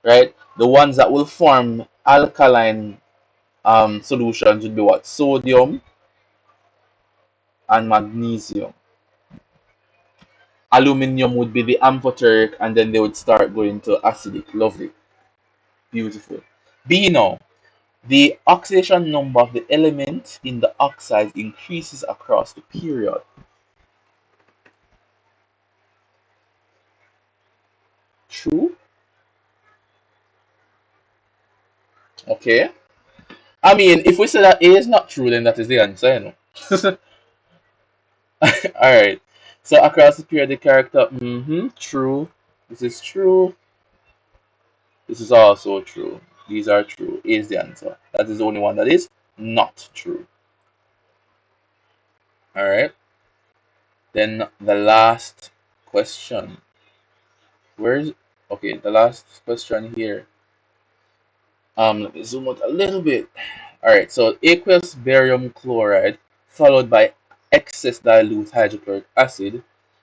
Right? The ones that will form alkaline solutions would be what? Sodium and magnesium. Aluminium would be the amphoteric, and then they would start going to acidic. Lovely. Beautiful. B now. The oxidation number of the element in the oxide increases across the period. True? Okay. I mean, if we say that A is not true, then that is the answer, you know. Alright. So across the period, the character, true. This is true. This is also true. These are true. A is the answer. That is the only one that is not true. Alright. Then the last question. Where's okay, the last question here. Let me zoom out a little bit. Alright, so aqueous barium chloride followed by excess dilute hydrochloric acid,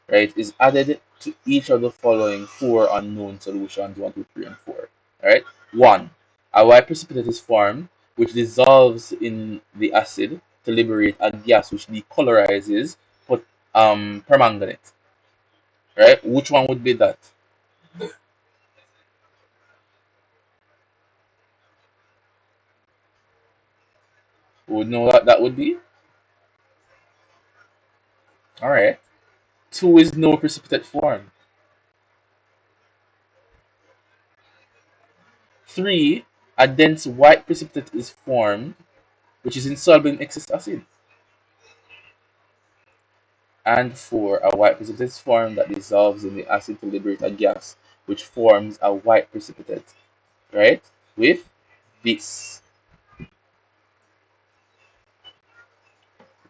right, is added to each of the following four unknown solutions 1, 2, 3, and 4. Alright? 1. A white precipitate is formed which dissolves in the acid to liberate a gas which decolorizes permanganate. Right? Which one would be that? Who would know what that would be? Alright. 2 is no precipitate form. 3, a dense white precipitate is formed, which is insoluble in excess acid. And 4, a white precipitate is formed that dissolves in the acid to liberate a gas, which forms a white precipitate, right? With this.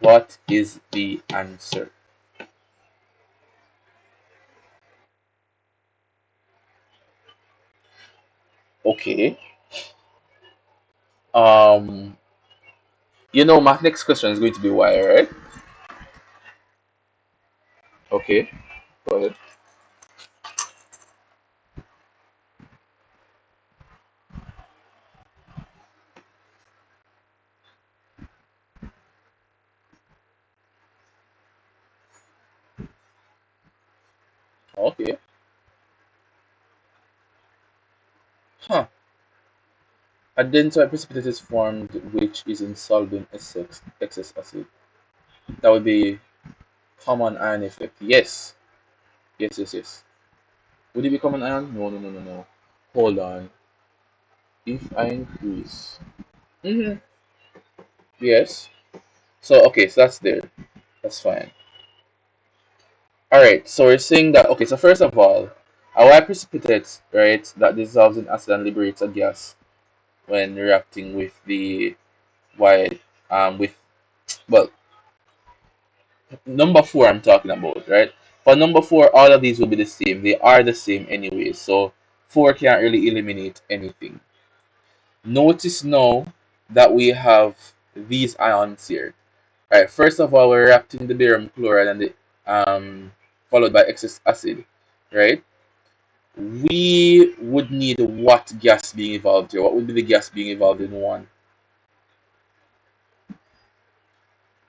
What is the answer? Okay. Um, my next question is going to be why, right? Okay, go ahead. Okay. Huh. A dense white precipitate is formed which is insoluble in excess acid. That would be common ion effect. Yes. Yes, yes, yes. Would it be common ion? No, no, no, no, no. Hold on. If I increase. Mm-hmm. Yes. So, okay, so that's there. That's fine. Alright, so we're saying that, okay, so first of all, a white precipitate, right, that dissolves in acid and liberates a gas when reacting with the white, with, well, number 4 I'm talking about, right? For number 4, all of these will be the same. They are the same anyway, so 4 can't really eliminate anything. Notice now that we have these ions here. Alright, first of all, we're reacting the barium chloride and the followed by excess acid, right? We would need what gas being evolved here? What would be the gas being evolved in 1?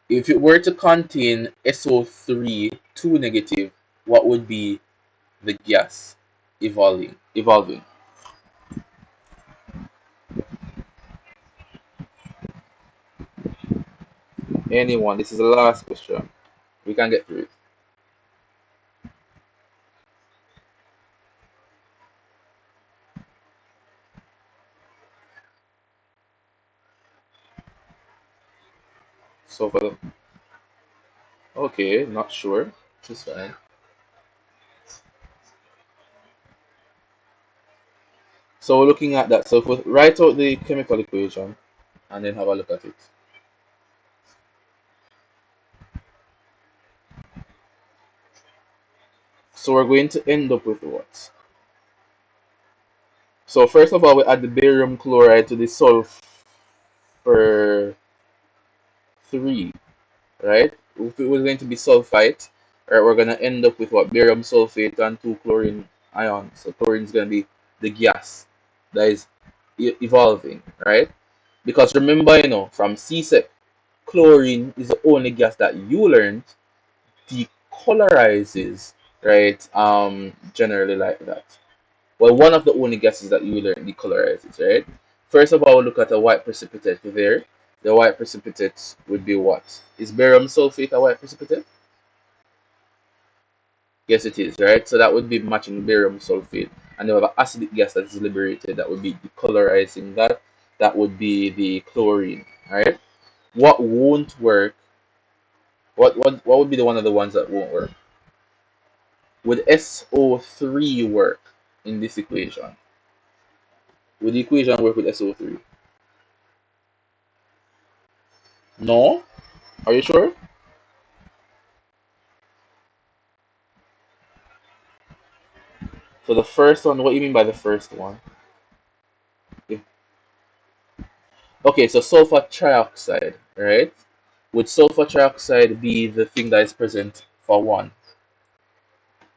If it were to contain SO3, 2 negative, what would be the gas evolving? Anyone? This is the last question. We can get through it. So for the okay, not sure. It's fine. So we're looking at that. So if we write out the chemical equation and then have a look at it. So we're going to end up with what? So first of all, we add the barium chloride to the sulfur 3, right? If it was going to be sulfite, right, we're going to end up with what? Barium sulfate and 2 chlorine ions. So chlorine is going to be the gas that is evolving, right? Because remember, from CSEC, chlorine is the only gas that you learned decolorizes, right? Generally like that. Well, one of the only gases that you learn decolorizes, right? First of all, we'll look at a white precipitate there. The white precipitate would be what? Is barium sulfate a white precipitate? Yes, it is, right? So that would be matching barium sulfate. And you have an acidic gas that is liberated that would be decolorizing that. That would be the chlorine, right? What won't work? What would be the one of the ones that won't work? Would SO3 work in this equation? Would the equation work with SO3? No? Are you sure? So the first one, what do you mean by the first one? Yeah. Okay, so sulfur trioxide, right? Would sulfur trioxide be the thing that is present for 1?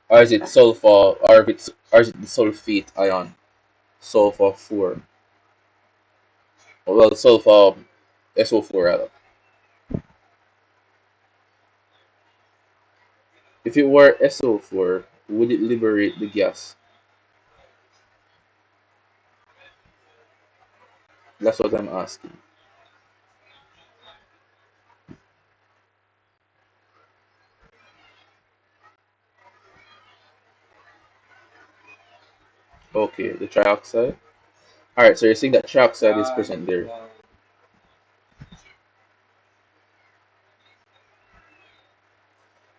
Or is it sulfur, or is it the sulfate ion? Sulfur 4. Well, sulfur SO4 rather. If it were SO4, would it liberate the gas? That's what I'm asking. Okay, the trioxide. Alright, so you're saying that trioxide is present there.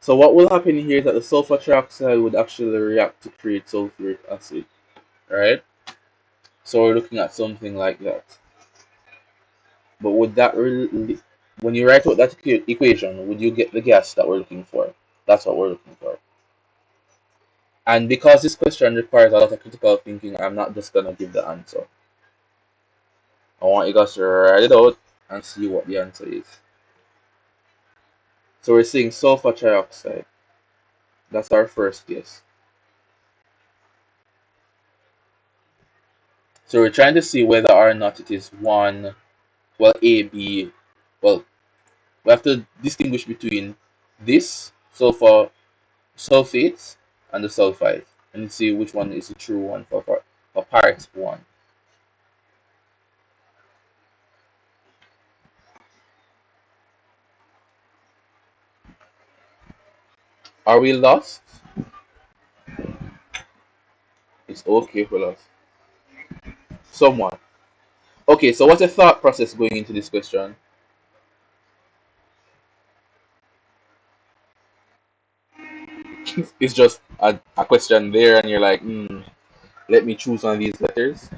So what will happen here is that the sulfur trioxide would actually react to create sulfuric acid, right? So we're looking at something like that. But would that really, when you write out that equation, would you get the gas that we're looking for? That's what we're looking for. And because this question requires a lot of critical thinking, I'm not just gonna give the answer. I want you guys to write it out and see what the answer is. So we're saying sulfur trioxide. That's our first guess. So we're trying to see whether or not it is one, well, A, B, well, we have to distinguish between this sulfur sulfates and the sulfide and see which one is the true one for part 1. Are we lost? It's okay for us. Somewhat. Okay, so what's the thought process going into this question? It's just a question there, and you're like, let me choose one of these letters.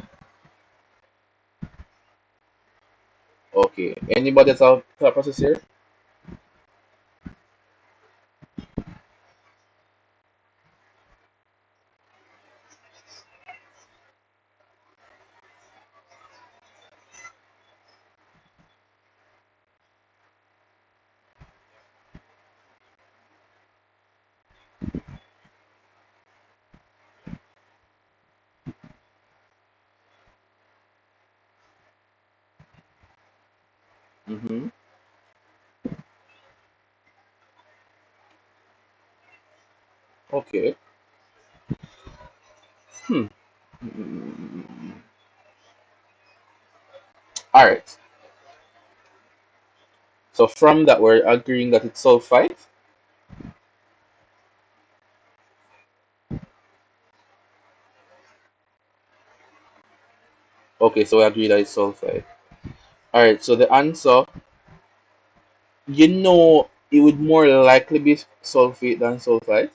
Okay, anybody else have thought process here? Mm-hmm. Okay. Hmm. Mm. All right. So from that, we're agreeing that it's sulfite. Okay, so we agree that it's sulfite. All right. So the answer, it would more likely be sulfate than sulfite.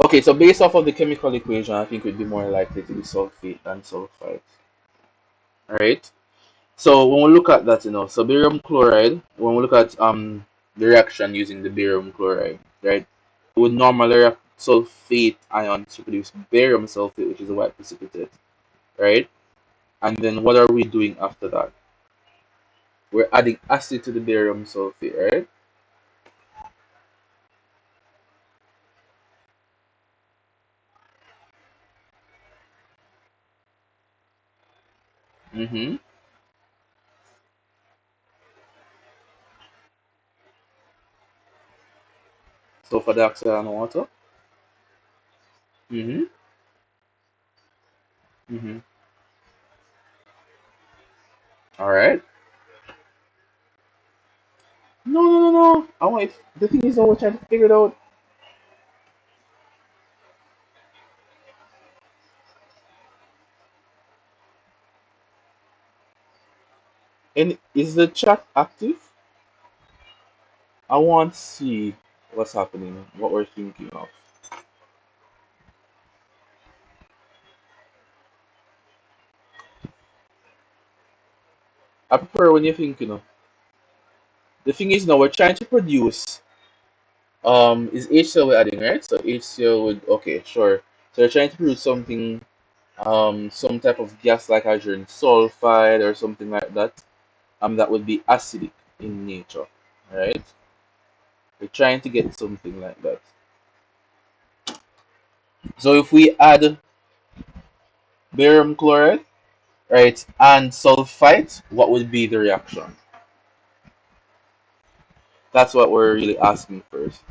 Okay, so based off of the chemical equation, I think it would be more likely to be sulfate than sulfite. All right. So when we look at that, so barium chloride, when we look at the reaction using the barium chloride, right, we would normally react sulfate ions to produce barium sulfate, which is a white precipitate, right? And then what are we doing after that? We're adding acid to the barium sulfate, right? Mm-hmm. Sulfur dioxide and water. Mm-hmm. Mm-hmm. All right. No, no, no, no. I want the thing is, I was trying to figure it out. And is the chat active? I want to see what's happening, what we're thinking of. I prefer when you think, the thing is now we're trying to produce is HCl we're adding, right? So HCl would okay, sure. So we're trying to produce something some type of gas like hydrogen sulfide or something like that. That would be acidic in nature. Right? We're trying to get something like that. So if we add barium chloride, right, and sulfite, what would be the reaction? That's what we're really asking first.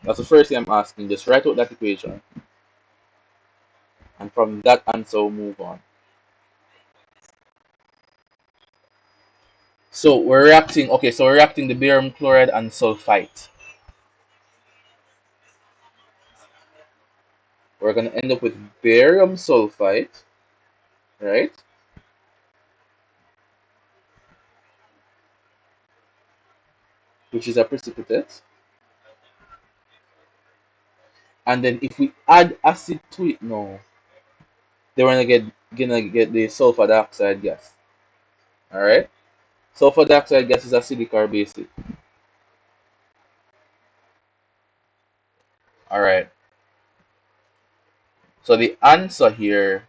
That's the first thing I'm asking. Just write out that equation, and from that answer, we'll move on. So we're reacting. Okay, so we're reacting the barium chloride and sulfite. We're gonna end up with barium sulfite, right? Which is a precipitate. And then if we add acid to it now, then we're gonna get the sulfur dioxide gas. All right. Sulfur dioxide gas is acidic or basic. All right. So the answer here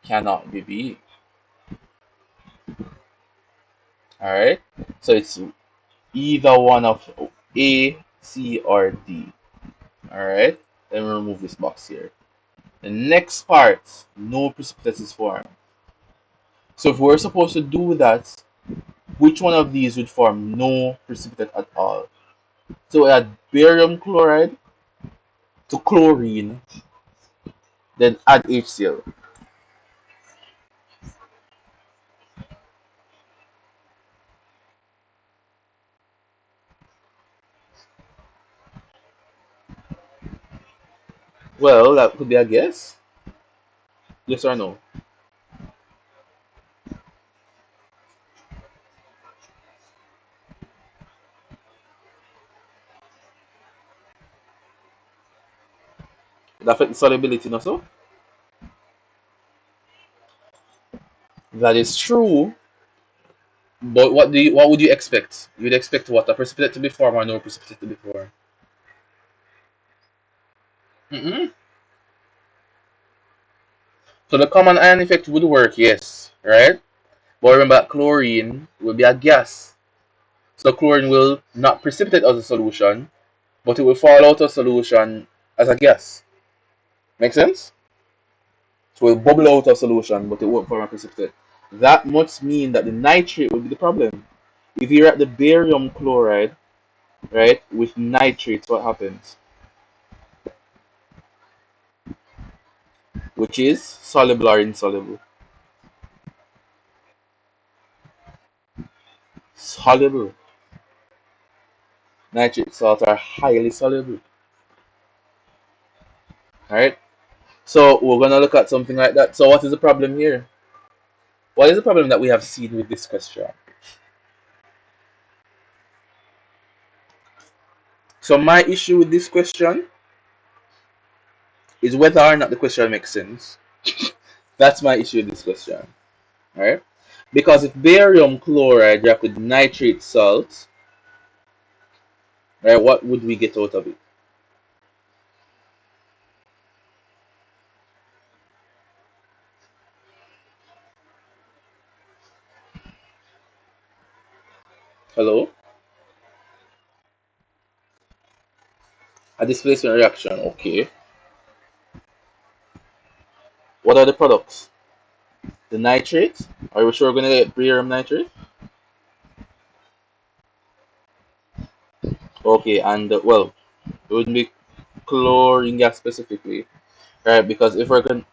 cannot be B. All right. So it's either one of A, C, or D. Alright, then we remove this box here. The next part, no precipitate is formed. So if we're supposed to do that, which one of these would form no precipitate at all? So we add barium chloride to chlorine, then add HCl. Well, that could be a guess. Yes or no? It affects solubility, no so? That is true. But what would you expect? You'd expect what? A precipitate to be formed or no precipitate to be formed? Mm-mm. So the common ion effect would work, yes, right? But remember, chlorine will be a gas. So chlorine will not precipitate as a solution, but it will fall out of solution as a gas. Make sense? So it will bubble out of solution, but it won't form a precipitate. That must mean that the nitrate will be the problem. If you're at the barium chloride, right, with nitrates, what happens? Which is soluble or insoluble? Soluble. Nitrate salts are highly soluble. Alright? So we're gonna look at something like that. So what is the problem here? What is the problem that we have seen with this question? So my issue with this question is whether or not the question makes sense. That's my issue with this question. Alright? Because if barium chloride react with nitrate salts, right, what would we get out of it? Hello? A displacement reaction, okay. What are the products? The nitrates? Are we sure we're gonna get barium nitrate? Okay, and well, it wouldn't be chlorine gas specifically, right? Because if we're gonna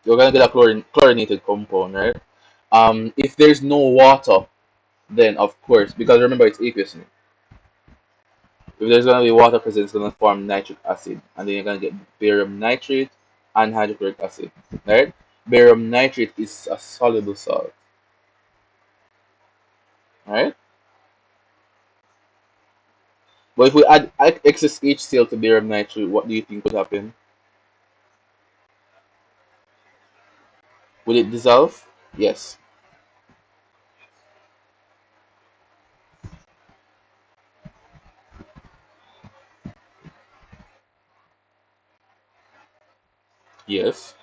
get a chlorinated compound, right? If there's no water, then of course, because remember it's aqueous. If there's gonna be water present, it's gonna form nitric acid, and then you're gonna get barium nitrate and hydrochloric acid, right? Barium nitrate is a soluble salt, right? But if we add excess HCl to barium nitrate, what do you think would happen? Will it dissolve? Yes. Yes.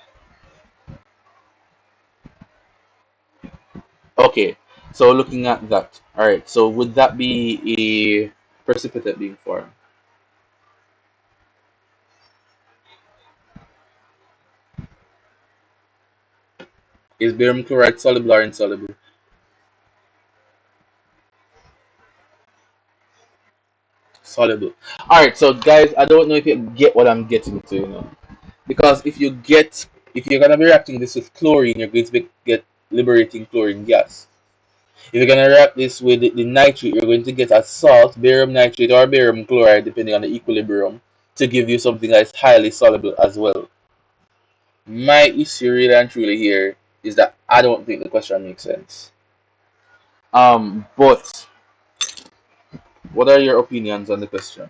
Okay. So looking at that, all right. So would that be a precipitate being formed? Is barium chloride soluble or insoluble? Soluble. All right. So guys, I don't know if you get what I'm getting to, because if you're gonna be reacting this with chlorine, you're going to get liberating chlorine gas. If you're gonna react this with the nitrate, you're going to get a salt, barium nitrate or barium chloride, depending on the equilibrium, to give you something that's highly soluble as well. My issue really and truly here is that I don't think the question makes sense. But what are your opinions on the question?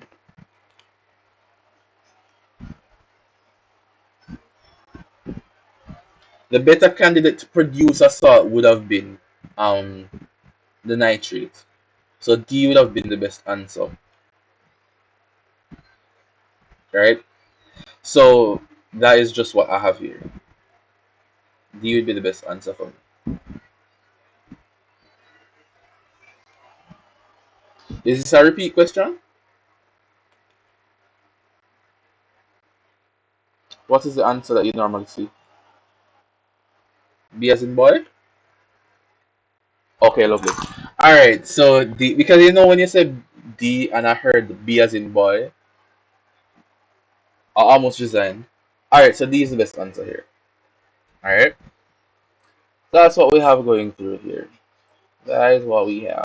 The better candidate to produce a salt would have been um the nitrate. So D would have been the best answer, right? So that is just what I have here. D would be the best answer for me. Is this a repeat question? What is the answer that you normally see? B as in boy? Okay, lovely. Alright, so D, because when you said D and I heard B as in boy, I almost resigned. Alright, so D is the best answer here. Alright, that's what we have going through here. That is what we have.